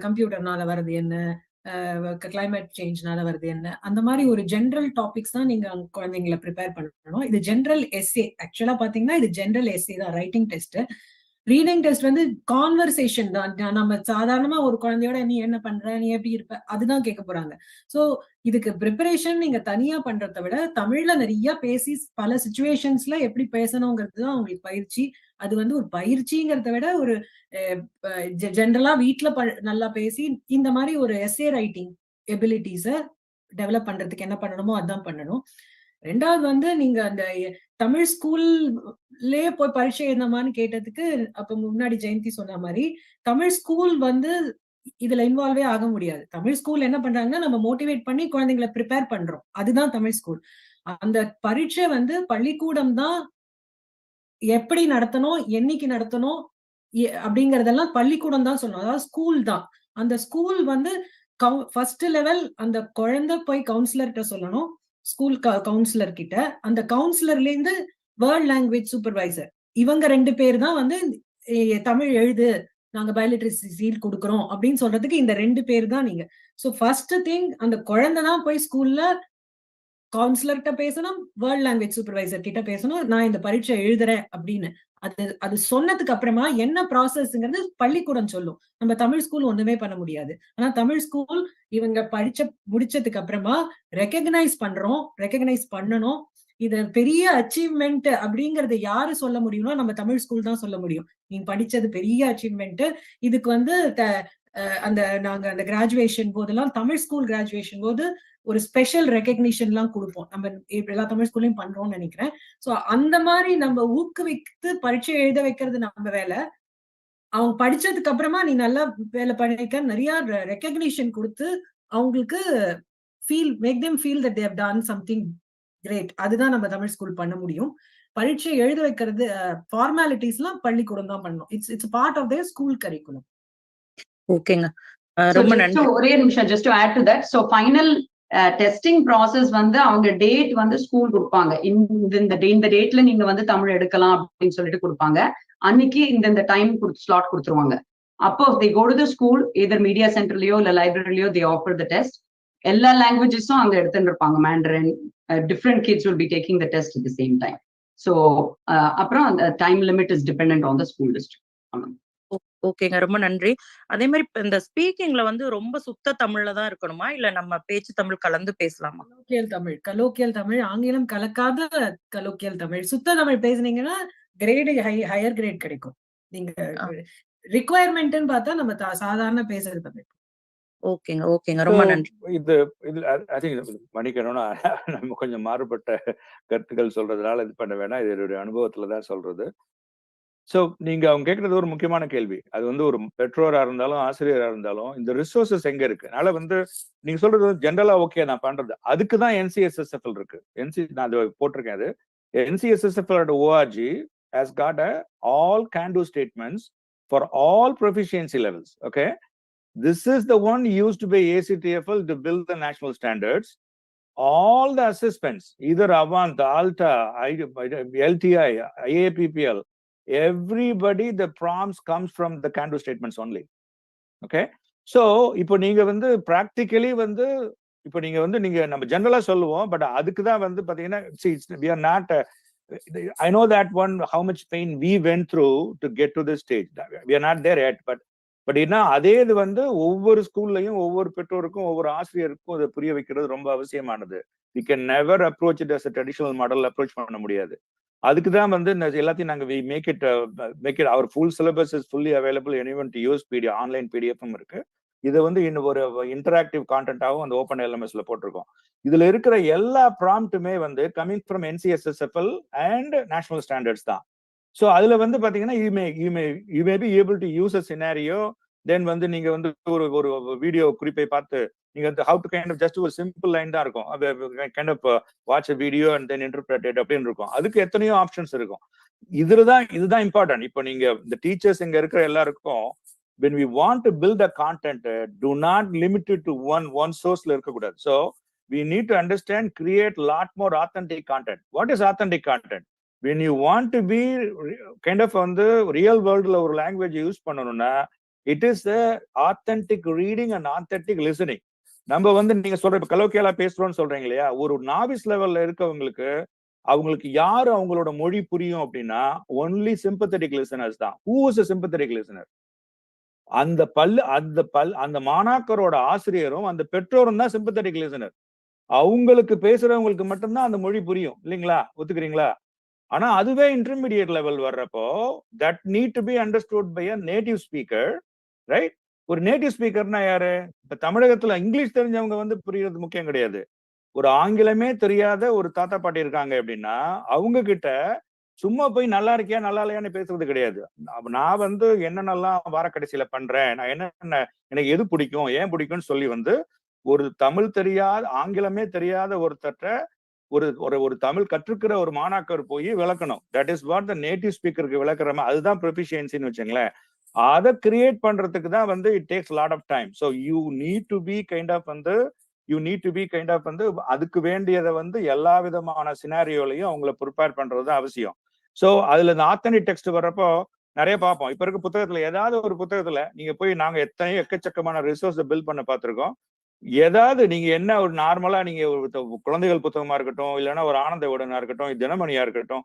கம்ப்யூட்டர்னால வர்றது என்ன, கிளைமேட் சேஞ்ச்னால வருது என்ன, அந்த மாதிரி ஒரு ஜெனரல் டாபிக்ஸ் தான் நீங்க குழந்தைங்களை ப்ரிப்பேர் பண்ணணும். இது ஜெனரல் எஸ்ஏ. ஆக்சுவலா பாத்தீங்கன்னா இது ஜெனரல் எஸ்ஏ தான், ரைட்டிங் டெஸ்ட். ரீடிங் டெஸ்ட் வந்து கான்வர்சேஷன் தான். நம்ம சாதாரணமா ஒரு குழந்தையோட நீ என்ன பண்ற, நீ எப்படி இருப்ப, அதுதான் கேட்க போறாங்க. சோ இதுக்கு ப்ரிப்பரேஷன் நீங்க தனியா பண்றதை விட தமிழ்ல நிறைய பேசி பல சிச்சுவேஷன்ஸ்ல எப்படி பேசணுங்கிறது தான் உங்களுக்கு பயிற்சி. அது வந்து ஒரு பயிற்சிங்கிறத விட ஒரு ஜென்ரலா வீட்டுல நல்லா பேசி இந்த மாதிரி ஒரு எஸ்ஏ ரைட்டிங் எபிலிட்டிஸ டெவலப் பண்றதுக்கு என்ன பண்ணணுமோ அதான் பண்ணணும். ரெண்டாவது வந்து நீங்க அந்த தமிழ் ஸ்கூல்லே போய் பரீட்சை எழுதமான்னு கேட்டதுக்கு அப்ப முன்னாடி ஜெயந்தி சொன்ன மாதிரி தமிழ் ஸ்கூல் வந்து இதுல இன்வால்வே ஆக முடியாது. தமிழ் ஸ்கூல் என்ன பண்றாங்கன்னா நம்ம மோட்டிவேட் பண்ணி குழந்தைங்களை ப்ரிப்பேர் பண்றோம், அதுதான் தமிழ் ஸ்கூல். அந்த பரீட்சை வந்து பள்ளிக்கூடம் தான் எப்படி நடத்தணும், என்னைக்கு நடத்தணும் அப்படிங்கறதெல்லாம் பள்ளிக்கூடம் தான் சொல்லணும். அதாவது ஸ்கூல் தான். அந்த ஸ்கூல் வந்து ஃபர்ஸ்ட் லெவல் அந்த குழந்தை போய் கவுன்சிலர்கிட்ட சொல்லணும், ஸ்கூல் கவுன்சிலர் கிட்ட. அந்த கவுன்சிலர்ல இருந்து வேர்ல்ட் லாங்குவேஜ் சூப்பர்வைசர், இவங்க 2 பேர் தான் வந்து தமிழ் எழுது, நாங்க பயோலிட்ரசி சீல் கொடுக்குறோம் அப்படின்னு சொல்றதுக்கு இந்த 2 பேர் தான் நீங்க. சோ ஃபர்ஸ்ட் திங் அந்த குழந்தை தான் போய் ஸ்கூல்ல கவுன்சிலர்கிட்ட பேசணும், வேர்ல்ட் லாங்குவேஜ் சூப்பர்வைசர் கிட்ட பேசணும், நான் இந்த பரீட்சை எழுதுறேன் அப்படின்னு. அது சொன்னதுக்கு அப்புறமா என்ன ப்ராசஸ்ங்கிறது பள்ளிக்கூடம் சொல்லும். நம்ம தமிழ் ஸ்கூல் ஒண்ணுமே பண்ண முடியாது. ஆனா தமிழ் ஸ்கூல் இவங்க முடிச்சதுக்கு அப்புறமா ரெகக்னைஸ் பண்ணணும். இது பெரிய அச்சீவ்மெண்ட் அப்படிங்கறது யாரு சொல்ல முடியும்னா நம்ம தமிழ் ஸ்கூல் தான் சொல்ல முடியும். நீங்க படிச்சது பெரிய அச்சீவ்மெண்ட். இதுக்கு வந்து நாங்க அந்த கிராஜுவேஷன் போதெல்லாம் தமிழ் ஸ்கூல் கிராஜுவேஷன் போது ஒரு ஸ்பெஷல் ரெகக்னிஷன் எல்லாம் கொடுப்போம். நம்ம எல்லா தமிழ் ஸ்கூல்லையும் பண்றோம்னு நினைக்கிறேன். சோ அந்த மாதிரி நம்ம ஊக்குவித்து பரீட்சை எழுத வைக்கிறது நம்ம வேலை. அவங்க படிச்சதுக்கு அப்புறமா நீ நல்லா வேலை பண்ணிக்க நிறைய ரெகக்னிஷன் கொடுத்து அவங்களுக்கு make them feel that they have done something great. அதுதான் நம்ம தமிழ் ஸ்கூல் பண்ண முடியும். பரீட்சை எழுத வைக்கிறது ஃபார்மாலிட்டிஸ்லாம் பள்ளிக்கூடம் தான் பண்ணணும். It's part of their school curriculum. ஓகேங்க, ரொம்ப நன்றி. ஒரே நிமிஷம் just to add to that. So final testing process வந்து அவங்க டேட் வந்து ஸ்கூல் கொடுப்பாங்க. இந்த டேட்ல நீங்க வந்து தமிழ் எடுக்கலாம் அப்படின்னு சொல்லிட்டு கொடுப்பாங்க. அன்னைக்கு இந்த டைம் ஸ்லாட் கொடுத்துருவாங்க. அப்போ they go to the school, either media சென்டர்லயோ இல்ல லைப்ரரிலயோ they offer the test. எல்லா லாங்குவேஜஸும் அங்க எடுத்துட்டு இருப்பாங்க. மேண்டரின், different kids will be taking the test at the same time. So அப்புறம் அந்த time limit is dependent on the school district. ஓகேங்க, ரொம்ப நன்றி. அதே மாதிரி இந்த ஸ்பீக்கிங்ல வந்து ரொம்ப சுத்த தமிழ்ல தான் இருக்கணுமா, இல்ல நம்ம பேச்சு தமிழ் கலந்து பேசலாமா? கலோக்கியல் தமிழ், ஆங்கிலம் கலக்காத கலோக்கியல் தமிழ். சுத்த தமிழ் பேசுனீங்கன்னா கிரேடு ஹையர் கிரேட் கிடைக்கும். நீங்க ரிக்வயர்மெண்ட்னு பார்த்தா நம்ம சாதாரண பேசுறது தமிழ். ஓகேங்க, ரொம்ப நன்றி. இது ஐ திங்க் மணிக்கணும்னா நம்ம கொஞ்சம் மாறுபட்ட கருத்துக்கள் சொல்றதுனால இது பண்ண வேணாம். இது என்னுடைய அனுபவத்துல தான் சொல்றது. சோ நீங்க அவங்க கேட்கறது ஒரு முக்கியமான கேள்வி. அது வந்து ஒரு பெற்றோரா இருந்தாலும் ஆசிரியரா இருந்தாலும் இந்த ரிசோர்சஸ் எங்க இருக்கு? அதனால வந்து நீங்க சொல்றது வந்து ஜென்ரலா ஓகே நான் பண்றது. அதுக்குதான் NCSSFL இருக்கு. நான் அது போட்டிருக்கேன். அது NCSSFL.org has got all can-do statements for all proficiency levels. Okay, this is the one used by ACTFL to build the national standards. All the assessments, either Avant, Alta, LTI, IAPPL, everybody, the prompts comes from the can-do statements only. Okay, so இப்போ நீங்க வந்து practically வந்து இப்போ நீங்க வந்து நம்ம ஜெனரலா சொல்லுவோம், பட் அதுக்கு தான் வந்து பாத்தீங்கன்னா we are not I know that one how much pain we went through to get to this stage. We are not there yet, but என்ன அதே இது வந்து ஒவ்வொரு ஸ்கூல்லையும் ஒவ்வொரு பெற்றோருக்கும் ஒவ்வொரு ஆசிரியருக்கும் அதை புரிய வைக்கிறது ரொம்ப அவசியமானது. we can never approach it as a traditional model approach பண்ண முடியாது. அதுக்கு தான் வந்து எல்லாத்தையும் நாங்க make it our full syllabus is fully available anyone to use. Online PDF இருக்கு. இதை வந்து இன்னும் ஒரு இன்டராக்டிவ் கான்டென்ட்டாகவும் அந்த ஓப்பன் LMSல போட்டிருக்கோம். இதுல இருக்கிற எல்லா ப்ராம்ப்ட்டுமே வந்து coming from NCSSFL and national standards தான். ஸோ அதுல வந்து பாத்தீங்கன்னா you may be able to use a scenario. தென் வந்து நீங்க வந்து ஒரு வீடியோ குறிப்பை பார்த்து நீங்க வந்து how to kind of just ஒரு சிம்பிள் லைன் தான் இருக்கும். kind of watch a video and then interpret it அப்படின்னு இருக்கும். அதுக்கு எத்தனையோ ஆப்ஷன்ஸ் இருக்கும். இதுதான் இம்பார்ட்டன்ட். இப்போ நீங்க இந்த டீச்சர்ஸ் இங்க இருக்கிற எல்லாருக்கும் when we want to build a content, do not limit it to one source la irukka kudad. So we need to understand, create lot more authentic content. What is authentic content? When you want to be kind of on the real world la or language use pannanuna, it is the authentic reading and authentic listening. நம்ம வந்து நீங்க சொல்ற இப்ப கலோக்கியலா பேசுறோம்னு சொல்றீங்க இல்லையா, ஒரு நாவிஸ் லெவல்ல இருக்கவங்களுக்கு அவங்களுக்கு யாரு அவங்களோட மொழி புரியும் அப்படின்னா ஒன்லி சிம்பத்தட்டிக் லிசனர்ஸ் தான். Who is a sympathetic listener? அந்த மாணாக்கரோட ஆசிரியரும் அந்த பெற்றோரும் தான் சிம்பத்தட்டிக் லிசனர். அவங்களுக்கு பேசுறவங்களுக்கு மட்டும்தான் அந்த மொழி புரியும் இல்லைங்களா? ஒத்துக்கிறீங்களா? ஆனா அதுவே இன்டர்மீடியட் லெவல் வர்றப்போ that need to be understood by a native speaker, right? ஒரு நேட்டிவ் ஸ்பீக்கர்னா யாரு? இப்ப தமிழகத்துல இங்கிலீஷ் தெரிஞ்சவங்க வந்து புரியுறது முக்கியம் கிடையாது. ஒரு ஆங்கிலமே தெரியாத ஒரு தாத்தா பாட்டி இருக்காங்க அப்படின்னா அவங்க கிட்ட சும்மா போய் நல்லா இருக்கியா நல்லா இல்லையான்னு பேசுறது கிடையாது. நான் வந்து என்னென்னலாம் வார கடைசியில பண்றேன், நான் என்னென்ன எனக்கு எது பிடிக்கும் ஏன் பிடிக்கும்னு சொல்லி வந்து ஒரு தமிழ் தெரியாத ஆங்கிலமே தெரியாத ஒருத்தட்ட ஒரு ஒரு ஒரு தமிழ் கற்றுக்கிற ஒரு மாணாக்கர் போய் விளக்கணும். That is what the native ஸ்பீக்கருக்கு விளக்குறமா அதுதான் ப்ரொஃபிஷியன்சின்னு வச்சுங்களேன். அதை கிரியேட் பண்றதுக்கு தான் வந்து it takes lot of time. So you need to be kind of வந்து அதுக்கு வேண்டியதை வந்து எல்லா விதமான சினாரியோலையும் அவங்களை ப்ரிப்பேர் பண்றது அவசியம். ஸோ அதுல இந்த ஆத்தென்டிக் டெக்ஸ்ட் வர்றப்போ நிறைய பார்ப்போம். இப்ப இருக்க புத்தகத்துல ஏதாவது ஒரு புத்தகத்துல நீங்க போய் நாங்க எத்தனையோ எக்கச்சக்கமான ரிசோர்ஸை பில்ட் பண்ண பார்த்திருக்கோம். ஏதாவது நீங்க என்ன ஒரு நார்மலா நீங்க குழந்தைகள் புத்தகமா இருக்கட்டும், இல்லைன்னா ஒரு ஆனந்த விகடனா இருக்கட்டும், தினமணியா இருக்கட்டும்,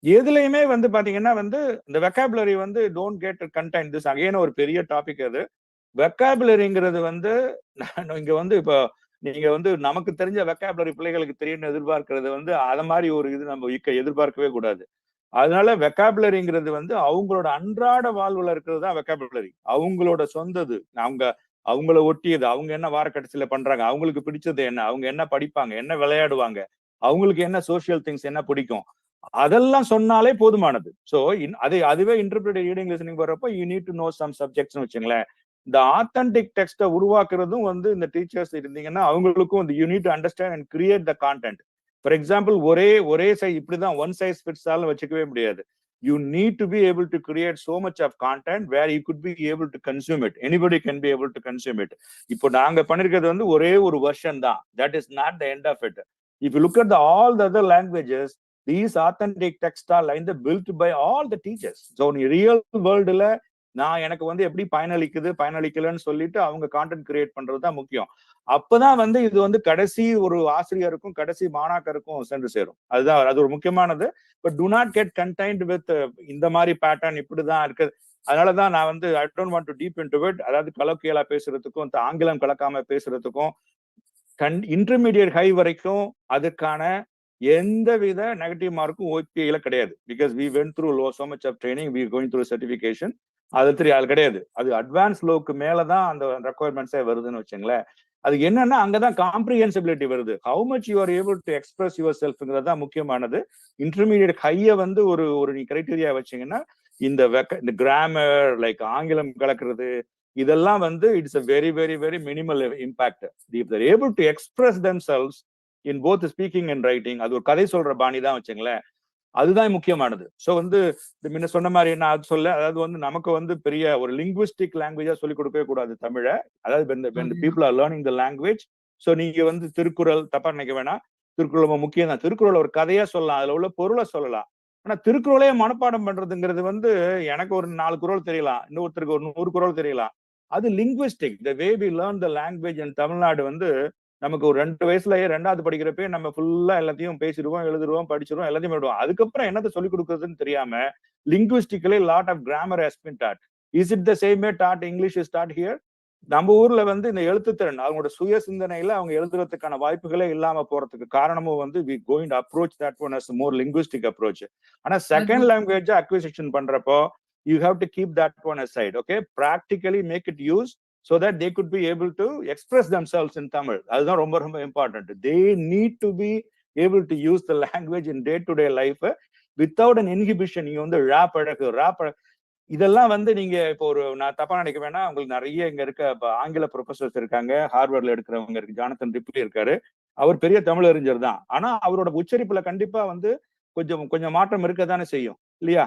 எதுலையுமே வந்து பாத்தீங்கன்னா வந்து இந்த வெக்காபுலரி வந்து don't get content. This again ஒரு பெரிய டாபிக். அது வெக்காபுலரிங்கிறது வந்து இங்க வந்து இப்போ நீங்க வந்து நமக்கு தெரிஞ்ச வெக்காபுலரி பிள்ளைகளுக்கு தெரியும்னு எதிர்பார்க்கறது வந்து அத மாதிரி ஒரு இது நம்ம எதிர்பார்க்கவே கூடாது. அதனால வெக்காபுலரிங்கிறது வந்து அவங்களோட அன்றாட வாழ்வுல இருக்கிறது தான் வெக்காபுலரி. அவங்களோட சொந்தது, அவங்கள ஒட்டியது, அவங்க என்ன வார கடைசியில பண்றாங்க, அவங்களுக்கு பிடிச்சது என்ன, அவங்க என்ன படிப்பாங்க, என்ன விளையாடுவாங்க, அவங்களுக்கு என்ன சோசியல் திங்ஸ் என்ன பிடிக்கும், அதெல்லாம் சொன்னாலே போதுமானது. ஸோ அதுவே இன்டர்பிரேட்டிவ் ரீடிங் லிசனிங் வர்றப்போ you need to know some சப்ஜெக்ட்ஸ்னு வச்சுங்களேன். இந்த ஆத்தென்டிக் டெக்ஸ்ட்டை உருவாக்குறதும் வந்து இந்த டீச்சர்ஸ் இருந்தீங்கன்னா அவங்களுக்கும் you need to understand and create the content. For example ஒரே சைஸ் இப்படிதான் ஒன் சைஸ் ஃபிட்ஸ் ஆல் வச்சுக்கவே முடியாது. You need to be able to create so much of content where you could be able to consume it. Anybody can be able to consume it. இப்போ நாங்க பண்ணிருக்கிறது வந்து ஒரே ஒரு வெர்ஷன் தான். That is not the end of it. If you look at all the other languages, these authentic texts are like built by all the teachers. So in real worldல நான் எனக்கு வந்து எப்படி பயனளிக்கலன்னு சொல்லிட்டு அவங்க கான்டென்ட் கிரியேட் பண்றதுதான் முக்கியம். அப்பதான் வந்து இது வந்து கடைசி ஒரு ஆசிரியருக்கும் கடைசி மாணாக்கருக்கும் சென்று சேரும். அது ஒரு முக்கியமானது. But to not get contained with இந்த மாதிரி பேட்டர்ன் இப்படிதான் இருக்கு. அதனாலதான் நான் வந்து ஐ don't want to deep into it. அதாவது கலோக்கியலா பேசுறதுக்கும் ஆங்கிலம் கலக்காம பேசுறதுக்கும் இன்டர்மீடியட் ஹை வரைக்கும் அதுக்கான எந்தவித நெகட்டிவ் மார்க்கும் ஓகேல கிடையாது. Because we went through so much of training, we going through certification. அது கிடையாது. அது அட்வான்ஸ் லோக்கு மேலதான் அந்த ரெக்குவயர்மெண்ட்ஸே வருதுன்னு வச்சுங்களேன். அது என்னன்னா அங்கதான் காம்ப்ரிஹென்சிபிலிட்டி வருது. How much you are able to express your செல்ஃப்ங்கிறது தான் முக்கியமானது. இன்டர்மீடியட் ஹையை வந்து ஒரு நீ கிரைட்டீரியா வச்சீங்கன்னா இந்த கிராமர் லைக் ஆங்கிலம் கலக்கிறது இதெல்லாம் வந்து it's a very very very minimal impact. If they're able to express themselves in both speaking and writing, அது ஒரு கதை சொல்ற பாணி தான் வச்சுங்களேன், அதுதான் முக்கியமானது. ஸோ வந்து முன்ன சொன்ன மாதிரி நான் அது அதாவது வந்து நமக்கு வந்து பெரிய ஒரு லிங்குவிஸ்டிக் லாங்குவேஜா சொல்லிக் கொடுக்கவே கூடாது தமிழை. அதாவது when the people are learning the language. So நீங்க வந்து திருக்குறள் தப்பா நினைக்க வேணாம், திருக்குறள் ரொம்ப முக்கியம் தான். திருக்குறள் ஒரு கதையா சொல்லலாம், அதுல உள்ள பொருளை சொல்லலாம். ஆனா திருக்குறளையே மனப்பாடம் பண்றதுங்கிறது வந்து எனக்கு ஒரு 4 குறள் தெரியலாம், இன்னொருத்தருக்கு ஒரு 100 குறள் தெரியலாம். அது linguistic. The way we learn the language in Tamil Nadu வந்து நமக்கு ஒரு 2 வயசுலயே 2வது படிக்கிறப்பே நம்ம ஃபுல்லா எல்லாத்தையும் பேசிடுவோம், எழுதுருவோம், படிச்சிருவோம், எல்லாத்தையும் விடுவோம். அதுக்கப்புறம் என்னத்தை சொல்லிக் கொடுக்குறதுன்னு தெரியாம linguistically lot of grammar has been taught. Is it the same way taught English is taught here? நம்ம ஊர்ல வந்து இந்த எழுத்துத்திறன் அவங்களோட சுய சிந்தனையில அவங்க எழுதுறதுக்கான வாய்ப்புகளே இல்லாம போறதுக்கு காரணமும் வந்து we going to approach that one as more linguistic approach. ஆனா செகண்ட் லாங்குவேஜ் அக்விசிஷன் பண்றப்போ you have to keep that one aside. Okay, practically make it use so that they could be able to express themselves in Tamil. அதுதான் ரொம்ப ரொம்ப important. They need to be able to use the language in day to day life without an inhibition. நீங்க வந்து ராப் இதெல்லாம் வந்து நீங்க இப்போ நான் தப்பா நினைக்க வேணாம், உங்களுக்கு நிறைய இங்க இருக்க ஆங்கில ப்ரொஃபசர்ஸ் இருக்காங்க, ஹார்வர்ட்ல எடுக்கிறவங்க இருக்கு, ஜானத்தன் ரிப்லி இருக்காரு, அவர் பெரிய தமிழ் அறிஞர் தான். ஆனா அவரோட உச்சரிப்புல கண்டிப்பா வந்து கொஞ்சம் மாற்றம் இருக்கதானே செய்யும் இல்லையா?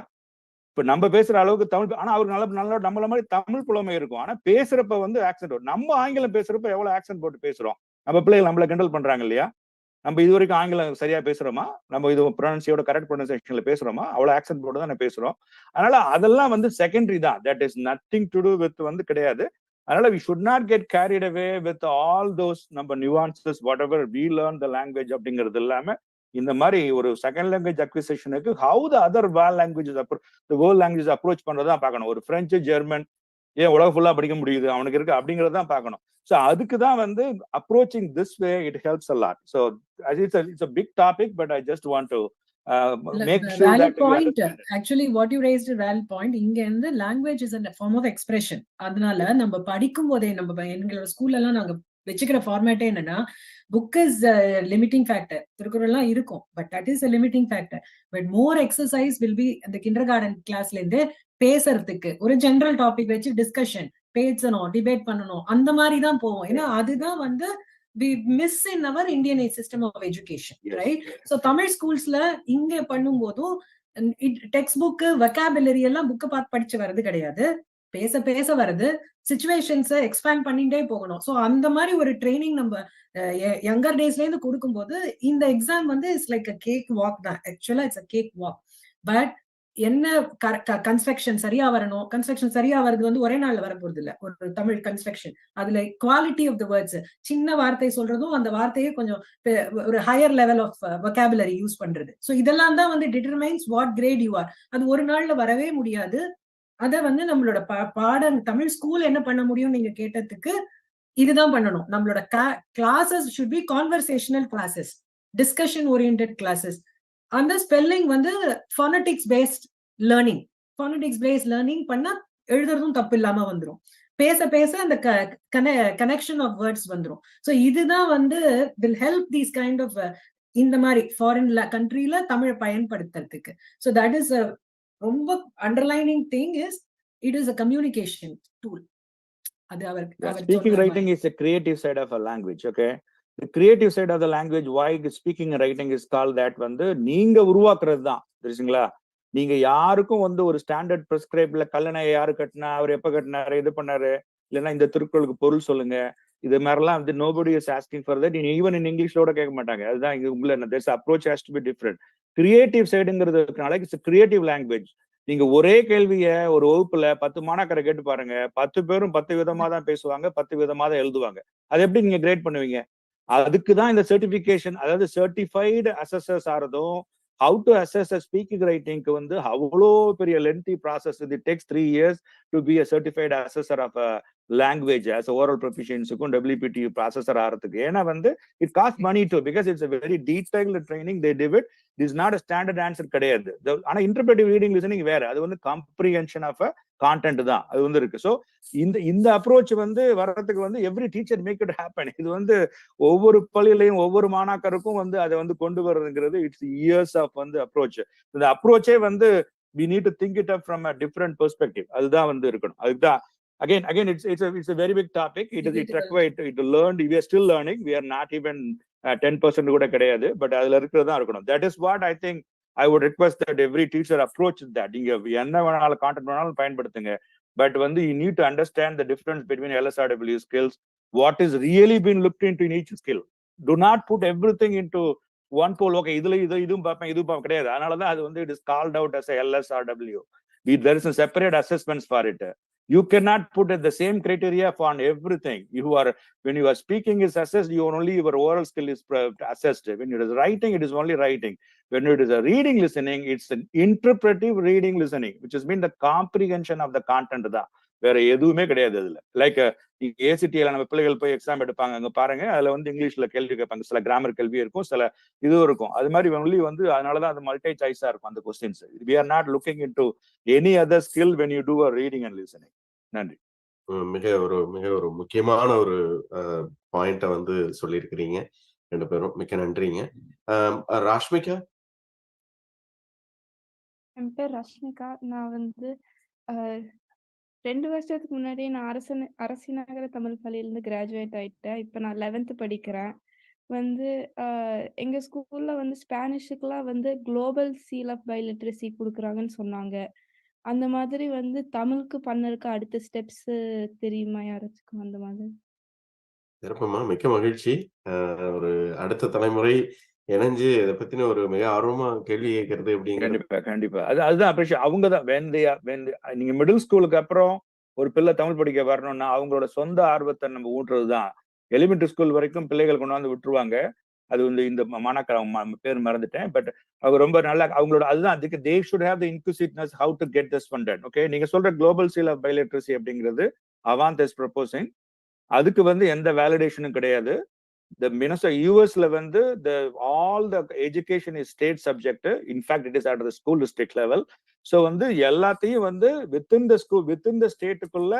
இப்ப நம்ம பேசுற அளவுக்கு தமிழ், ஆனா அவருக்கு நல்ல நம்மள மாதிரி தமிழ் புலமை இருக்கும். ஆனா பேசுறப்ப வந்து ஆக்சென்ட் வரும். நம்ம ஆங்கிலம் பேசுறப்ப எவ்வளவு ஆக்சென்ட் போட்டு பேசுறோம். நம்ம பிள்ளைகள் நம்மள கிண்டல் பண்றாங்க இல்லையா? நம்ம இது வரைக்கும் ஆங்கிலம் சரியா பேசுறோமா? நம்ம இது ப்ரொனன்சியோட கரெக்ட் ப்ரொனன்சியேஷன்ல பேசுறோமா? அவ்வளவு ஆக்சென்ட் போட்டு தான் பேசுறோம். அதனால அதெல்லாம் வந்து செகண்டரி தான். That is nothing to to with வந்து கிடையாது. அதனால we should not get carried away with all those நம்ம nuances whatever we learn the language அப்படிங்கிறது இல்லாம இந்த மாதிரி ஒரு செகண்ட் லாங்குவேஜ் அக்விசிஷனுக்கு how the other world languages approach பண்றதான் பார்க்கணும். ஒரு பிரெஞ்சு, ஜெர்மன் ஏன் உலகம் ஃபுல்லா படிக்க முடியுது அவனுக்கு இருக்கு அப்படிங்கறதான் பார்க்கணும். ஸோ அதுக்கு தான் வந்து approaching this way it helps a lot. So it's a big topic, but I just want to make sure valid that you point. understand it. Actually, what you raised a valid point. இங்க இருந்து language is a form of expression. அதனால நம்ம படிக்கும் போதே நம்ம எங்களோட ஸ்கூல்ல எல்லாம் நாங்க வச்சுக்கிற ஃபார்மேட்டே என்னன்னா, புக் இஸ் லிமிட்டிங் ஃபேக்டர். திருக்குறள்லாம் இருக்கும், but that is a limiting factor. But more exercise will be அந்த கிண்டர் கார்டன் கிளாஸ்ல இருந்து பேசுறதுக்கு ஒரு ஜெனரல் டாபிக் வச்சு டிஸ்கஷன் பேசணும், டிபேட் பண்ணணும், அந்த மாதிரி தான் போவோம். ஏன்னா அதுதான் வந்து we miss in our Indian system of education, right? So Tamil schools-ல இங்க பண்ணும்போதும் டெக்ஸ்ட் புக், vocabulary எல்லாம் புக்கை பார்த்து படிச்சு வர்றது கிடையாது, பேச பேச வருது, சிச்சுவேஷன்ஸை எக்ஸ்பேண்ட் பண்ணிட்டே போகணும். ஸோ அந்த மாதிரி ஒரு ட்ரைனிங் நம்ம யங்கர் டேஸ்ல இருந்து கொடுக்கும்போது இந்த எக்ஸாம் வந்து it's like a cake walk தான். ஆக்சுவலா it's a cake walk. But என்ன கன்ஸ்ட்ரக்ஷன் சரியா வரணும், கன்ஸ்ட்ரக்ஷன் சரியா வருது வந்து ஒரே நாள்ல வர போறது இல்ல. ஒரு தமிழ் கன்ஸ்ட்ரக்ஷன் அதுல குவாலிட்டி ஆஃப் த வேர்ட்ஸ், சின்ன வார்த்தை சொல்றதும் அந்த வார்த்தையே கொஞ்சம் ஒரு higher level of vocabulary use பண்றது. ஸோ இதெல்லாம் தான் வந்து determines what grade you are. அது ஒரு நாள்ல வரவே முடியாது. அத வந்து நம்மளோட பாடம் தமிழ் ஸ்கூல் என்ன பண்ண முடியும் நீங்க கேட்டதுக்கு இதுதான் பண்ணணும். நம்மளோட classes should be conversational classes, discussion oriented classes. அந்த ஸ்பெல்லிங் வந்து phonetics based learning, phonetics based learning பண்ணா எழுதுறதும் தப்பு இல்லாம வந்துடும். பேச பேச அந்த கனெக்ஷன் ஆஃப் வேர்ட்ஸ் வந்துடும். ஸோ இதுதான் வந்து will help these kind of இந்த மாதிரி ஃபாரின் கண்ட்ரில தமிழை பயன்படுத்துறதுக்கு. ஸோ தட் இஸ் ரொம்ப underlining thing is it is a communication tool. அது speaking writing is a creative side of a language. Okay, the creative side of the language, why speaking and writing is called that வந்து நீங்க உருவாக்குறது தான். தெரியுங்களா? நீங்க யாருக்கும் வந்து ஒரு ஸ்டாண்டர்ட் பிரிஸ்கிரைப்ல கல்லணை யாரு கட்டினா, அவர் எப்ப கட்டினாரு, இது பண்ணாரு, இல்லைன்னா இந்த திருக்குறளுக்கு பொருள் சொல்லுங்க, இது மாதிரிலாம் வந்து nobody is asking for that. Even in இங்கிலீஷோட கேட்க மாட்டாங்க. அதுதான் இங்க உங்களை there's approach has to be different. Creative சைடுங்கிறதுனால இட்ஸ் கிரியேட்டிவ் லாங்குவேஜ். நீங்க ஒரே கேள்விய ஒரு வகுப்புல 10 மாணாக்கரை கேட்டு பாருங்க, 10 பேரும் 10 விதமா தான் பேசுவாங்க, 10 விதமா தான் எழுதுவாங்க. அது எப்படி நீங்க கிரேட் பண்ணுவீங்க? அதுக்குதான் இந்த சர்டிபிகேஷன், அதாவது சர்டிஃபைடு அசஸர்ஸ் ஆறதும், how to assess a speaking ரைட்டிங்க்கு வந்து அவ்வளோ பெரிய லென்த்தி ப்ராசஸ். இது takes 3 years to be a certified assessor of a language as oral ப்ரொஃபிஷியன்ஸுக்கும் WPT ப்ராசஸர் ஆகிறதுக்கு. ஏன்னா வந்து it cost money too, because it's very detailed training they give it. This not a standard answer கிடையாது. ஆனா இன்டர்பிரேட்டிவ் ரீடிங் லிசனிங் வேற, அது வந்து காம்ப்ரிஹென்ஷன் ஆஃப் அ கான்டென்ட் தான் அது வந்து இருக்கு. ஸோ இந்த அப்ரோச் வந்து வர்றதுக்கு வந்து every teacher make it happen. இது வந்து ஒவ்வொரு பள்ளியிலையும் ஒவ்வொரு மாணாக்கருக்கும் வந்து அதை வந்து கொண்டு வர்றதுங்கிறது இட்ஸ் இயர்ஸ் ஆஃப் வந்து அப்ரோச். இந்த அப்ரோச்சே வந்து we need to think it up from a different perspective. அதுதான் வந்து இருக்கணும். அதுதான் again it's a very big topic. It required it learned. We are still learning. We are not even 10% கூட கிடையாது. பட் அதுல இருக்கிறதா இருக்கணும். That is what I think I would request that every teacher approach that. நீங்க என்ன வேணாலும் கான்டென்ட் வேணாலும் பயன்படுத்துங்க, பட் வந்து you need to understand the difference between LSRW skills, what is really been looked into in each skill. Do not put everything into one poll. Okay, இதுவும் பார்ப்பேன், இதுவும் பார்ப்பேன் கிடையாது. அதனாலதான் அது வந்து it is called out as a LSRW. There is a separate assessments for it. You cannot put the same criteria for everything. When you are speaking is assessed, only your oral skill is assessed. When it is writing, it is only writing. When it is a reading listening, it's an interpretive reading listening, which has been the comprehension of the content தான். வேற எதுவுமே கிடையாது அதுல. லைக் ஏசிடில நம்ம பிள்ளைகள் போய் எக்ஸாம் எடுப்பாங்க, அங்க பாருங்க, அதுல வந்து இங்கிலீஷ்ல கேள்வி கேட்பாங்க, சில கிராமர் கேள்வி இருக்கும், சில இதுவும் இருக்கும். அது மாதிரி ஒன்லி வந்து அதனாலதான் அது மல்டி சாய்ஸா இருக்கும் அந்த questions. we are not looking into any other skill when you do a reading and listening. நன்றி. மிக ஒரு முக்கியமான ஒரு பாயிண்ட வந்து சொல்லியிருக்கிறீங்க ரெண்டு பேரும். மிக்க நன்றிங்க. ராஷ்மிகா. என் பேர் ரஷ்மிகா. நான் வந்து 2 வருஷத்துக்கு முன்னாடி நான் அரசிநகர தமிழ் பள்ளியிலேருந்து கிராஜுவேட் ஆயிட்டேன். இப்போ நான் 11th படிக்கிறேன். வந்து எங்க ஸ்கூல்ல வந்து ஸ்பானிஷுக்குலாம் வந்து குளோபல் சீல் ஆஃப் பைலிட்ரசி கொடுக்குறாங்கன்னு சொன்னாங்க. அந்த மாதிரி வந்து தமிழுக்கு பண்ணறதுக்கு அடுத்த ஸ்டெப்ஸ் தெரியுமா யாராச்சுக்கும்? அந்த மாதிரி. சிறப்புமா, மிக்க மகிழ்ச்சி. ஒரு அடுத்த தலைமுறை இணைஞ்சு இதை பத்தின ஒரு மிக ஆர்வமா கேள்வி கேட்கறது அப்படிங்கிறது கண்டிப்பா அதுதான் அப்ரிஷியேட். அவங்க தான் நீங்க மிடில் ஸ்கூலுக்கு அப்புறம் ஒரு பிள்ளை தமிழ் படிக்க வரணும்னா அவங்களோட சொந்த ஆர்வத்தை நம்ம ஊட்டுறதுதான். எலிமெண்டரி ஸ்கூல் வரைக்கும் பிள்ளைகள் கொண்டாந்து விட்டுருவாங்க. அது வந்து இந்த மாணாக்கர் பேர் மறந்துட்டேன். பட் அவங்க ரொம்ப நல்லா அவங்களோட அதுதான் அதுக்கு they should have the inclusiveness how to get this funded. Okay, நீங்க சொல்ற குளோபல் சீல் ஆஃப் பைலிட்ரசி அப்படிங்கிறது அவாந்த் இஸ் ப்ரொபோசிங். அதுக்கு வந்து எந்த வேலிடேஷனும் கிடையாது. The Minnesota US வந்து all the education is state subject. In fact, it is at the school district level. So வந்து எல்லாத்தையும் வந்து within the school, within the stateக்குள்ள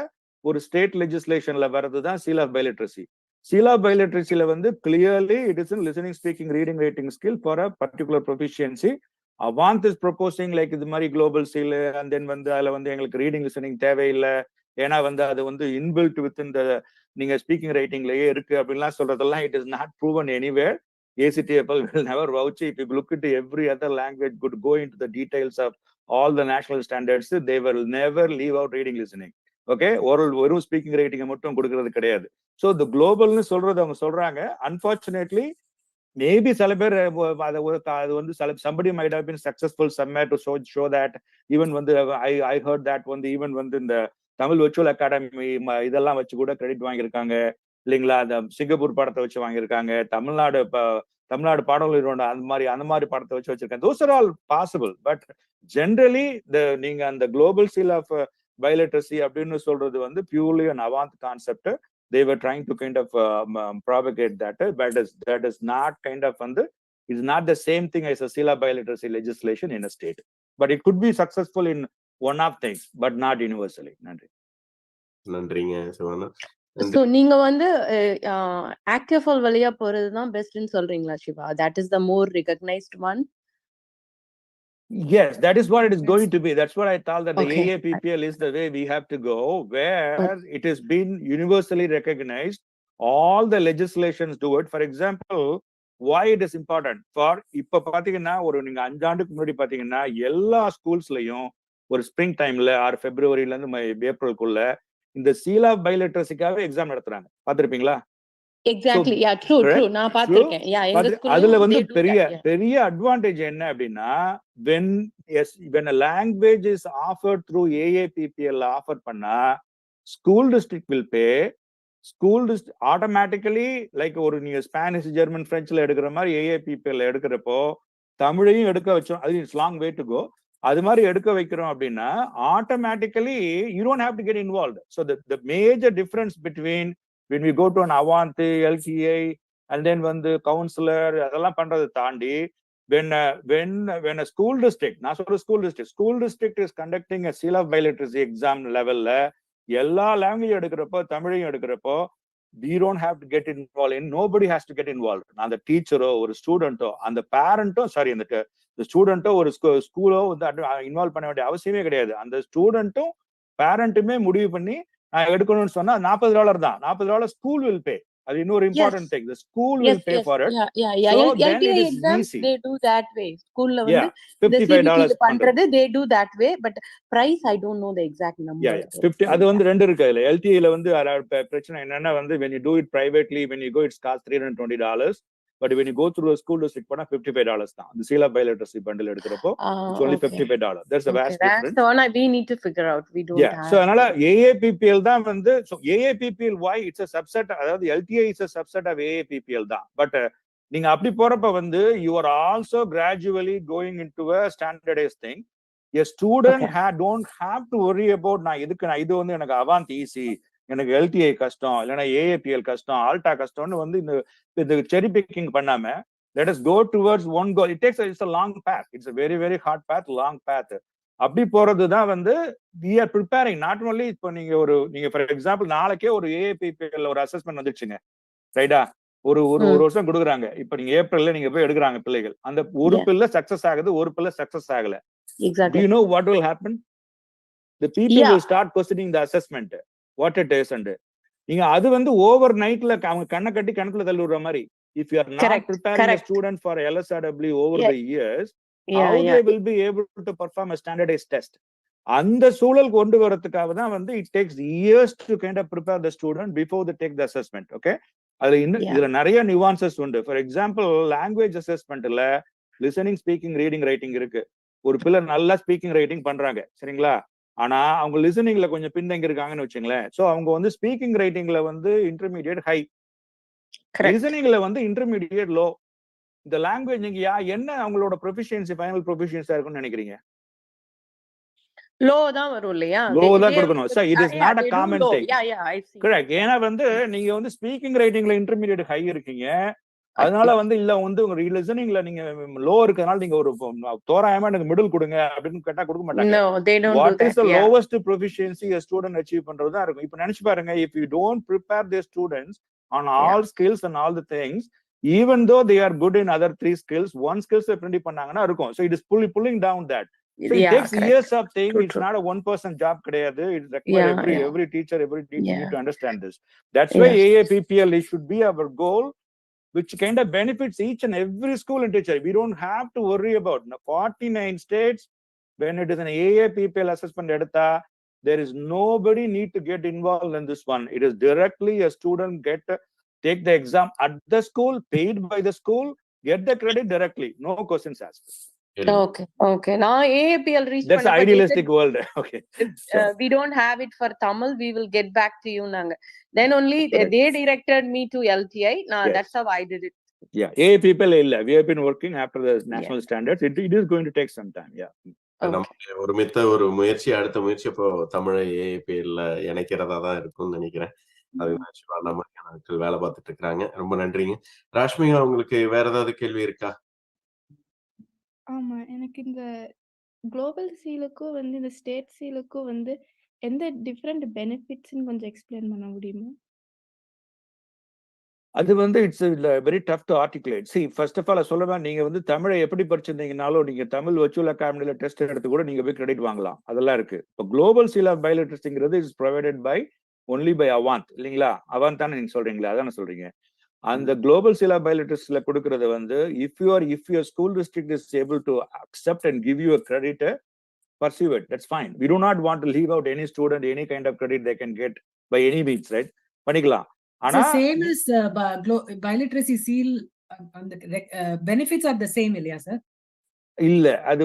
ஒரு state legislationல வரதுதான் seal of biliteracy. Seal of biliteracyல வந்து clearly it is in listening, speaking, reading, writing skill for a particular proficiency. Avanth is proposing like இது மாதிரி global seal, and then வந்து அதுல வந்து எங்களுக்கு reading listening தேவையில்லை, ஏன்னா வந்து அது வந்து inbuilt within the நீங்க ஸ்பீக்கிங் ரைட்டிங்லயே இருக்கு அப்படின்லாம் சொல்றதெல்லாம் it is not proven anywhere. ACTFL will never vouch. If you look into every other language, could go into the details of all the national standards, they will never leave out reading listening. Okay, ஒரு ஸ்பீக்கிங் ரைட்டிங்கை மட்டும் கொடுக்கறது கிடையாது. ஸோ இந்த குளோபல்னு சொல்றது அவங்க சொல்றாங்க. அன்பார்ச்சுனேட்லி மேபி சில பேர் அது வந்து somebody might have been successful somewhere to show that. Even வந்து I heard that வந்து ஈவன் வந்து இந்த தமிழ் வெர்ச்சுவல் அகாடமி இதெல்லாம் வச்சு கூட கிரெடிட் வாங்கியிருக்காங்க இல்லைங்களா. அந்த சிங்கப்பூர் படத்தை வச்சு வாங்கியிருக்காங்க, தமிழ்நாடு பாடல்களோட அந்த மாதிரி படத்தை வச்சு வச்சிருக்காங்க. those are all possible. But generally நீங்க அந்த குளோபல் சீல் ஆஃப் பைலிட்ரசி அப்படின்னு சொல்றது வந்து purely an Avant concept. They were trying to kind of propagate that, but that is not kind of is not the same thing as a seal of biliteracy legislation in a state. But it could be successful in one of things, but not universally. நன்றிங்க சிவானா. சோ நீங்க வந்து ஆக்டிவ் வழியா போறதுதான் பெஸ்ட்னு சொல்றீங்களா Siva? That is the more recognized one. Yes, that is what it is going to be. That's what I thought, that the Okay. AAPPL is the way we have to go, where it has been universally recognized. All the legislations do it. For example, why it is important for இப்ப பாத்தீங்கன்னா ஒரு நீங்க 5 ஆண்டுக்கு முன்னாடி பாத்தீங்கன்னா எல்லா ஸ்கூல்ஸ்லயும் ஒரு ஸ்ப்ரிங் டைம்ல ஆர் பிப்ரவரியில இருந்து ஏப்ரலுக்குள்ள இந்த சீல் ஆஃப் பைலிட்ரசிக்காக எக்ஸாம் நடத்துறாங்க. பாத்திருப்பீங்களா? Exactly. Yeah, true. நான் பார்த்திருக்கேன். Yeah, எங்க ஸ்கூல்ல அதுல வந்து பெரிய அட்வான்டேஜ் என்ன அப்படின்னா, when a language is offered through AAPPL offer பண்ணா, school district will pay. School district automatically like ஒரு நீங்க ஸ்பானிஷ், ஜெர்மன், பிரெஞ்சுல எடுக்கிற மாதிரி AAPPL எடுக்கிறப்போ தமிழையும் எடுக்க வச்சோம். அது it's long way to go. அது மாதிரி எடுக்க வைக்கிறோம் அப்படின்னா automatically you don't have to get involved. So the major difference between when we go to an Avanth, LTA, and then வந்து கவுன்சிலர் அதெல்லாம் பண்றதை தாண்டி when a school district, நான் சொல்ற school district is conducting a seal of biliteracy exam levelல எல்லா லாங்குவேஜ் எடுக்கிறப்போ தமிழையும் எடுக்கிறப்போ we don't have to get involved in, nobody has to get involved. அந்த டீச்சரோ ஒரு ஸ்டூடெண்டோ அந்த பேரண்டோ அந்த ஸ்டூடெண்டோ ஒரு ஸ்கூலோ வந்து இன்வால்வ் பண்ண வேண்டிய அவசியமே கிடையாது. அந்த ஸ்டூடெண்ட்டும் பேரண்ட்டுமே முடிவு பண்ணி எடுக்கணும்னு சொன்னா $40 தான். $40 ஸ்கூல் will pay. அது இன்னொரு important thing. The school will pay for it. So then it is easy. They do that way. ஸ்கூல்ல வந்து $55 பண்றது they do that way, but price I don't know the exact number. அது வந்து ரெண்டு இருக்கு. அதுல LTA ல வந்து பிரச்சனை என்னன்னா வந்து when you do it privately, when you go it's cost $320. But when you go through a school district பண்ணா $55 தான். The seal of biliteracy bundle எடுக்கிறப்போ it's only $55. There's a vast difference. That's the one we need to figure out. We don't have. So அதனால AAPPL தான் வந்து, so AAPPL why it's a subset, அதாவது LTA is a subset of AAPPL தான். But நீங்க அப்படி போறப்ப வந்து you are also gradually going into a standardized thing. A student don't have to worry about நான் இது வந்து எனக்கு அவாந்த் ஈஸி, எனக்கு LTA கஷ்டம், இல்லைன்னா AAPL கஷ்டம், ஆல்டா கஷ்டம்னு வந்து இந்த செரி பிக்கிங் பண்ணாம let us go towards one goal. It's a long path. It's a very very hard path, long path. அப்படி போறதுதான் வந்து we are preparing. not only இப்போ நீங்க ஃபார் எக்ஸாம்பிள் நாளைக்கே ஒரு AAPPL ஒரு அசஸ்மெண்ட் வந்துச்சுங்க, ரைட்டா? ஒரு வருஷம் கொடுக்குறாங்க. இப்ப நீங்க ஏப்ரல்ல நீங்க போய் எடுக்கிறாங்க பிள்ளைகள். அந்த ஒரு பிள்ளை சக்சஸ் ஆகுது, ஒரு பிள்ளை சக்சஸ் ஆகல. Do you know what will happen? The people will start questioning the assessment, what it is. And நீங்க அது வந்து ஓவர் நைட்ல அவங்க கண்ணை கட்டி கணக்குல தள்ளி விடுற மாதிரி. If you are not preparing a student for LSRW over the years, how they will be able to perform a standardized test? அந்த சூழல் கொண்டு வரதுக்காக தான் வந்து it takes years to kind of prepare the student before they take the assessment. Okay, இதுல நிறைய நியூவான்சஸ் உண்டு. ஃபார் எக்ஸாம்பிள் லாங்குவேஜ் அசஸ்மெண்ட்ல லிசனிங், ஸ்பீக்கிங், ரீடிங், ரைட்டிங் இருக்கு. ஒரு பிள்ளை நல்லா ஸ்பீக்கிங் ரைட்டிங் பண்றாங்க, சரிங்களா? ஆனா அவங்க லிசனிங்ல கொஞ்சம் பின்தங்கி இருக்காங்கன்னு வச்சுங்களேன். சோ அவங்க வந்து ஸ்பீக்கிங் ரைட்டிங்ல வந்து இன்டர்மீடியட் ஹை, லிசனிங்ல வந்து இன்டர்மீடியட் லோ. இந்த லாங்குவேஜ் நீங்க என்ன அவங்களோட ப்ரொஃபிஷியன்சி ஃபைனல் ப்ரொஃபிஷியன்ஸா இருக்கும்னு நினைக்கிறீங்க? லோ தான் வரும் இல்லையா? லோ தான் கொடுக்கணும். Sir it is not a common thing. Correct. ஏன்னா நீங்க ஸ்பீக்கிங் ரைட்டிங்ல இன்டர்மீடியட் ஹை இருக்கீங்க. அதனால இல்ல உங்க லிசனிங்ல நீங்க லோ இருக்கறனால நீங்க ஒரு தோராயமா எனக்கு மிடில் கொடுங்க அப்படின்னு கேட்டா கொடுக்க மாட்டாங்க. What is the lowest proficiency a student achieve பண்றதா இருக்கும். இப்போ நினைச்சு பாருங்க, if you don't prepare their students on all skills and all the things, even though they are good in other 3 skills, one skills print பண்ணாங்கன்னா இருக்கும். So it is pulling down that. So it takes years of thing. It's not a one person job கிடையாது. It requires every teacher, every teacher need to understand this. That's why AAPPL should be our goal, which kind of benefits each and every school and teacher. We don't have to worry about 49 states. When it is an AAPPL assessment edutha, there is nobody need to get involved in this one. It is directly a student take the exam at the school, paid by the school, get the credit directly, no questions asked. Okay. Now AAPL reach. That's an idealistic world. Okay. We don't have it for Tamil. We will get back to you, Nanga. Then only they directed me to LTI. Now that's how I did it. Yeah, AAPPL illa. We have been working after the national standards. It is going to take some time. Yeah. நமக்கு ஒரு முயற்சி, அடுத்த முயற்சி இப்போ தமிழை ஏஏபிஎல்ல இணைக்கிறதா தான் இருக்கும்னு நினைக்கிறேன். அதுதான் சிவானா மக்கள் வேலை பார்த்துட்டு இருக்காங்க. ரொம்ப நன்றிங்க. ராஷ்மிகா, உங்களுக்கு வேற ஏதாவது கேள்வி இருக்கா? ஆமா, எனக்கு இந்த குளோபல் சீலுக்கும் இந்த ஸ்டேட் சீலுக்கும் எந்த டிஃபரெண்ட் பெனிஃபிட்ஸ்ன்னு கொஞ்சம் எக்ஸ்பிளைன் பண்ண முடியுமா? அது it's very tough to articulate. See, first of all சொல்லுவேன், நீங்க தமிழை எப்படி படிச்சிருந்தீங்கனாலும் நீங்க தமிழ் வர்ச்சுவல் அகாடமில டெஸ்ட் எடுத்து கூட நீங்க போய் கிரெடிட் வாங்கலாம். அதெல்லாம் இருக்கு. இப்போ குளோபல் சீல் ஆஃப் பைலிட்ரஸிங்கிறது is provided by only by Avant இல்லைங்களா? அவாந்த் தானே நீங்க சொல்றீங்களா? அதானே சொல்றீங்க. அந்த குளோபல் சீல் ஆஃப் பைலிட்ரஸில கொடுக்கறது if your school district is able to accept and give you a credit, pursue it. That's fine. We do not want to leave out any student any kind of credit they can get by any means, right? பண்ணிக்கலாம். So same as biliteracy seal, benefits are the same, இல்லையா சார்? இல்ல, அது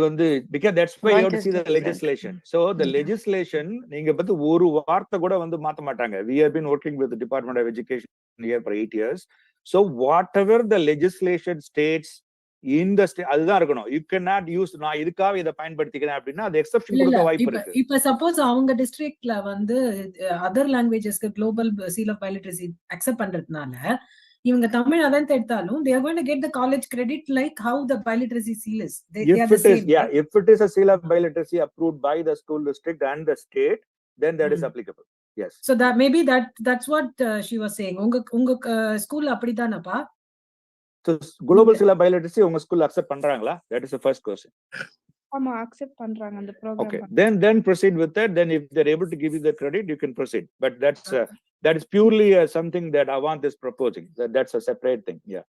because that's why you have to see the legislation. So the legislation நீங்க ஒரு வார்த்தை கூட மாத்த மாட்டாங்க. We have been working with the Department of Education here for 8 years. So whatever the legislation states in the state, அதுதான் இருக்கணும். You cannot use நான் இதுக்காக இதை பயன்படுத்திக்கிறேன் அப்படின்னா அது எக்ஸெப்ஷன் கொடுக்க வாய்ப்பு இருக்கு. இப்ப சப்போஸ் அவங்க டிஸ்ட்ரிக்ட்ல அதர் லாங்குவேஜஸ்க்கு global seal of biliteracy accept பண்றதுனால இவங்க தமிழ் அதான் எடுத்தாலும் they are going to get the college credit like how the biliteracy seal is. If it is a seal of biliteracy approved by the school district and the state, then that is applicable. Yes. So that maybe that's what she was saying. உங்க ஸ்கூல் அப்படிதானப்பா? So global seal of biliteracy உங்க ஸ்கூல் அக்செப்ட் பண்றாங்களா? That is the first question. ஆமா, அக்செப்ட் பண்றாங்க அந்த programme. Okay, then proceed with that. Then if they're able to give you the credit, you can proceed. But that is purely something that Avant is proposing. That's a separate thing. Yeah.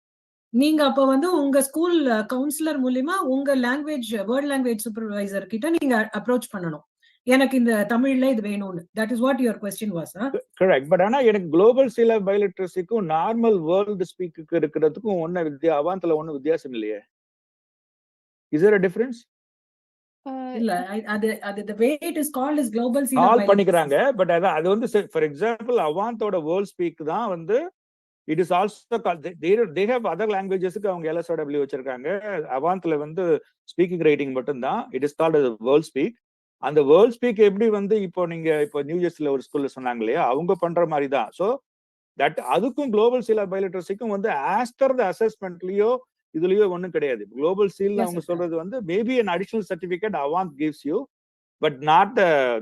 நீங்க அப்ப உங்க ஸ்கூல் கவுன்சிலர் மூலமா உங்க வேர்ட் லாங்குவேஜ் சூப்பர்வைசர் கிட்ட நீங்க அப்ரோச் பண்ணணும், எனக்கு இந்த தமிழ்ல இது வேணும்னு. That is what your question was, huh? Correct. But ஆனா எனக்கு குளோபல் சீல் ஆஃப் பைலிட்ரஸிக்கும் நார்மல் வேர்ல்ட் ஸ்பீக்குக்கு இருக்கிறதுக்கும் அவாந்த்ல ஒன்னும் வித்தியாசம் இல்லையே. Is there a difference? இல்ல, அது the way it is called is global seal of byliteracy பண்ணிக்கறாங்க. பட் அது for example அவாந்தோட வேர்ல்ட் ஸ்பீக் தான் it is also called, they have other languages க்கு அவங்க LSOW வச்சிருக்காங்க. அவாந்த்ல ஸ்பீக்கிங் ரைட்டிங் மட்டும் தான். it is called as world speak. அந்த வேர்ல்ட் ஸ்பீக் எப்படி இப்போ நீங்க நியூ ஜெர்சில ஒரு ஸ்கூல்ல சொன்னாங்க இல்லையா, அவங்க பண்ற மாதிரி தான். சோ தட் அதுக்கும் குளோபல் சீல் ஆஃப் பைலிட்ரஸிக்கும் ஆஸ்டர் த அசஸ்மெண்ட்லயோ இதுலயோ ஒண்ணும் கிடையாது. குளோபல் சீல் அவங்க சொல்றது maybe an additional certificate Avant gives you, but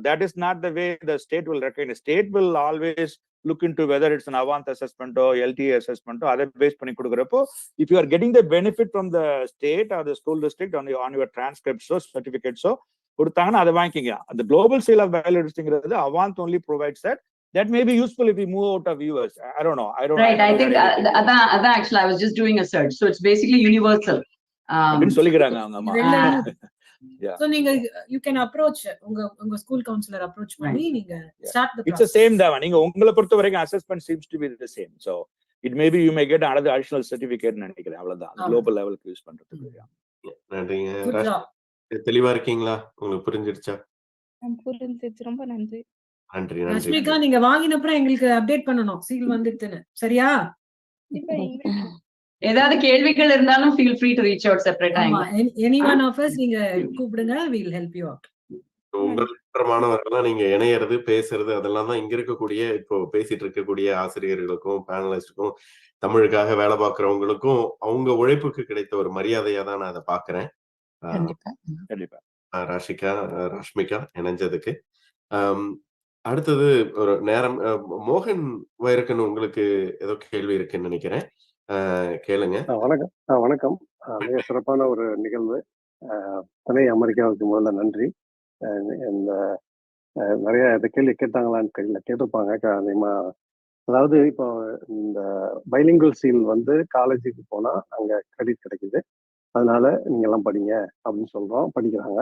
that is not the way the state will recognize. State will always look into whether it's an Avant assessment or LTA assessment or other based பண்ணி கொடுக்கறப்போ, if you are getting the benefit from the state or the school district on your transcripts or certificates கொடுத்தாங்கன்னா அதை வாங்கிக்கிங்க. அந்த குளோபல் சீல் ஆஃப் பைலிட்ரஸிங்கிறது Avant only provides that may be useful if we move out of US. I don't know. Right. I think that actually I was just doing a search. So it's basically universal. அப்படின்னு சொல்லிக்கிறாங்க அவங்க அம்மா. So you can approach உங்க ஸ்கூல் கவுன்சிலர் approach பண்ணி நீங்க start the process. It's the same தான். நீங்க உங்களை பொறுத்த வரைக்கும் assessment seems to be the same. So it may be you may get another additional certificate நினைக்கிறேன். அவ்வளவுதான். குளோபல் லெவலுக்கு யூஸ் பண்றதுக்கு. நன்றிங்க. தெளிவா இருக்கீங்களா? உங்களுக்கு புரிஞ்சிருச்சா? புரிஞ்சிருச்சு. ரொம்ப நன்றி. நன்றி. ரஷ்மிகா, நீங்க வாங்கினப்புறம் எங்களுக்கு அப்டேட் பண்ணணும் சீல் வந்துட்டுன்னு. சரியா? ஏதாவது கேள்விகள் இருந்தாலும் feel free to reach out separate ஆமா, time. any one of us நீங்க கூப்பிடுங்க, we'll help you out. உங்கள் மாணவர்கள்லாம் நீங்க இணையறது, பேசுறது அதெல்லாம் தான் இங்க இருக்கக்கூடிய இப்போ பேசிட்டு இருக்கக்கூடிய ஆசிரியர்களுக்கும் பேனலிஸ்டுக்கும் தமிழுக்காக வேலை பார்க்கிறவங்களுக்கும் அவங்க உழைப்புக்கு கிடைத்த ஒரு மரியாதையா தான் நான் அதை பாக்குறேன். கண்டிப்பா ராஷிகா, ராஷ்மிகா இணைஞ்சதுக்கு. அடுத்தது ஒரு நேரம் மோகன் வைரக்கன், உங்களுக்கு ஏதோ கேள்வி இருக்குன்னு நினைக்கிறேன், கேளுங்க. வணக்கம். வணக்கம். மிக சிறப்பான ஒரு நிகழ்வு. திணை அமெரிக்காவுக்கு முதல்ல நன்றி. இந்த நிறைய இந்த கேள்வி கேட்டாங்களான்னு தெரியல, கேட்டிருப்பாங்க அதிகமா. அதாவது இப்போ இந்த பைலிங்குவல் சீல் வந்து காலேஜுக்கு போனா அங்க கிரெடிட் கிடைக்குது, அதனால நீங்க எல்லாம் படிங்க அப்படின்னு சொல்றோம், படிக்கிறாங்க.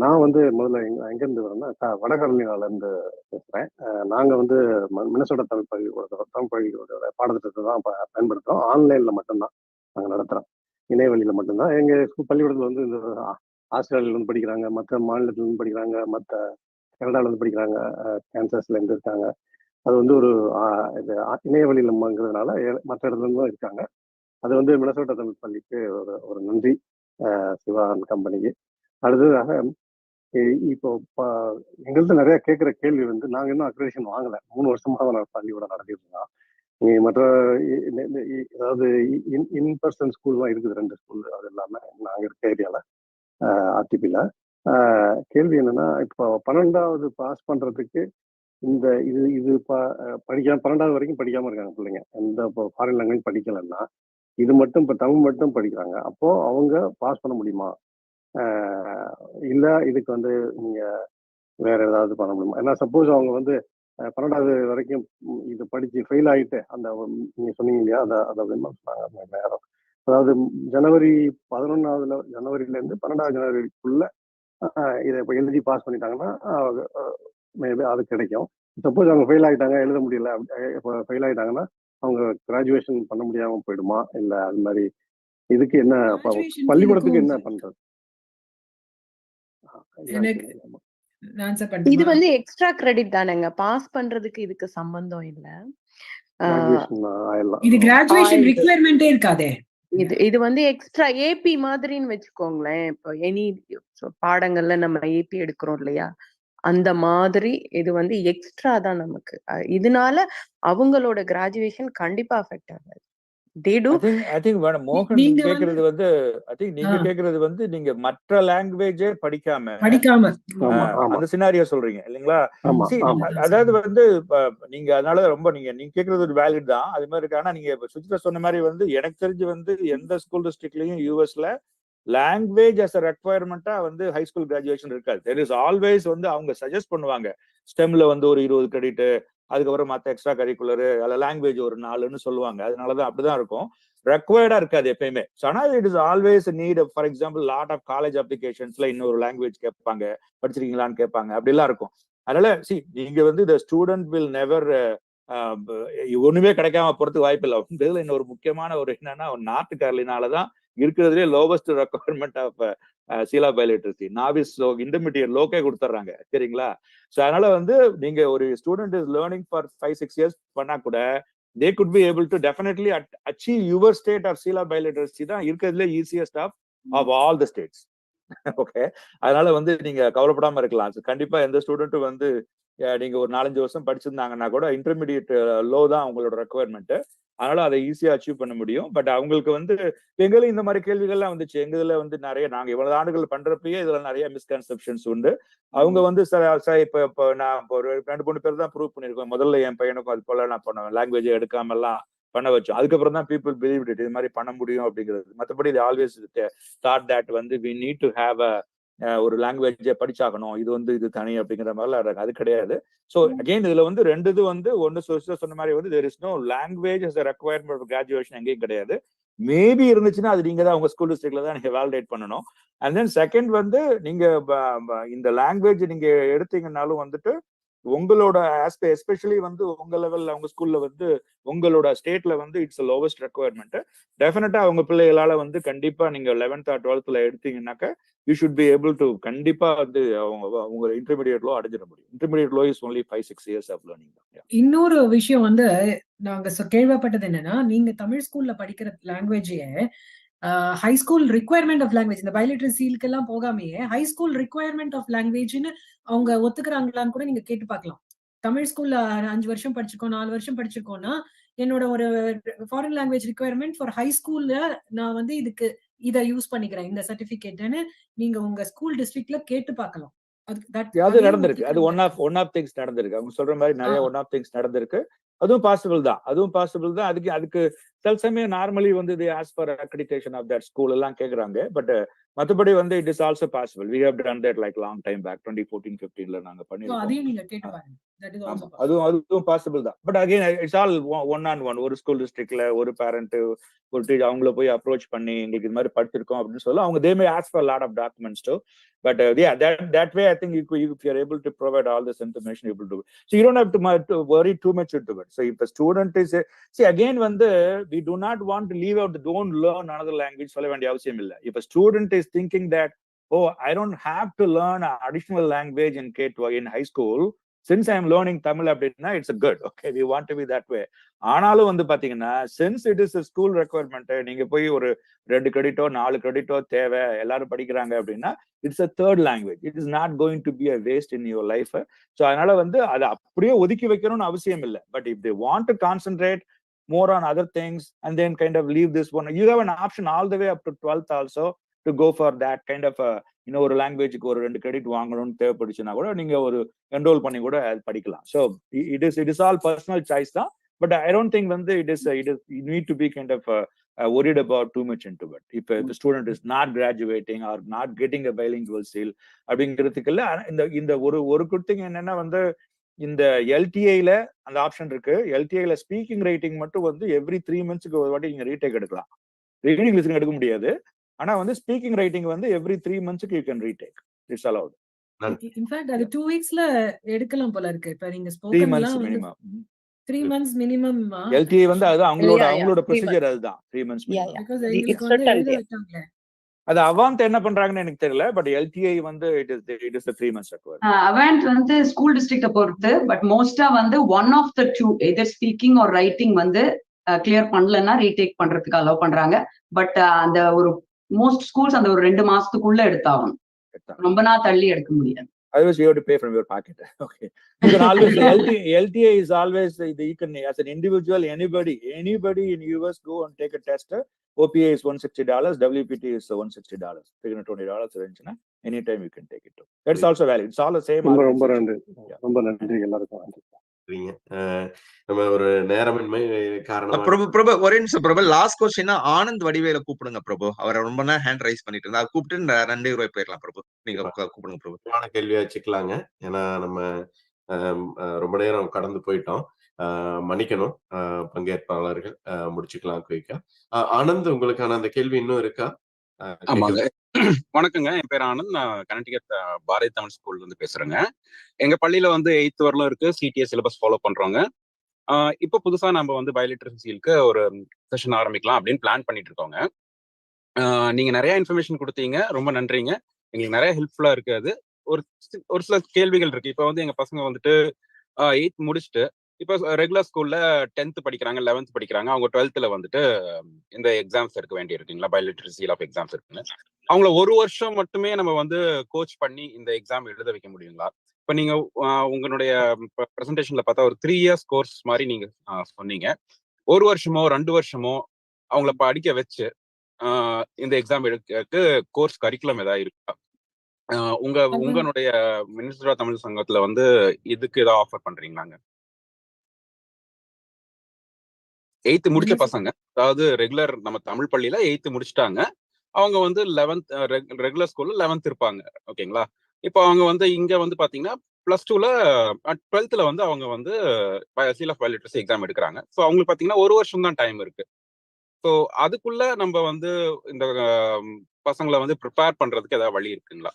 நான் வந்து முதல்ல எங்கேருந்து வரேன்னா வடகரலினால இருந்து பேசுறேன். நாங்க வந்து மினசோட்டா தமிழ் பள்ளிக்கூட பாடத்திட்டத்தை தான் பயன்படுத்துறோம். ஆன்லைன்ல மட்டும்தான் நாங்க நடத்துறோம், இணையவழியில மட்டும்தான். எங்க பள்ளிக்கூடத்துல வந்து இந்த ஆஸ்திரேலியால இருந்து படிக்கிறாங்க, மற்ற மாநிலத்துல இருந்து படிக்கிறாங்க, மற்ற கனடால இருந்து படிக்கிறாங்க, கேன்சஸ்ல இருந்து இருக்காங்க. அது வந்து ஒரு இது இணையவழியிலங்கிறதுனால மற்ற இடத்துல இருந்தும் இருக்காங்க. அது வந்து மினசோட்டா தமிழ் பள்ளிக்கு ஒரு நன்றி, சிவா கம்பெனிக்கு. அடுத்ததாக இப்போ எங்கள்கிட்ட நிறைய கேட்குற கேள்வி வந்து, நாங்கள் இன்னும் அக்ரெடிஷன் வாங்கலை, 3 வருஷமாக நான் பள்ளிக்கூடம் நடத்திட்டு இருக்கோம். மற்ற அதாவது இன்பர்சன் ஸ்கூல்லாம் இருக்குது, 2 ஸ்கூல். அது இல்லாமல் நாங்கள் இருக்க ஏரியாவில் ஆர்டிபியில் கேள்வி என்னன்னா, இப்போ 12வது பாஸ் பண்ணுறதுக்கு இந்த இது படிக்காம 12வது வரைக்கும் படிக்காமல் இருக்காங்க பிள்ளைங்க, எந்த இப்போ ஃபாரின் லாங்குவேஜ் படிக்கலைன்னா, இது மட்டும் இப்போ தமிழ் மட்டும் படிக்கிறாங்க. அப்போது அவங்க பாஸ் பண்ண முடியுமா, இல்ல இதுக்கு வந்து நீங்க வேற ஏதாவது பண்ண முடியுமா? ஏன்னா சப்போஸ் அவங்க வந்து 12வது வரைக்கும் இது படிச்சு ஃபெயில் ஆகிட்டு, அந்த நீங்க சொன்னீங்க இல்லையா, அதை சொன்னாங்க நேரம், அதாவது ஜனவரி 11வது ஜனவரியிலேருந்து 12வது ஜனவரிக்குள்ள இதை இப்போ எழுதி பாஸ் பண்ணிட்டாங்கன்னா மேபி அது கிடைக்கும். சப்போஸ் அவங்க ஃபெயில் ஆகிட்டாங்க, எழுத முடியல, இப்போ ஃபெயில் ஆகிட்டாங்கன்னா அவங்க கிராஜுவேஷன் பண்ண முடியாமல் போயிடுமா, இல்லை அது மாதிரி இதுக்கு என்ன பள்ளிக்கூடத்துக்கு என்ன பண்றது? இது வந்து எக்ஸ்ட்ரா கிரெடிட் தானேங்க, பாஸ் பண்றதுக்கு இதுக்கு சம்பந்தம் இல்ல. இது கிராஜுவேஷன் ரிக்வயர்மெண்டே இருக்காதே. இது வந்து எக்ஸ்ட்ரா ஏபி மாதிரின்னு வச்சுக்கோங்களேன். இப்போ எனி பாடங்கள்ல நம்ம ஏபி எடுக்கிறோம் இல்லையா, அந்த மாதிரி இது வந்து எக்ஸ்ட்ரா தான் நமக்கு. இதனால அவங்களோட கிராஜுவேஷன் கண்டிப்பா அஃபெக்ட் ஆகாது. மோகன் கேக்குறது வந்து நீங்க கேக்குறது வந்து நீங்க மற்ற லாங்குவேஜே படிக்காம அந்த சினாரியோ சொல்றீங்க இல்லைங்களா? அதாவது வந்து நீங்க அதனால ரொம்ப நீங்க கேக்குறது ஒரு வேலிட் தான், அது மாதிரி இருக்கு. ஆனா நீங்க சுஜிதா சொன்ன மாதிரி வந்து எனக்கு தெரிஞ்சு வந்து எந்த ஸ்கூல் டிஸ்ட்ரிக்ட்லயும் யூஎஸ்ல லாங்குவேஜ் அஸ் அ ரெக்வயர்மெண்டா வந்து ஹை ஸ்கூல் கிராஜுவேஷன் இருக்காது. தெர் இஸ் ஆல்வேஸ் வந்து அவங்க சஜஸ்ட் பண்ணுவாங்க, ஸ்டெம்ல வந்து ஒரு 20 கிரெடிட், அதுக்கப்புறம் மற்ற எக்ஸ்ட்ரா கரிக்குலர் அல்ல லாங்குவேஜ் ஒரு 4ன்னு சொல்லுவாங்க. அதனாலதான் அப்படிதான் இருக்கும், ரெக்வயர்டா இருக்காது எப்பயுமே. ஆனா it is always need. For example lot of college அப்ளிகேஷன்ஸ்ல இன்னொரு லாங்குவேஜ் கேட்பாங்க, படிச்சிருக்கீங்களான்னு கேட்பாங்க, அப்படிலாம் இருக்கும். அதனால நீங்க வந்து த ஸ்டூடெண்ட் வில் நெவர் ஒண்ணுமே கிடைக்காம போறதுக்கு வாய்ப்பு இல்லை. இதுல இன்னொரு முக்கியமான ஒரு என்னன்னா, நார்த் கேரளினாலதான் இருக்கிறதுலே லோவஸ்ட் ரெக்வயர்மெண்ட் ஆஃப் சீலா பைலிட்ரசி. நாவிஸ் இன்டர்மீடியட் லோக்கே கொடுத்துட்றாங்க, சரிங்களா? ஸோ அதனால வந்து நீங்க ஒரு student is learning for 5-6 years பண்ணா கூட they could be able to definitely achieve your state of சீலா பைலிட்ரசி தான் இருக்கிறதுல easiest of all the states. Okay, அதனால வந்து நீங்க கவலைப்படாம இருக்கலாம். கண்டிப்பா எந்த ஸ்டூடெண்ட்டும் வந்து நீங்க ஒரு 4-5 வருஷம் படிச்சிருந்தாங்கன்னா கூட இன்டர்மீடியட் லோ தான் அவங்களோட ரெக்குவயர்மெண்ட், அதனால அதை ஈஸியா அச்சீவ் பண்ண முடியும். பட் அவங்களுக்கு வந்து எங்களும் இந்த மாதிரி கேள்விகள்லாம் வந்துச்சு. எங்கதுல வந்து நிறைய நாங்க இவ்வளவு ஆண்டுகள் பண்றப்பயே இதுல நிறைய மிஸ்கன்செப்ஷன்ஸ் உண்டு. அவங்க வந்து இப்ப நான் ஒரு 2-3 பேர் தான் ப்ரூவ் பண்ணிருக்கோம். முதல்ல என் பையனுக்கும் அது போல நான் பண்ணுவேன், லாங்குவேஜ் எடுக்காம எல்லாம் பண்ண வச்சோம். அதுக்கப்புறம் தான் பீப்புள் பிலீவ் இட், இது மாதிரி பண்ண முடியும் அப்படிங்கிறது. மற்றபடி இது ஆல்வேஸ் தாட் தட் வந்து we need to have ஒரு லாங்குவேஜை படிச்சாகணும், இது வந்து இது தனி அப்படிங்கிற மாதிரிலாம் அது கிடையாது. ஸோ அகெயின் இதுல வந்து 2 இது வந்து ஒன்னு சொன்ன மாதிரி வந்து there is no language as a requirement for graduation எங்கேயும் கிடையாது. மேபி இருந்துச்சுன்னா அது நீங்க தான் உங்க ஸ்கூல் டிஸ்ட்ரிக்ட்ல தான் நீங்க வேலிடேட் பண்ணணும். அண்ட் தென் செகண்ட் வந்து நீங்க இந்த லாங்குவேஜ் நீங்க எடுத்தீங்கன்னாலும் வந்துட்டு உங்களோட எஸ்பெஷலி வந்து உங்க லெவல்ல உங்க ஸ்கூல்ல வந்து உங்களோட ஸ்டேட்ல வந்து இட்ஸ் லோவஸ்ட் ரெக்குவயர்மெண்ட். டெஃபினட்டா அவங்க பிள்ளைகளால வந்து கண்டிப்பா நீங்க 11th or 12th எடுத்தீங்கன்னாக்க you should be able to கண்டிப்பா வந்து உங்க இன்டர்மீடியட் லோ அடைஞ்சிட முடியும். Intermediate low is only 5-6 years of learning. இன்னொரு விஷயம் வந்து நாங்க கேள்விப்பட்டது என்னன்னா, நீங்க தமிழ் ஸ்கூல்ல படிக்கிற லாங்குவேஜையே high school requirement of language, இந்த பைலிட்ரசிக்கு எல்லாம் போகாமையே ஹை ஸ்கூல் ரிக்வயர்மெண்ட் ஆஃப் லாங்குவேஜ்னு அவங்க ஒத்துக்கிறாங்களான்னு கூட நீங்க கேட்டு பார்க்கலாம். தமிழ் ஸ்கூல்ல 5 வருஷம் படிச்சிருக்கோம், 4 வருஷம் படிச்சிருக்கோம்னா என்னோட ஒரு foreign language requirement for high ஸ்கூல்ல நான் வந்து இதுக்கு இதை யூஸ் பண்ணிக்கிறேன் இந்த சர்டிபிகேட்னு நீங்க உங்க ஸ்கூல் டிஸ்ட்ரிக்ட்ல கேட்டு பார்க்கலாம். அது நடந்திருக்கு. அது ஒன் ஆஃப் திங்ஸ் நடந்திருக்கு. அவங்க சொல்ற மாதிரி நிறைய ஒன் ஆஃப் திங்ஸ் நடந்திருக்கு. அதுவும் பாசிபிள் தான். அதுக்கு சில சமயம் நார்மலி வந்து இது as per accreditation of that school எல்லாம் கேக்குறாங்க. பட் மத்தபடி வந்து it is also possible. We have done that like long time back 2014-15 நாங்க பண்ணிருக்கோம். அதையும் நீங்க கேட்டு பாருங்க. அதுவும் பாசிபிள் தான். But again it's all one on one. ஒரு ஸ்கூல் டிஸ்ட்ரிக்ட்ல ஒரு பேரண்ட் ஒரு டீச்சர் அவங்கள போய் அப்ரோச் பண்ணி எங்களுக்கு இது மாதிரி படிச்சிருக்கோம் அப்படின்னு சொல்ல அவங்க they may ask for lot of documents too. But yeah, that way I think if you're able to provide all this information, you're able to do it. So you don't have to worry too much into it. So if the student is see again we do not want to leave out don't learn another language. If a student is thinking that, oh, I don't have to learn an additional language in K-12 in high school, since I am learning Tamil அப்படின்னா it's a good. Okay, we want to be that way. ஆனாலும் வந்து பாத்தீங்கன்னா since it is a school requirement, நீங்க போய் ஒரு 2 கிரெடிட்டோ 4 கிரெடிட்டோ தேவை எல்லாரும் படிக்கிறாங்க அப்படின்னா it's a third language. It is not going to be a waste in your life. So அதனால வந்து அதை அப்படியே ஒதுக்கி வைக்கணும்னு அவசியம் இல்லை. But if they want to concentrate more on other things and then kind of leave this one, you have an option all the way up to 12th also to go for that kind of ஒரு லாங்குவேஜுக்கு ஒரு 2 கிரெடிட் வாங்கணும்னு தேவைப்படுச்சுன்னா கூட நீங்க ஒரு என்ரோல் பண்ணி கூட படிக்கலாம். So it is all personal choice தான். But I don't think வந்து it is you need to be kind of worried about too much into it. If the student is not graduating or not getting a bilingual seal அப்படிங்கிறதுக்குள்ள இந்த ஒரு குட் திங் என்னன்னா வந்து இந்த எல்டிஐல அந்த ஆப்ஷன் இருக்கு. எல்டிஐல ஸ்பீக்கிங் ரைட்டிங் மட்டும் வந்து எவ்ரி 3 months ஒரு வாட்டி நீங்க ரீடேக் எடுக்கலாம். ரீடிங் லிசனிங் எடுக்க முடியாது. ஆனா வந்து ஸ்பீக்கிங் ரைட்டிங் வந்து every 3 months you can retake. It's allowed. In fact அது 2 weeksல எடுக்கலாம் போல இருக்கு. இப்ப நீங்க ஸ்போக்கன் எல்லாம் 3 months மினிமம். எல்டிஐ வந்து அது அவங்களோட ப்ரொசீஜர் அதுதான் 3 months மினிமம். because எங்களுக்கு வந்து எழுத வச்சாங்களே. அது அவான்ட் என்ன பண்றாங்கன்னு எனக்கு தெரியல. பட் எல்டிஐ வந்து it is a 3 months requirement. Avant வந்து ஸ்கூல் டிஸ்ட்ரிக்ட பொறுத்து. பட் மோஸ்டா வந்து one of the two either speaking or writing வந்து கிளியர் பண்ணலன்னா ரீடேக் பண்றதுக்கு அலோவ் பண்றாங்க. பட் அந்த ஒரு மோஸ்ட் ஸ்கூல்ஸ் அந்த ஒரு 2 மாசத்துக்குள்ள எடுத்தாகணும். ரொம்ப நாள் தள்ளி எடுக்க முடியாது. Otherwise, you have to pay from your pocket. Okay. You can always LTA is always you can as an individual anybody in US go and take a test. OPA is $160, WPT is $160. $320 இருந்துச்சுன்னா anytime you can take it. That's also valid. It's all the same. ரொம்ப நன்றி எல்லாருக்கும். நம்ம ஒரு நேரமின்மை காரணமா பிரபு ஒரே நிமிஷம் பிரபு. லாஸ்ட் கொஸ்டின் ஆனந்த் வடிவேல கூப்பிடுங்க பிரபு. அவரை ரொம்ப நேரம் ஹேண்ட் ரைஸ் பண்ணிட்டு இருந்தா கூப்பிட்டு 2 ரூபாய் போயிடலாம் பிரபு. நீங்க கூப்பிடுங்க பிரபு. கேள்வியா வச்சுக்கலாங்க. ஏன்னா நம்ம ரொம்ப நேரம் கடந்து போயிட்டோம். மன்னிக்கணும் பங்கேற்பாளர்கள். முடிச்சுக்கலாம் குயிக்கா. ஆனந்த் உங்களுக்கான அந்த கேள்வி இன்னும் இருக்கா? ஆமாங்க. வணக்கங்க. என் பேர் ஆனந்த். நான் கனடிகட் பாரதி தமிழ் ஸ்கூல்ல இருந்து பேசுறேங்க. எங்க பள்ளியில வந்து 8th வரலும் இருக்கு. சிடிஎஸ் சிலபஸ் ஃபாலோ பண்றோங்க. இப்போ புதுசா நம்ம வந்து பயோலிட்ரசிக்கு ஒரு செஷன் ஆரம்பிக்கலாம் அப்படின்னு பிளான் பண்ணிட்டு இருக்கோங்க. நீங்க நிறைய இன்ஃபர்மேஷன் கொடுத்தீங்க, ரொம்ப நன்றிங்க. எங்களுக்கு நிறைய ஹெல்ப்ஃபுல்லா இருக்கு. அது ஒரு சில கேள்விகள் இருக்கு. இப்போ வந்து எங்க பசங்க வந்துட்டு 8th முடிச்சுட்டு இப்போ ரெகுலர் ஸ்கூல்ல 10th படிக்கிறாங்க, 11th படிக்கிறாங்க. அவங்க 12th வந்துட்டு இந்த எக்ஸாம்ஸ் இருக்க வேண்டி இருக்குங்களா, பயோலிட்ரசி ஆஃப் எக்ஸாம்ஸ் இருக்குன்னு. அவங்கள ஒரு வருஷம் மட்டுமே நம்ம வந்து கோச் பண்ணி இந்த எக்ஸாம் எழுத வைக்க முடியுங்களா? இப்போ நீங்க உங்களுடைய ப்ரெசன்டேஷன்ல பார்த்தா ஒரு 3 years கோர்ஸ் மாதிரி நீங்க சொன்னீங்க. ஒரு வருஷமோ 2 வருஷமோ அவங்கள படிக்க வச்சு இந்த எக்ஸாம் எடுக்க கோர்ஸ் கரிக்குலம் ஏதாவது இருக்கா? உங்களுடைய மினிஸ்டர் ஆஃப் தமிழ் சங்கத்துல வந்து இதுக்கு ஏதாவது ஆஃபர் பண்றீங்களாங்க? 8th முடிச்ச பசங்க, அதாவது ரெகுலர் நம்ம தமிழ் பள்ளியில 8th முடிச்சுட்டாங்க. அவங்க வந்து 11th ரெகுலர் ஸ்கூல்ல 11th இருப்பாங்க. ஓகேங்களா? இப்போ அவங்க வந்து இங்க வந்து பாத்தீங்கன்னா +2ல 12th வந்து அவங்க வந்து சீல் ஆஃப் பயோலிட்ரசி எக்ஸாம் எடுக்கிறாங்க. ஸோ அவங்களுக்கு பாத்தீங்கன்னா ஒரு வருஷம் தான் டைம் இருக்கு. ஸோ அதுக்குள்ள நம்ம வந்து இந்த பசங்களை வந்து ப்ரிப்பேர் பண்றதுக்கு ஏதாவது வழி இருக்குங்களா?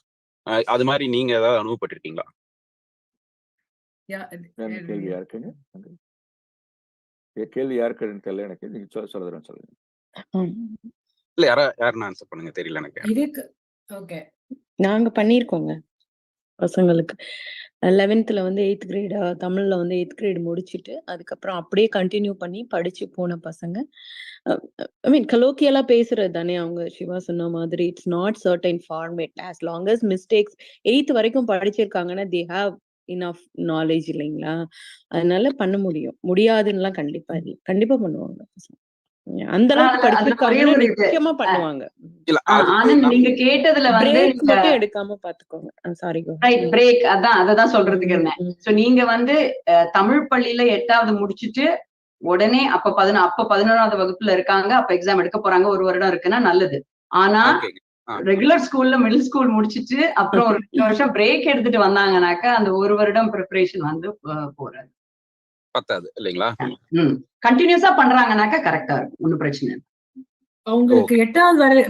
அது மாதிரி நீங்க ஏதாவது அனுபவப்பட்டிருக்கீங்களா? கேள்வி யாருக்குங்க? கேள்வி யாருக்குன்னு தெரியல எனக்கு. நீங்க சொல்லுங்க. இல்ல யாருன்னு ஆன்சர் பண்ணுங்க, தெரியல எனக்கு. இதுக்கு ஓகே, நாங்க பண்ணியிருக்கோங்க பசங்களுக்கு. 11th வந்து 8th கிரேட் தமிழ்ல வந்து 8th கிரேட் முடிச்சுட்டு அதுக்கப்புறம் அப்படியே கண்டினியூ பண்ணி படிச்சு போன பசங்க. ஐ மீன் கலோக்கியலா பேசுறது தானே அவங்க சிவா சொன்ன மாதிரி. It's not certain format. As long as mistakes 8th வரைக்கும் படிச்சிருக்காங்கன்னா தே ஹாவ் இனஃப் நாலேஜ் இல்லைங்களா? அதனால பண்ண முடியும். முடியாதுன்னுலாம் கண்டிப்பா இல்லை, கண்டிப்பா பண்ணுவாங்க. அந்த அளவுக்கு படிச்சிருக்காங்கன்னா நிச்சயமா பண்ணுவாங்க. ஆனந்த், நீங்க கேட்டதுல வந்து பிரேக்ஸ் மட்டும் எடுக்காம பாத்துக்கோங்க. சாரி, பிரேக் அததான் சொல்றதுக்கு இருந்தேன். சோ நீங்க வந்து தமிழ் பள்ளியில 8வது முடிச்சுட்டு உடனே அப்ப 11வது வகுப்புல இருக்காங்க, அப்ப எக்ஸாம் எடுக்க போறாங்க, 1 வருடம் இருக்குன்னா நல்லது. ஆனா ரெகுலர் ஸ்கூல்ல மிடில் ஸ்கூல் முடிச்சிட்டு அப்புறம் ஒரு 2 வருஷம் பிரேக் எடுத்துட்டு வந்தாங்கன்னாக்கா அந்த 1 வருடம் ப்ரிப்பரேஷன் வந்து போறாது, பத்தாது இல்லைங்களா? கண்டினியூஸா பண்றாங்கன்னாக்கா கரெக்டா இருக்கும், ஒன்னும் பிரச்சனை இல்லை. அவங்களுக்கு 8வது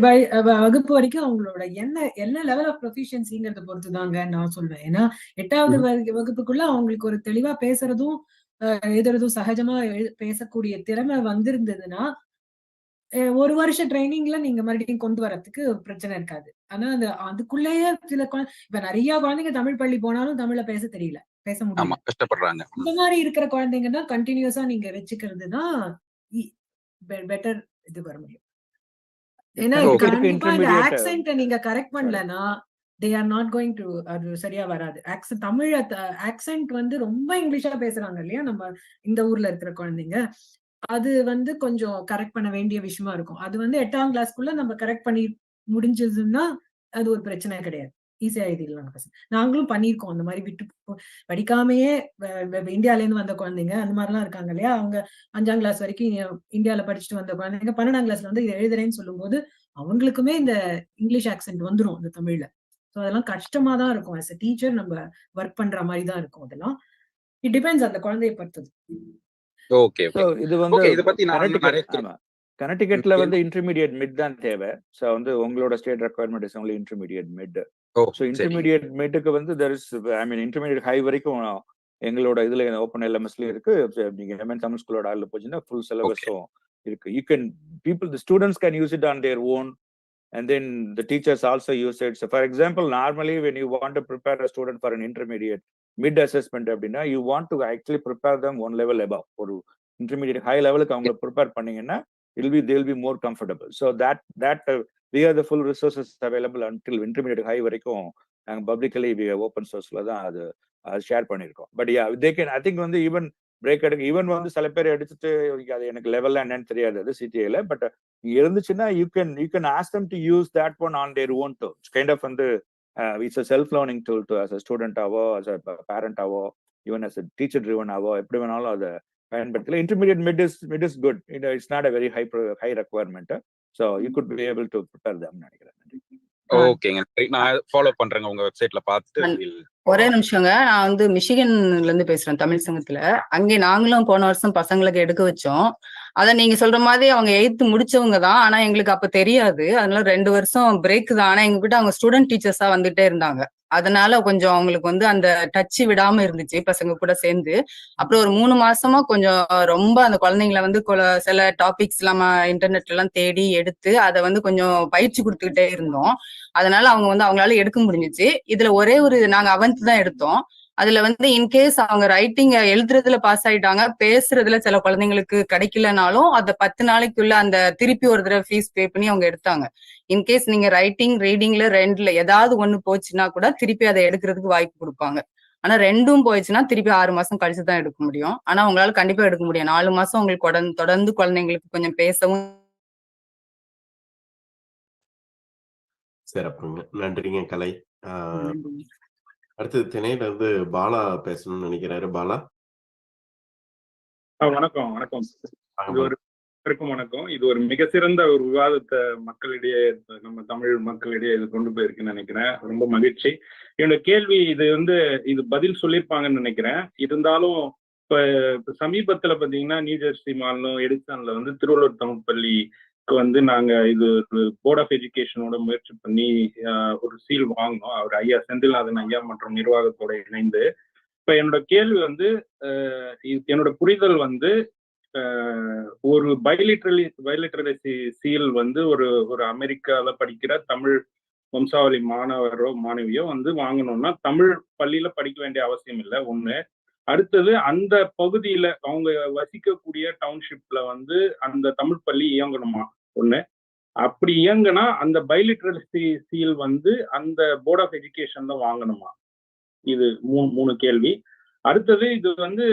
வகுப்பு வரைக்கும் அவங்களோட என்ன லெவல் ஆஃப் ப்ரொஃபிஷியன்சிங்கிறத பொறுத்துதாங்க நான் சொல்வேன். ஏன்னா 8வது வகுப்புக்குள்ள அவங்களுக்கு ஒரு தெளிவா பேசுறதும் எழுதுறதும் சகஜமா பேசக்கூடிய திறமை வந்திருந்ததுன்னா 1 வருஷ ட்ரைனிங்ல நீங்க மறுபடியும் கொண்டு வரதுக்கு பிரச்சனை இருக்காது. ஆனா அதுக்குள்ளேயே இப்ப நிறைய குழந்தைங்க தமிழ் பள்ளி போனாலும் தமிழ்ல பேச முடியல, கஷ்டப்படுறாங்க. இந்த மாதிரி இருக்கிற குழந்தைங்கன்னா கண்டினியூஸா நீங்க வச்சுக்கிறது தான் பெட்டர் இது வர முடியும். ஏன்னா கண்டிப்பா இந்த ஆக்சென்ட் நீங்க கரெக்ட் பண்ணலன்னா they are not going to அது சரியா வராது. தமிழ் ஆக்சென்ட் வந்து ரொம்ப இங்கிலீஷா பேசுறாங்க இல்லையா நம்ம இந்த ஊர்ல இருக்கிற குழந்தைங்க, அது வந்து கொஞ்சம் கரெக்ட் பண்ண வேண்டிய விஷயமா இருக்கும். அது வந்து 8ஆம் கிளாஸ்க்குள்ள நம்ம கரெக்ட் பண்ணி முடிஞ்சதுன்னா அது ஒரு பிரச்சனை கிடையாது, ஈஸியா எழுதிடலாம் பசங்க. நாங்களும் பண்ணியிருக்கோம் அந்த மாதிரி விட்டு படிக்காமையே இந்தியால இருந்து வந்த குழந்தைங்க அந்த மாதிரிலாம் இருக்காங்க இல்லையா. அவங்க 5ஆம் கிளாஸ் வரைக்கும் இந்தியால படிச்சுட்டு வந்த குழந்தைங்க 12ஆம் கிளாஸ்ல வந்து இதை எழுதுறேன்னு சொல்லும் போது அவங்களுக்குமே இந்த இங்கிலீஷ் ஆக்சென்ட் வந்துரும் இந்த தமிழ்ல. ஸோ அதெல்லாம் கஷ்டமா தான் இருக்கும். ஆஸ் அ டீச்சர் நம்ம ஒர்க் பண்ற மாதிரி தான் இருக்கும். அதெல்லாம் இட் டிபெண்ட்ஸ் அந்த குழந்தையை பொறுத்தது. இது வந்து கனெக்டிகட்ல வந்து இன்டர்மீடியட் மிட் தான் தேவை. ஸோ வந்து உங்களோட state requirement is only intermediate mid. So intermediate மிட்டுக்கு வந்து இன்டர்மீடியட் ஹை வரைக்கும் எங்களோட இதுல ஓப்பன் எல்எம்எஸ்லயும் இருக்கு. நீங்க எம்என் தமிழ் ஸ்கூலோட ஆள்ல போச்சுன்னா ஃபுல் சிலபஸும் இருக்கு. You can the students can use it on their own and then the teachers also use it. So for example, normally when you want to prepare a student for an intermediate mid assessment அப்படின்னா you want to actually prepare them one level above. ஒரு intermediate high levelக்கு அவங்க prepare பண்ணீங்கன்னா they'll be more comfortable. So that we are the full resources available until intermediate high வரைக்கும் நாங்க publicly open sourceல தான் அது ஷேர் பண்ணிருக்கோம். But yeah, they can, I think வந்து even பிரேக் எடுக்க ஈவன் வந்து சில பேர் எடுத்துட்டு அது எனக்கு லெவல்ல என்னன்னு தெரியாது அது சிடிஏல, பட் இருந்துச்சுன்னா you can ask them to use that one on their own terms. Kind of வந்து it's a self learning tool to as a student ஆவோ as a parent ஆவோ even as a teacher driven ஆவோ எப்படி வேணாலும் அதை பயன்படுத்தல. Intermediate mid is good. It's not a very high requirement, so you could be able to prepare them நினைக்கிறேன். ஓகேங்க, நான் ஃபாலோ பண்றேங்க உங்க வெப்சைட்ல பார்த்துட்டு. ஒரே நிமிஷங்க, நான் வந்து மிஷிகன்ல இருந்து பேசுறேன், தமிழ் சங்கத்துல. அங்கே நாங்களும் போன வருஷம் பசங்களுக்கு எடுக்க வச்சோம். அத நீங்க சொல்ற மாதிரி அவங்க 8th முடிச்சவங்க தான், ஆனா எங்களுக்கு அப்ப தெரியாது. அதனால 2 வருஷம் பிரேக் தான். ஆனா எங்க கிட்ட அவங்க ஸ்டூடெண்ட் டீச்சர்ஸா வந்துட்டே இருந்தாங்க. அதனால கொஞ்சம் அவங்களுக்கு வந்து அந்த டச் விடாம இருந்துச்சு பசங்க கூட சேர்ந்து. அப்புறம் ஒரு 3 மாசமா கொஞ்சம் ரொம்ப அந்த குழந்தைங்களை வந்து சில டாபிக்ஸ் நம்ம இன்டர்நெட்ல எல்லாம் தேடி எடுத்து அதை வந்து கொஞ்சம் பயிற்சி கொடுத்துக்கிட்டே இருந்தோம். அதனால அவங்க வந்து அவங்களால எடுக்க முடிஞ்சிச்சு. இதுல ஒரே ஒரு நாங்க 11th தான் எடுத்தோம். அதுல வந்து இன்கேஸ் அவங்க ரைட்டிங் எழுதுறதுல பாஸ் ஆயிட்டாங்க, பேசுறதுல சில குழந்தைங்களுக்கு கிடைக்கலனாலும் அந்த 10 நாளைக்குள்ள அந்த திருப்பி ஒரு தடவை ஃபீஸ் பே பண்ணி அவங்க எடுத்தாங்க. இன்கேஸ் நீங்க ரைட்டிங் ரீடிங்ல 2ல ஏதாவது ஒண்ணு போச்சுன்னா கூட திருப்பி அதை எடுக்கிறதுக்கு வாய்ப்பு கொடுப்பாங்க. ஆனா 2ம் போயிடுச்சுன்னா திருப்பி 6 மாசம் கழிச்சுதான் எடுக்க முடியும். ஆனா உங்களால கண்டிப்பா எடுக்க முடியும். 4 மாசம் உங்களுக்கு தொடர்ந்து குழந்தைங்களுக்கு கொஞ்சம் பேசவும். சிறப்புங்க, நன்றிங்க கலை. அடுத்தது திணையில இருந்து பாலா பேசணும்னு நினைக்கிறாரு. பாலா. வணக்கம். வணக்கம். இது ஒரு மிக சிறந்த ஒரு விவாதத்தை மக்களிடையே, நம்ம தமிழ் மக்களிடையே இது கொண்டு போயிருக்குன்னு நினைக்கிறேன். ரொம்ப மகிழ்ச்சி. என்னோட கேள்வி இது பதில் சொல்லியிருப்பாங்கன்னு நினைக்கிறேன். இருந்தாலும் இப்ப சமீபத்துல பாத்தீங்கன்னா நியூஜெர்சி மாநிலம் எடிசன்ல திருவள்ளுவர் தமிழ் பள்ளிக்கு நாங்க இது போர்ட் ஆஃப் எஜுகேஷனோட முயற்சி பண்ணி ஒரு சீல் வாங்கினோம். அவர் ஐயா செந்தில்நாதன் ஐயா மற்றும் நிர்வாகத்தோட இணைந்து. இப்ப என்னோட கேள்வி வந்து என்னோட புரிதல் வந்து ஒரு பைலிட்ரசி சீல் வந்து ஒரு அமெரிக்கால படிக்கிற தமிழ் வம்சாவளி மாணவரோ மாணவியோ வந்து வாங்கணும்னா தமிழ் பள்ளியில படிக்க வேண்டிய அவசியம் இல்லை ஒண்ணு. அடுத்தது அந்த பகுதியில அவங்க வசிக்கக்கூடிய டவுன்ஷிப்ல வந்து அந்த தமிழ் பள்ளி இயங்கணுமா ஒண்ணு. அப்படி இயங்குனா அந்த பைலிட்ரசி சீல் வந்து அந்த போர்ட் ஆஃப் எஜுகேஷன் தான் வாங்கணுமா? இது மூணு கேள்வி. அடுத்தது இது வந்து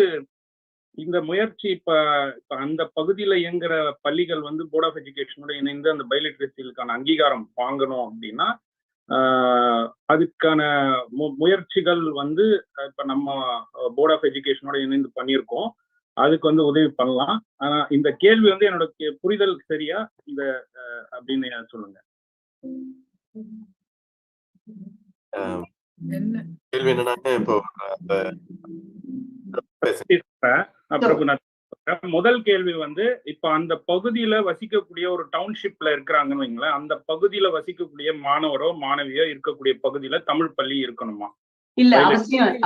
இந்த முயற்சி இப்ப அந்த பகுதியில இயங்குற பள்ளிகள் வந்து போர்ட் ஆஃப் எஜுகேஷனோட இணைந்து அந்த பைலிட்ரசிக்கான அங்கீகாரம் வாங்கணும் அப்படின்னா அதுக்கான முயற்சிகள் வந்து இப்ப நம்ம போர்ட் ஆஃப் எஜுகேஷனோட இணைந்து பண்ணியிருக்கோம். அதுக்கு வந்து உதவி பண்ணலாம். ஆனா இந்த கேள்வி வந்து என்னோட புரிதல் சரியா இந்த அப்படின்னு சொல்லுங்க. கேள்வி என்னன்னா இப்போ முதல் கேள்வி வந்து இப்ப அந்த பகுதியில வசிக்கக்கூடிய ஒரு டவுன்ஷிப்ல இருக்கிறாங்கன்னு வைங்களேன், அந்த பகுதியில வசிக்கக்கூடிய மாணவரோ மாணவியோ இருக்கக்கூடிய பகுதியில தமிழ் பள்ளி இருக்கணுமா? இல்ல,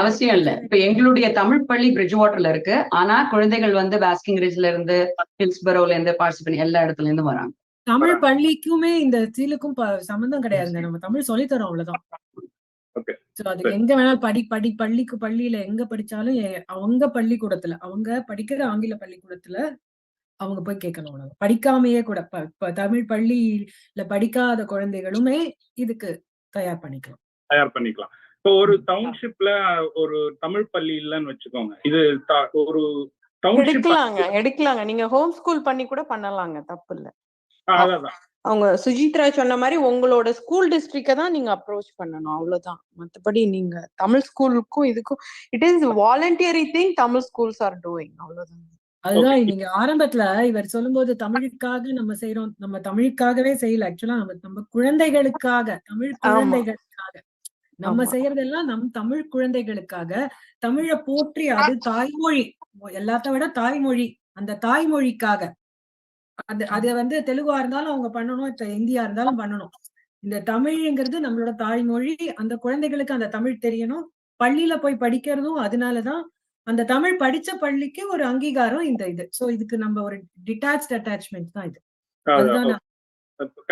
அவசியம் இல்ல. இப்ப எங்களுடைய தமிழ் பள்ளி பிரிட்ஜ் வாட்டர்ல இருக்கு. ஆனா குழந்தைகள் வந்து பாஸ்கிங் ரிட்ஜ்ல இருந்து, ஹில்ஸ்பரோல இருந்து, பார்ட்டிசிபேட் எல்லா இடத்துல இருந்து வராங்க. தமிழ் பள்ளிக்குமே இந்த சீலுக்கும் சம்பந்தம் கிடையாதுங்க. நம்ம தமிழ் சொல்லித்தரோம், அவ்வளவுதான். அது எங்க வேணாலும் பள்ளியில எங்க படிச்சாலும் அவங்க பள்ளிக்கூடத்துல, அவங்க படிக்கிற ஆங்கில பள்ளிக்கூடத்துல அவங்க போய் கேட்கணும். அவ்வளவு படிக்காமையே கூட தமிழ் பள்ளியில படிக்காத குழந்தைகளுமே இதுக்கு தயார் பண்ணிக்கலாம். இப்போ ஒரு டவுன்ஷிப்ல ஒரு தமிழ் பள்ளி இல்லைன்னு வச்சுக்கோங்க, இது ஒரு எடுக்கலாங்க. நீங்க ஹோம் ஸ்கூல் பண்ணி கூட பண்ணலாங்க, தப்பு இல்ல. அதான் அவங்க சுஜித்ரா சொன்ன மாதிரி உங்களோட ஸ்கூல் டிஸ்ட்ரிக்ட தான் நீங்க அப்ரோச் பண்ணணும், அவ்வளவுதான். மத்தபடி நீங்க தமிழ் ஸ்கூலுக்கும் இதுக்கும் it is voluntary thing Tamil schools are doing, அவ்வளவுதான். அதுதான் நீங்க ஆரம்பத்துல இவர் சொல்லும்போது தமிழுக்காக நம்ம செய்யறோம், நம்ம தமிழுக்காகவே செய்யல. ஆக்சுவலா நம்ம குழந்தைகளுக்காக, தமிழ் குழந்தைகளுக்காக நம்ம செய்யறதெல்லாம் நம் தமிழ் குழந்தைகளுக்காக, தமிழை போற்றி, அது தாய்மொழி, எல்லாத்த விட தாய்மொழி, அந்த தாய்மொழிக்காக. அது வந்து தெலுங்கா இருந்தாலும் அவங்க பண்ணணும், இந்தியா இருந்தாலும் பண்ணணும். இந்த தமிழ்ங்கிறது நம்மளோட தாய்மொழி. அந்த குழந்தைகளுக்கு அந்த தமிழ் தெரியணும். பள்ளியில போய் படிக்கிறதும் அதனாலதான் அந்த தமிழ் படிச்ச பள்ளிக்கு ஒரு அங்கீகாரம் இந்த இது. சோ இதுக்கு நம்ம ஒரு டிட்டாச்ட் அட்டாச்மெண்ட் தான் இது. அதுதான்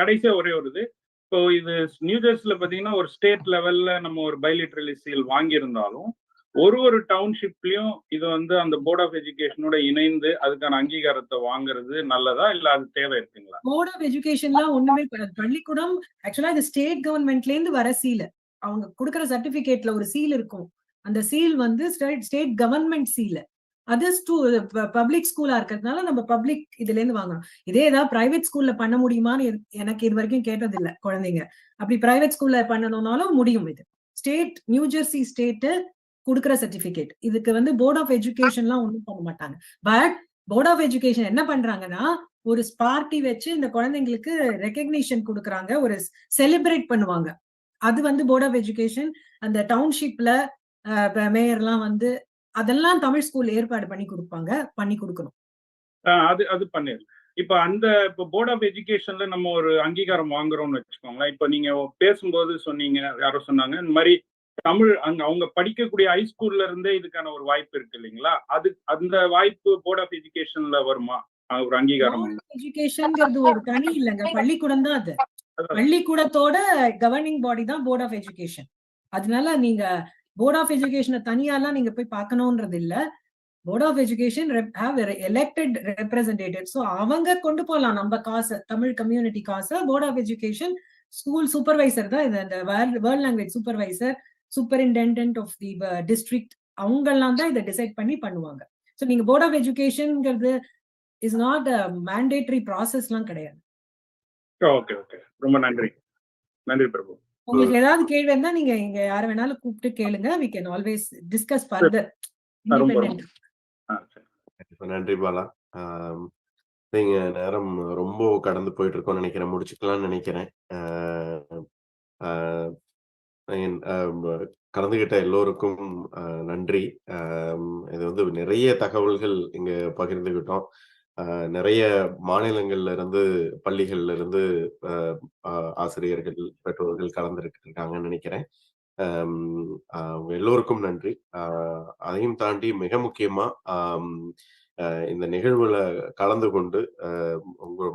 கடைசியா ஒரே ஒரு இது. இப்போ இது நியூ ஜெர்சில பாத்தீங்கன்னா ஒரு ஸ்டேட் லெவல்ல நம்ம ஒரு பைலிட்ரலி சீல் வாங்கியிருந்தாலும் ஒரு டவுன்ஷிப்லயும் இது வந்து அந்த போர்ட் ஆஃப் எஜுகேஷனோட இணைந்து அதுக்கான அங்கீகாரத்தை வாங்குறது நல்லதா, இல்ல அது தேவை இருக்குங்களா? போர்ட் ஆஃப் எஜுகேஷன்லாம் ஒண்ணுமே பள்ளிக்கூடம் ஆக்சுவலா இது ஸ்டேட் கவர்மெண்ட்ல இருந்து வர சீல். அவங்க கொடுக்குற சர்டிபிகேட்ல ஒரு சீல் இருக்கும். அந்த சீல் வந்து ஸ்டேட் கவர்மெண்ட் சீல். அது பப்ளிக் ஸ்கூலா இருக்கிறதுனால நம்ம பப்ளிக் இதுல இருந்து வாங்கணும். இதே ஏதாவது பிரைவேட் ஸ்கூல்ல பண்ண முடியுமான்னு எனக்கு இது வரைக்கும் கேட்டது இல்ல குழந்தைங்க. அப்படி பிரைவேட் ஸ்கூல்ல பண்ணணும்னாலும் முடியும். இது ஸ்டேட் நியூ ஜெர்சி ஸ்டேட் கொடுக்குற சர்டிபிகேட். இதுக்கு வந்து போர்ட் ஆஃப் எஜுகேஷன்லாம் ஒண்ணும் பண்ண மாட்டாங்க. பட் போர்ட் ஆஃப் எஜுகேஷன் என்ன பண்றாங்கன்னா ஒரு பார்ட்டி வச்சு இந்த குழந்தைங்களுக்கு ரெகக்னிஷன் கொடுக்குறாங்க, ஒரு செலிப்ரேட் பண்ணுவாங்க. அது வந்து போர்ட் ஆஃப் எஜுகேஷன் அந்த டவுன்ஷிப்ல மேயர்லாம் வந்து அதெல்லாம் தமிழ் ஸ்கூல் ஏற்பாடு பண்ணி கொடுக்கணும். அது பண்ணிரு. இப்ப இப்ப போர்ட் ஆஃப் எஜுகேஷன்ல நம்ம ஒரு அங்கீகாரம் வாங்குறோம்னு வச்சுக்கோங்களேன். இப்ப நீங்க பேசும்போது சொன்னீங்க, யாரோ சொன்னாங்க இந்த மாதிரி தமிழ் அவங்க படிக்கக்கூடிய ஹைஸ்கூல்ல இருந்தே இதுக்கான ஒரு வாய்ப்பு இருக்கு இல்லைங்களா? அந்த வாய்ப்பு போர்ட் ஆஃப் எஜுகேஷன்ல வருமா ஒரு அங்கீகாரம்? எஜுகேஷன்ங்கிறது ஒரு தனி இல்லைங்க, பள்ளிக்கூடம் தான் அது. பள்ளிக்கூடத்தோட கவர்னிங் பாடி தான் போர்ட் ஆஃப் எஜுகேஷன். அதனால நீங்க போர்ட் ஆஃப் எஜுகேஷனை தனியாலாம் நீங்க போய் பார்க்கணும்ன்றது இல்ல. Board of education have elected representative. So அவங்க கொண்டு போகலாம் நம்ம காசை, தமிழ் கம்யூனிட்டி காசை. Board of education school supervisor தான், இந்த world language supervisor, superintendent of the district, அவங்க எல்லாம் தான் இதை டிசைட் பண்ணி பண்ணுவாங்க. ஸோ நீங்க போர்ட் ஆஃப் எஜுகேஷன்ங்கிறது இஸ் நாட் மேண்டேட்டரி ப்ராசஸ்லாம் கிடையாது. ஓகே, ரொம்ப நன்றி பிரபு. உங்களுக்கு ஏதாவது கேள்வி இருந்தா நீங்க இங்க யார வேணாலும் கூப்பிட்டு கேளுங்க. we can always discuss further independent. நன்றி பாலா. நீங்க நேரம் ரொம்ப கடந்து போயிட்டு இருக்கோம்னு நினைக்கிறேன், முடிச்சுக்கலாம்னு நினைக்கிறேன். கலந்துகிட்ட எல்லோருக்கும் நன்றி. இது வந்து நிறைய தகவல்கள் இங்க பகிர்ந்துகிட்டோம். நிறைய மாநிலங்கள்ல இருந்து, பள்ளிகள்ல இருந்து ஆசிரியர்கள், பெற்றோர்கள் கலந்துருக்காங்கன்னு நினைக்கிறேன். உங்க எல்லோருக்கும் நன்றி. அதையும் தாண்டி மிக முக்கியமா இந்த நிகழ்வுல கலந்து கொண்டு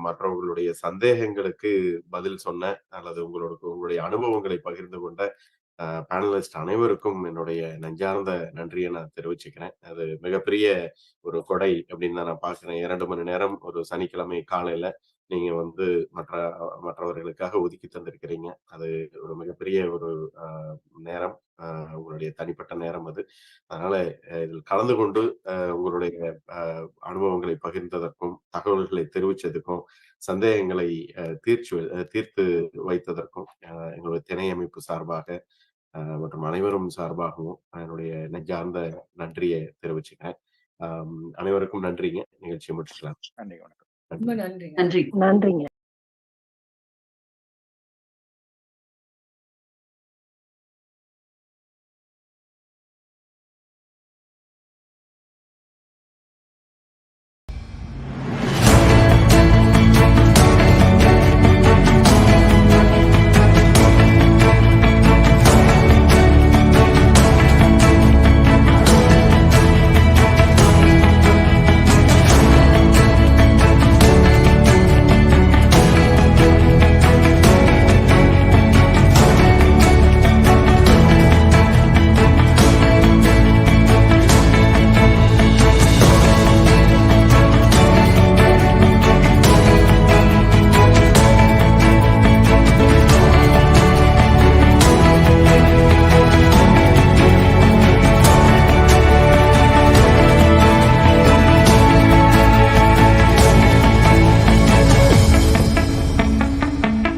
மற்றவர்களுடைய சந்தேகங்களுக்கு பதில் சொன்ன அல்லது உங்களுடைய அனுபவங்களை பகிர்ந்து கொண்ட பேனலிஸ்ட் அனைவருக்கும் என்னுடைய நெஞ்சார்ந்த நன்றியை நான் தெரிவிச்சுக்கிறேன். அது மிகப்பெரிய ஒரு கொடை அப்படின்னு தான் நான் பார்க்கிறேன். 2 மணி நேரம் ஒரு சனிக்கிழமை காலையில நீங்க மற்றவர்களுக்காக ஒதுக்கி தந்திருக்கிறீங்க. அது ஒரு மிகப்பெரிய ஒரு நேரம், உங்களுடைய தனிப்பட்ட நேரம் அது. அதனால இதில் கலந்து கொண்டு உங்களுடைய அனுபவங்களை பகிர்ந்ததற்கும், தகவல்களை தெரிவித்ததுக்கும், சந்தேகங்களை தீர்த்து வைத்ததற்கும் எங்களுடைய திணை அமைப்பு சார்பாக மற்றும் அனைவரும் சார்பாகவும் என்னுடைய நெஞ்சார்ந்த நன்றியை தெரிவிச்சுக்கிறேன். அனைவருக்கும் நன்றிங்க. நிகழ்ச்சியை முடிச்சுக்கலாம். நன்றி, வணக்கம். ரொம்ப நன்றி. நன்றி. நன்றிங்க.